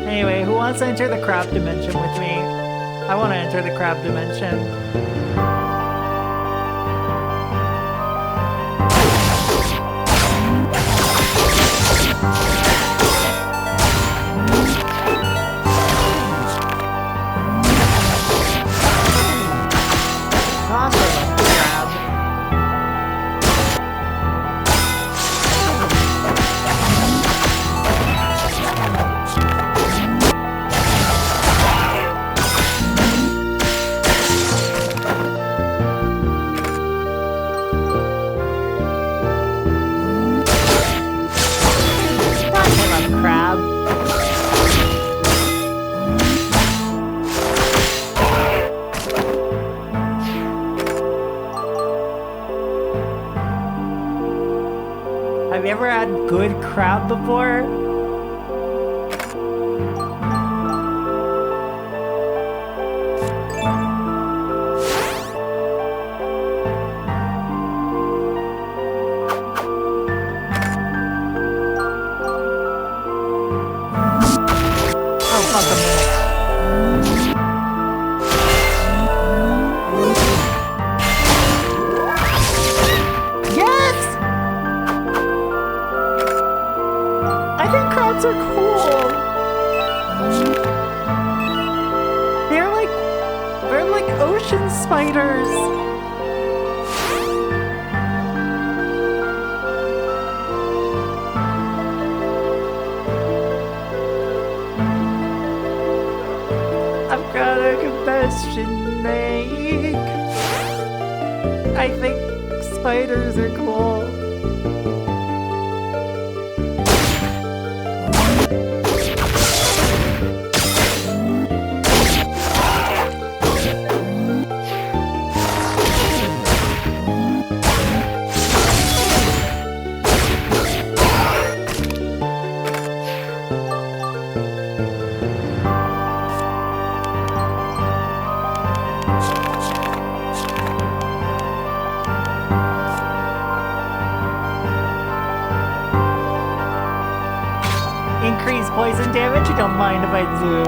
Anyway, who wants to enter the crab dimension with me? I want to enter the crab dimension. Have you ever had good crab before? Oh, fuck a minute. spiders are cool. They're like ocean spiders. I've got a confession to make. I think spiders are cool. Increase poison damage, you don't mind if I do.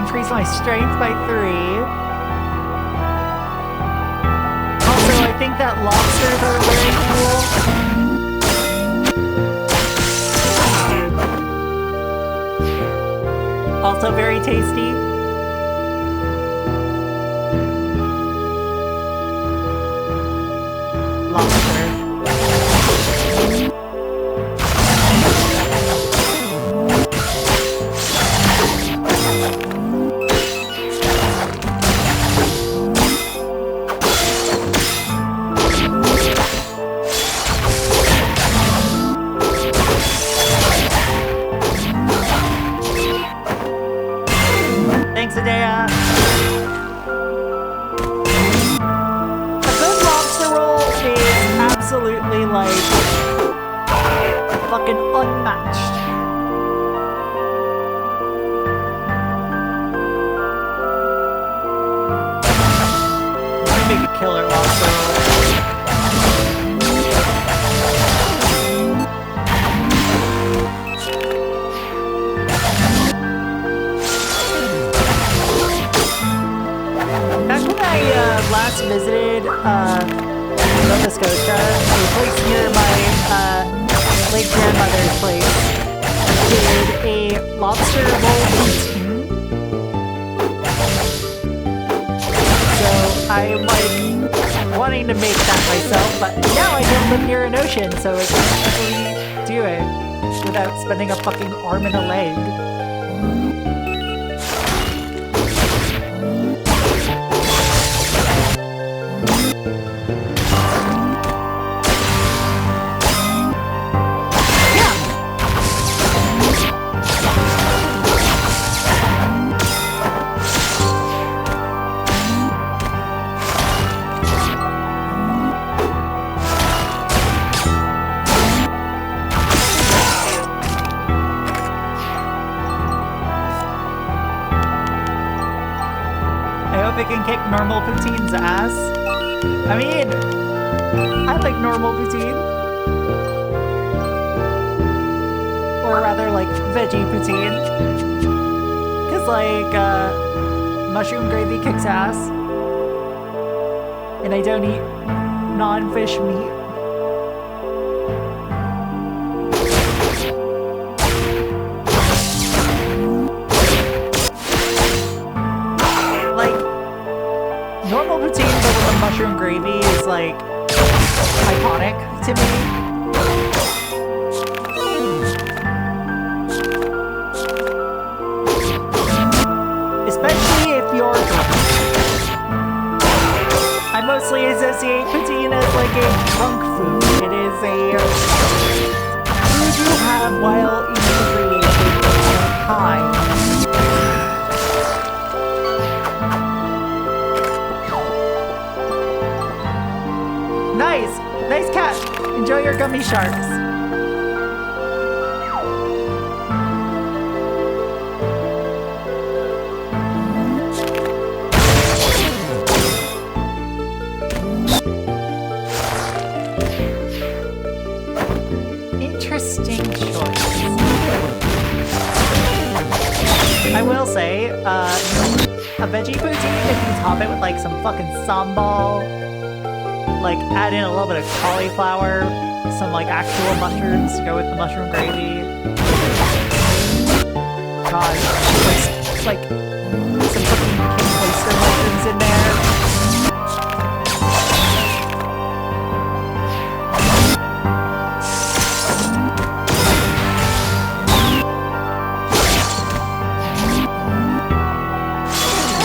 Increase my strength by 3. Also, I think that lobsters are very cool. Also very tasty. Lobster. Thanks, Adea. A good lobster roll is absolutely like fucking unmatched. Let me make a killer lobster roll. Back when I last visited Nova Scotia, a place near my late grandmother's place, did a lobster roll poutine. So I'm like wanting to make that myself, but now I don't live near an ocean, so I can easily do it without spending a fucking arm and a leg. It can kick normal poutine's ass. I mean, I like normal poutine. Or rather, like, veggie poutine. Because, like, mushroom gravy kicks ass. And I don't eat non-fish meat. Normal poutine, but with the mushroom gravy is like iconic to me. Especially if you're drunk. I mostly associate poutine as like a drunk food. It is a food you have while inebriated and high. Nice! Nice catch! Enjoy your gummy sharks! Interesting choice. I will say, a veggie poutine, if you top it with like some fucking sambal, like add in a little bit of cauliflower, some like actual mushrooms to go with the mushroom gravy. God, it's like some fucking king oyster mushrooms in there.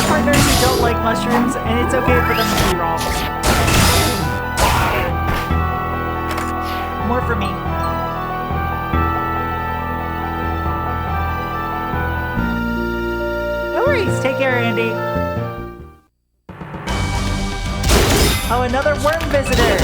Partners who don't like mushrooms, and it's okay for them to be wrong. More for me. No worries. Take care, Andy. Oh, another worm visitor.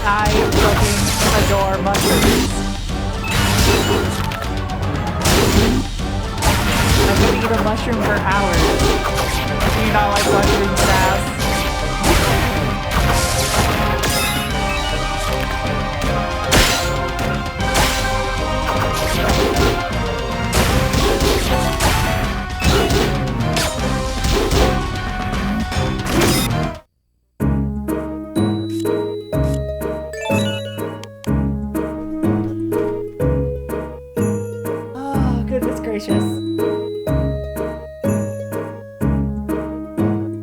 I fucking adore mushrooms. I could eat a mushroom for hours. Do you not like mushroom sass?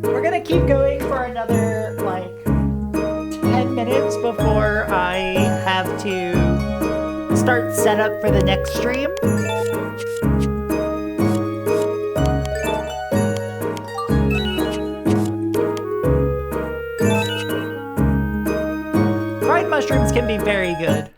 We're gonna keep going for another, like, 10 minutes before I have to start setup for the next stream. Fried mushrooms can be very good.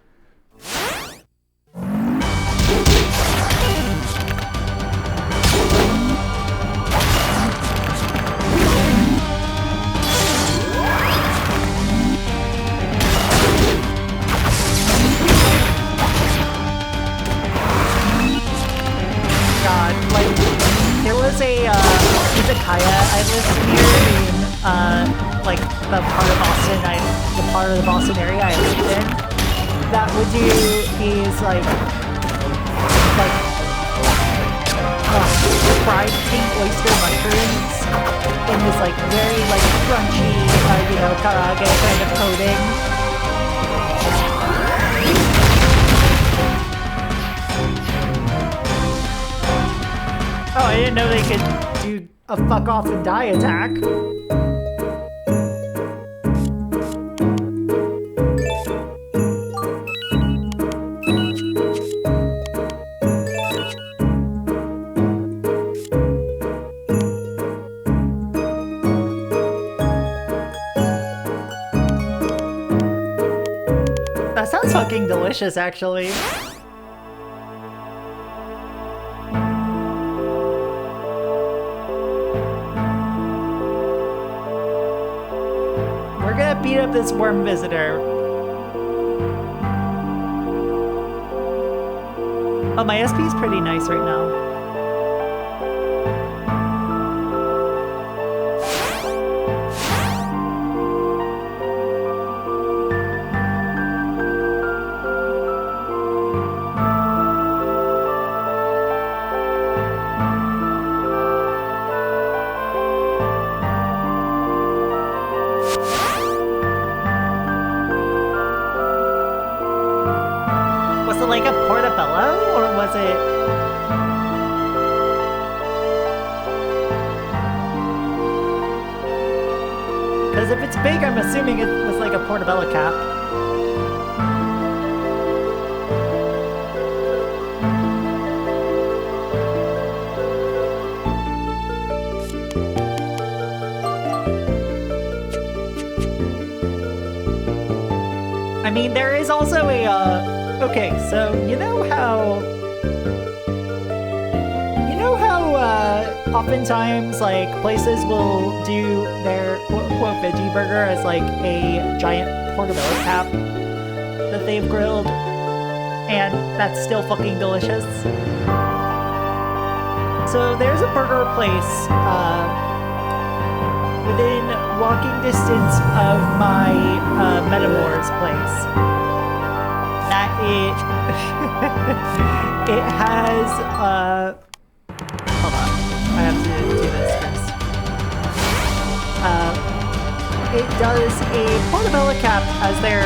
I lived near in, like, the part of the Boston area I lived in, that would do these, like, fried pink oyster mushrooms in this, like, very, like, crunchy, karage kind of coating. Oh, I didn't know they could do a fuck off and die attack. That sounds fucking delicious, actually. Beat up this worm visitor. Oh, my SP is pretty nice right now. Like a portobello, or was it? Because if it's big, I'm assuming it was like a portobello cap. I mean, there is also a, okay, so you know how oftentimes, like, places will do their quote-unquote veggie burger as, like, a giant portobello cap that they've grilled, and that's still fucking delicious. So there's a burger place within walking distance of my Metamor's place. That it has hold on, I have to do this first. It does a portobello cap as their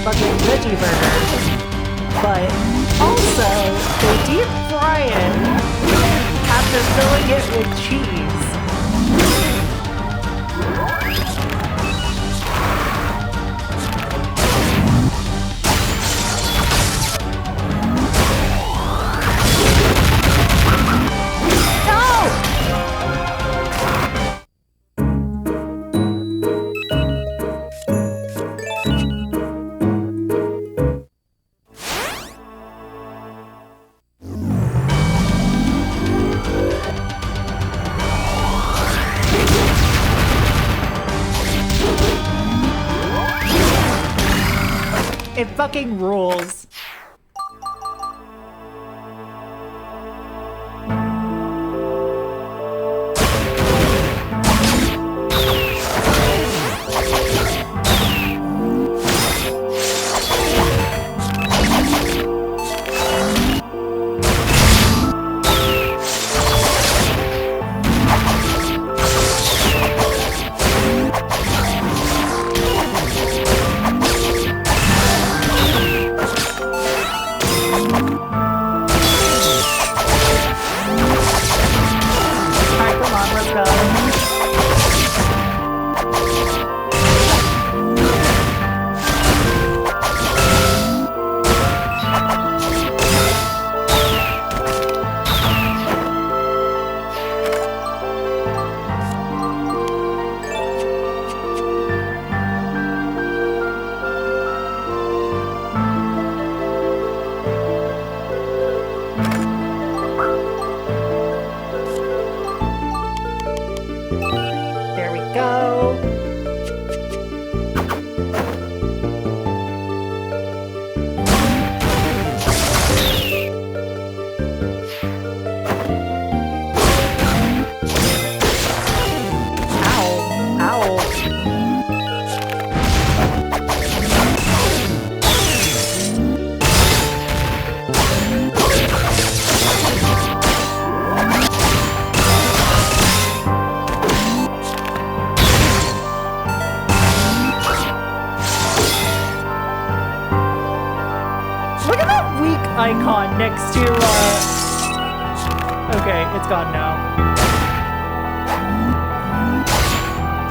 fucking veggie burger, but also they deep fry it after filling it with cheese. It fucking rules. Icon next to, okay, it's gone now.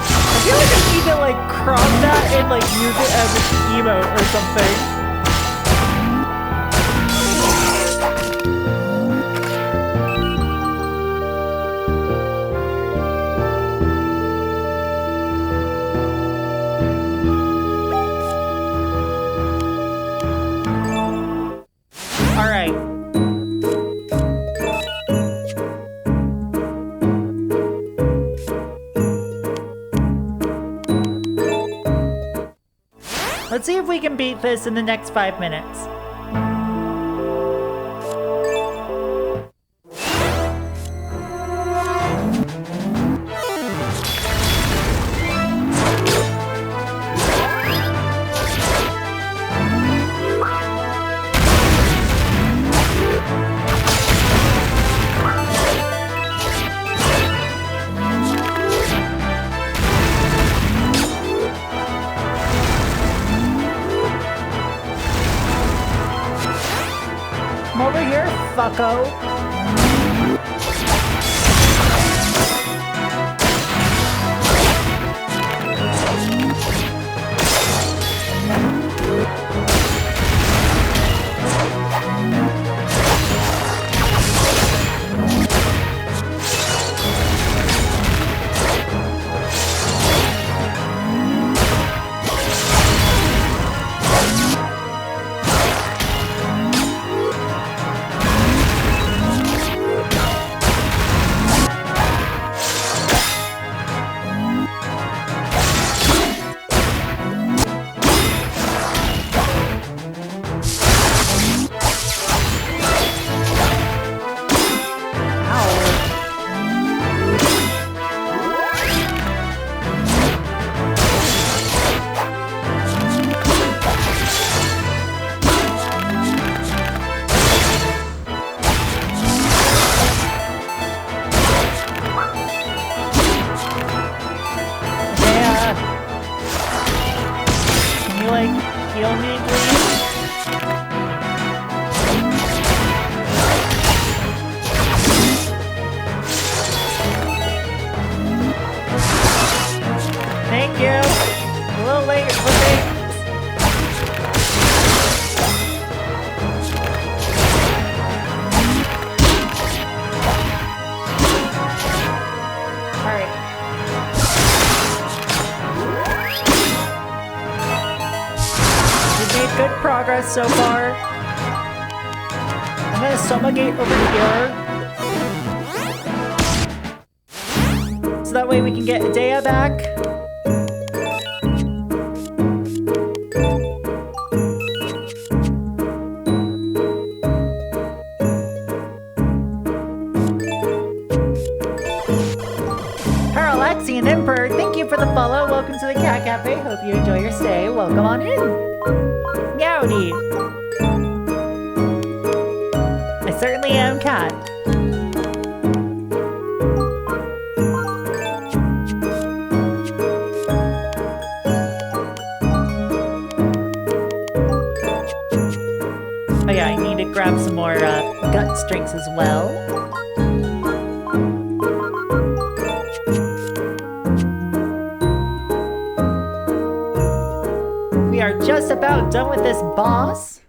I feel like I need to, like, crop that and, like, use it as an emote or something. Let's see if we can beat this in the next 5 minutes. Over here, fucko. like, heal me, please? Thank you. A little late for things. Alright. We've made good progress so far. I'm gonna Soma Gate over here. So that way we can get Idea back. Parallaxian Emperor, thank you for the follow. Welcome to the Cat Cafe. Hope you enjoy your stay. Welcome on in. Meowdy. I certainly am Cat. Oh yeah, I need to grab some more guts drinks as well. We are just about done with this boss.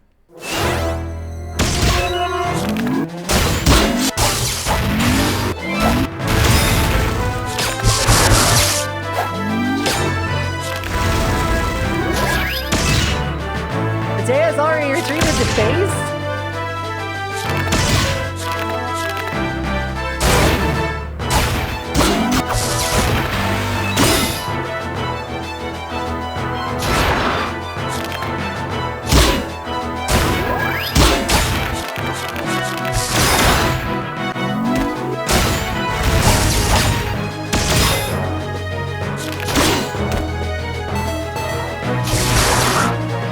Idea's already retreated to base.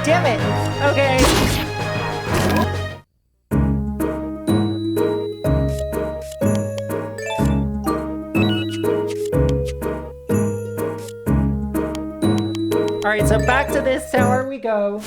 Damn it! Okay. Alright, so back to this tower we go.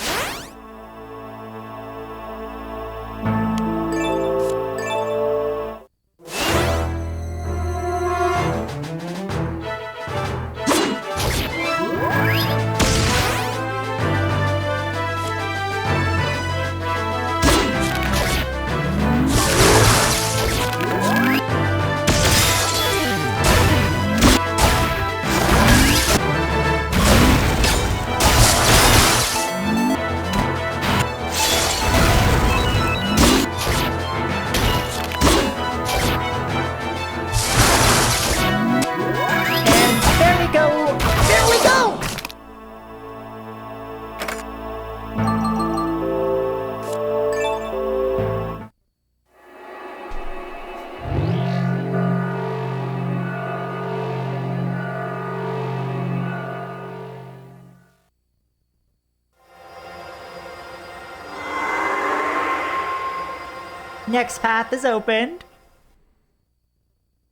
Next path is opened.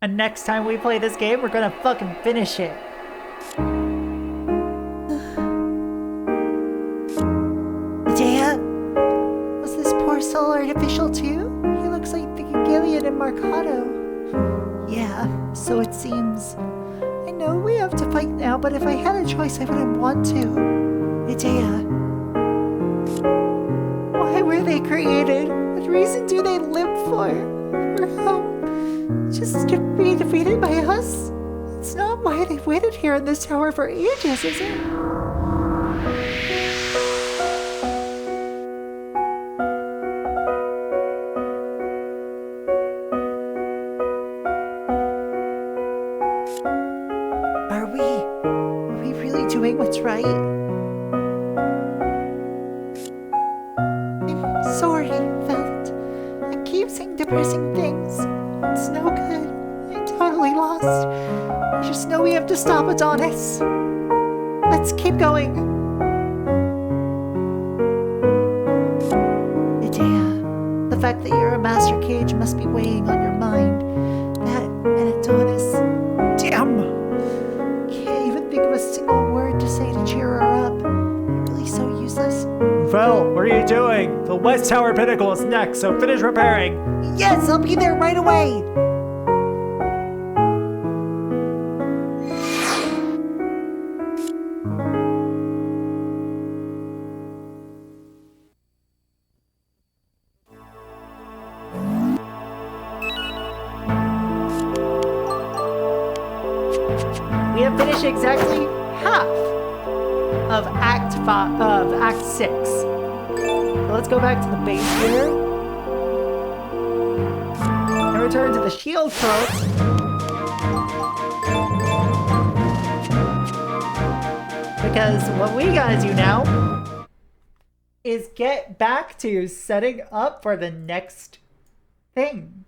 And next time we play this game, we're gonna fucking finish it. Idea? Was this poor soul artificial too? He looks like the Gillian in Mercado. Yeah, so it seems. I know we have to fight now, but if I had a choice, I wouldn't want to. Idea. Why were they created? What reason do they live for? For how? Just to be defeated by us? It's not why they've waited here in this tower for ages, is it? Are we really doing what's right? I'm sorry, Velt. I keep saying depressing things. It's no good. I'm totally lost. I just know we have to stop Adonis. Let's keep going. Idea, the fact that you're a master cage must be weighing on your mind. That and Adonis. Damn! Can't even think of a single word to say to cheer her up. I really so useless. Phil, what are you doing? The West Tower Pinnacle is next, so finish repairing. Yes, I'll be there right away. We have finished exactly half of Act 6. So let's go back to the base here. And return to the shield throat. Because what we gotta do now is get back to setting up for the next thing.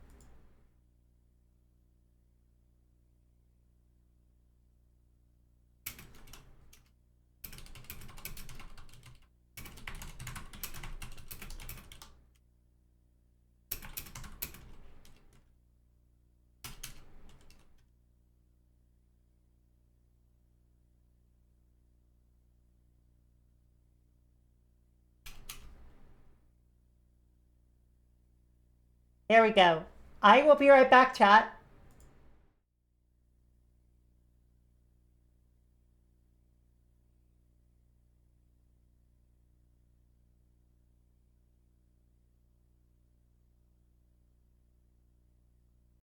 There we go. I will be right back, chat.